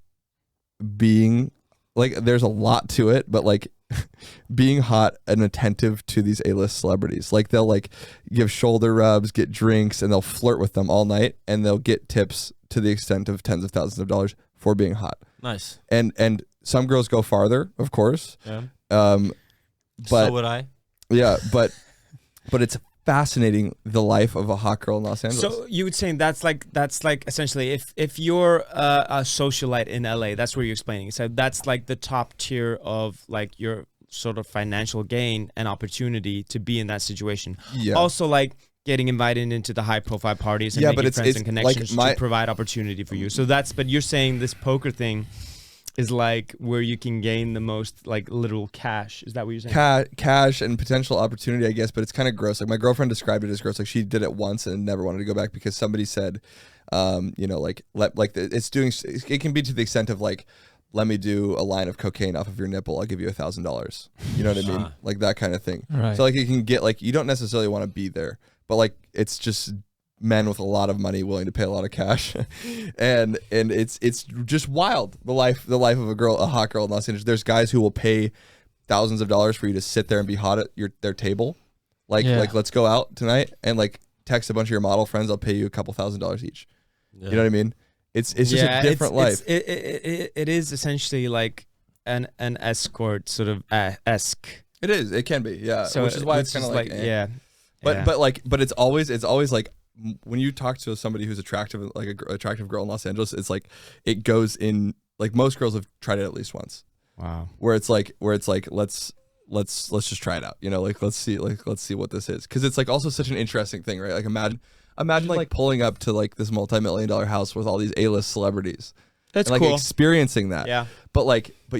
being like, there's a lot to it, but like being hot and attentive to these A-list celebrities. Like, they'll like give shoulder rubs, get drinks, and they'll flirt with them all night, and they'll get tips to the extent of tens of thousands of dollars for being hot. Nice. And some girls go farther, of course. Yeah. But So would I. yeah, but it's fascinating, the life of a hot girl in Los Angeles. So you would say that's like essentially if you're a socialite in LA, that's where you're explaining. So that's like the top tier of like your sort of financial gain and opportunity to be in that situation. Yeah. Also, like, getting invited into the high profile parties and Yeah, making but friends it's and connections like to provide opportunity for you. So but you're saying this poker thing is like where you can gain the most, like, literal cash. Is that what you're saying? Cash and potential opportunity, I guess, but it's kind of gross. Like, my girlfriend described it as gross. Like, she did it once and never wanted to go back because somebody said, you know, like, it can be to the extent of like, let me do a line of cocaine off of your nipple, I'll give you $1,000. You know what I mean? Like, that kind of thing. Right. So like, it can get like, you don't necessarily want to be there, but like, it's just men with a lot of money willing to pay a lot of cash. and it's just wild, the life of a hot girl in Los Angeles. There's guys who will pay thousands of dollars for you to sit there and be hot at their table. Like, let's go out tonight, and like text a bunch of your model friends, I'll pay you a couple $1,000s each. Yeah. You know what I mean? It's just a different life. It is essentially like an escort sort of esque. It is. It can be. Yeah. So which is why it's kind of like, yeah. But it's always like when you talk to somebody who's attractive, like a attractive girl in Los Angeles, it's like it goes in. Like most girls have tried it at least once. Wow. Where it's like let's just try it out. You know, like let's see what this is, because it's like also such an interesting thing, right? Like imagine like pulling up to like this multi-million-dollar house with all these A-list celebrities. That's and, like cool. Experiencing that. Yeah. But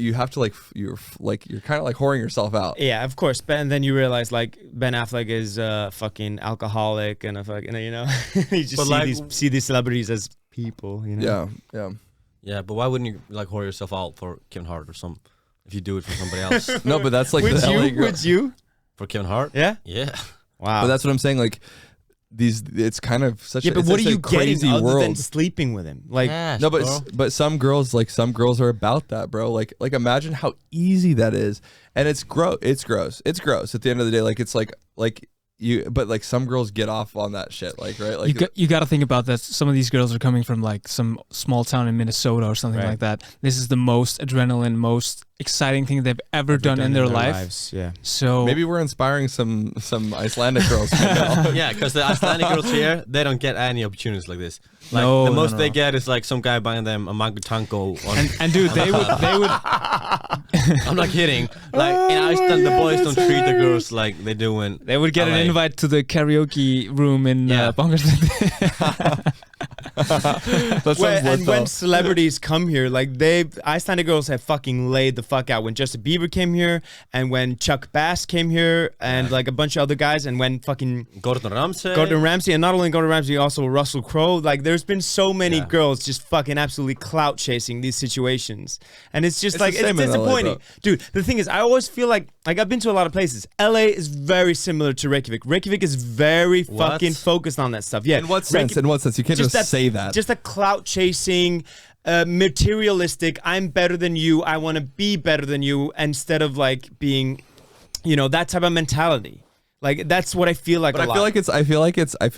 you have to you're kind of like whoring yourself out. Yeah, of course. And then you realize like Ben Affleck is a fucking alcoholic and a fucking, you know, you just see these celebrities as people, you know? Yeah. Yeah, but why wouldn't you like whore yourself out for Kevin Hart or some? If you do it for somebody else. No, but that's like would the LA girl. Would you? For Kevin Hart? Yeah. Yeah. Wow. But that's what I'm saying. Like it's kind of such. Yeah, but it's what are such a you getting crazy other world. than sleeping with him? Like, Yeah, No, bro. but some girls are about that, bro. Like imagine how easy that is, and it's gross. It's gross. It's gross. At the end of the day, like it's like you, but like some girls get off on that shit, like right. Like you got to think about that. Some of these girls are coming from like some small town in Minnesota or something Right. like that. This is the most adrenaline, most exciting thing they've ever done in their life. lives. Yeah. So maybe we're inspiring some Icelandic girls. Right now. Yeah, because the Icelandic girls here, they don't get any opportunities like this. Like No, the no, most no. they get is like some guy buying them a mango tanko. and dude, they would I'm not kidding. Like in Iceland, the boys don't treat the girls like they do in. they would get LA. an invite to the karaoke room in Yeah. Bangladesh. That sounds lit, And though. when celebrities come here, like Icelandic girls have fucking laid the fuck out. When Justin Bieber came here, and when Chuck Bass came here, and like a bunch of other guys, and when fucking Gordon Ramsay. Gordon Ramsay, and not only Gordon Ramsay, also Russell Crowe. Like, there's been so many girls just fucking absolutely clout chasing these situations, and it's just It's like the it's same in LA, disappointing, bro. dude. The thing is, I always feel like I've been to a lot of places. LA is very similar to Reykjavik. Reykjavik is very What? fucking focused on that stuff. Yeah, In what sense? In what sense? You can't just say that. Just a clout chasing. Materialistic. I'm better than you. I want to be better than you, instead of like being, you know, that type of mentality. Like that's what I feel like. But a I lot. feel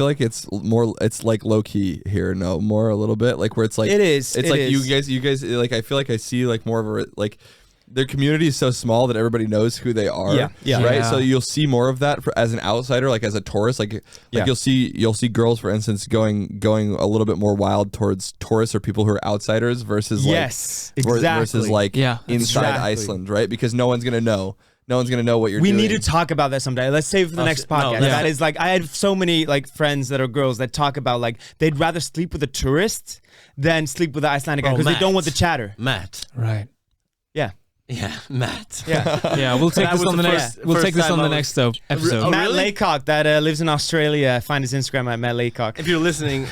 like it's more. It's like low key here. No, more a little bit like where it's like It is, It's it like is. you guys. Like I feel like I see like more of a like. Their community is so small that everybody knows who they are. Yeah. Right. Yeah. So you'll see more of that as an outsider, like as a tourist. Like Yeah. you'll see girls, for instance, going a little bit more wild towards tourists or people who are outsiders versus Yes, like exactly. versus like Yeah, inside exactly. Iceland, right? Because no one's gonna know. No one's gonna know what you're We doing. need to talk about that someday. Let's save it for the Oh, next no, podcast. yeah. That is like, I had so many like friends that are girls that talk about like they'd rather sleep with a tourist than sleep with an Icelandic guy Bro, because they Matt. don't want the chatter. Matt. Right. Yeah. Yeah, Matt. Yeah. Yeah, we'll take That this was on the the next. first- We'll first take this time on the I was- next episode. Oh, Matt really? Laycock that lives in Australia. Find his Instagram at Matt Laycock. If you're listening,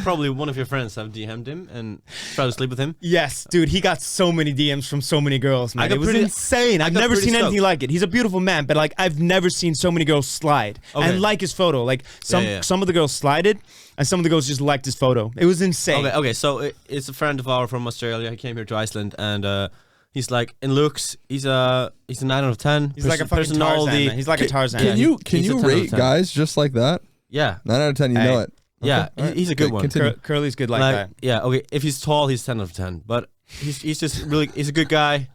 probably one of your friends have DM'd him and tried to sleep with him. Yes, dude, he got so many DMs from so many girls, man. got It was pretty- insane. I've got never pretty seen anything stoked. like it. He's a beautiful man, but like I've never seen so many girls slide Okay. and like his photo. Like Yeah. some of the girls slided, and some of the girls just liked his photo. It was insane. Okay, so it's a friend of ours from Australia. He came here to Iceland, and he's like in looks, he's a 9 out of 10. He's like a fucking Tarzan. Man. He's like a Tarzan. Can you he's a 10 out of rate 10. guys just like that? Yeah, 9 out of 10, you Hey. know it. yeah, Okay, he's a good one. continue. Curly's good like that. Yeah, okay. If he's tall, he's 10 out of 10. But he's just really, he's a good guy.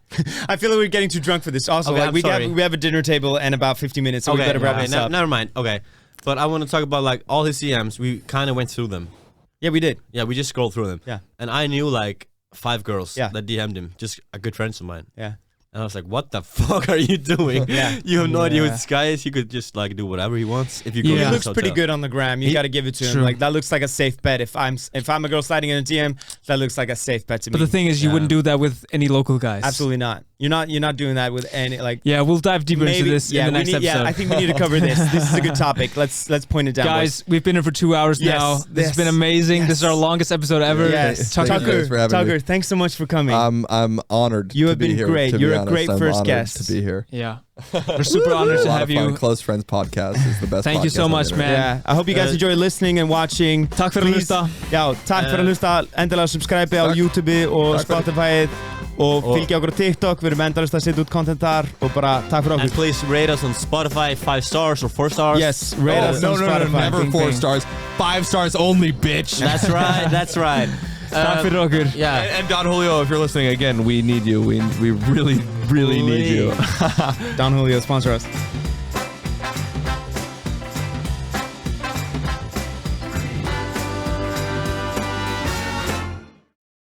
I feel like we're getting too drunk for this. Also, Okay, like I'm we sorry. have a dinner table and about 50 minutes, so we better wrap this up. Never mind. Okay, but I want to talk about like all his DMs. We kind of went through them. Yeah, we did. Yeah, we just scrolled through them. Yeah. And I knew like 5 girls Yeah. that DM'd him, just a good friends of mine. Yeah. And I was like, what the fuck are you doing? Yeah. You have no idea who Yeah. this guy is. He could just like do whatever he wants if you go Yeah. to He his looks hotel. pretty good on the gram. You got to give it to him. True. Like that looks like a safe bet. If I'm a girl sliding in a DM, that looks like a safe bet to But me. the thing is, you Yeah. wouldn't do that with any local guys. Absolutely not. You're not doing that with any like. Yeah, we'll dive deeper into this in the next episode. Yeah, I think we need to cover this. This is a good topic. Let's point it down, Guys, we've been here for 2 hours Yes, now. This has been yes, amazing. This is our yes. longest episode ever. Yes, Thank you Tucker, guys for having me. Tucker, thanks so much for coming. I'm honored. You to have be been here, great. to be You're a honest. great I'm first honored guest. to be here. Yeah. We're super honored A to lot have of fun. you. Close Friends podcast is the best. Thank you podcast so on the much, internet. man. Yeah, I hope you guys enjoy listening and watching. Takk fyrir að Please- hlusta. Já, takk fyrir að hlusta. Endilega subscribe á YouTube og Spotify og fylgja okkur á TikTok. Við erum endalist að setja út content þar og bara takk fyrir And okkur. please rate us on Spotify 5 stars or 4 stars. Yes, rate us No, on no, no, Spotify. never Bing, 4 bing. stars. 5 stars only, bitch. That's right. That's right. Takk fyrir okkur. Yeah. And Don Julio, if you're listening again, we need you. We really, really need you. Don Julio, sponsor us.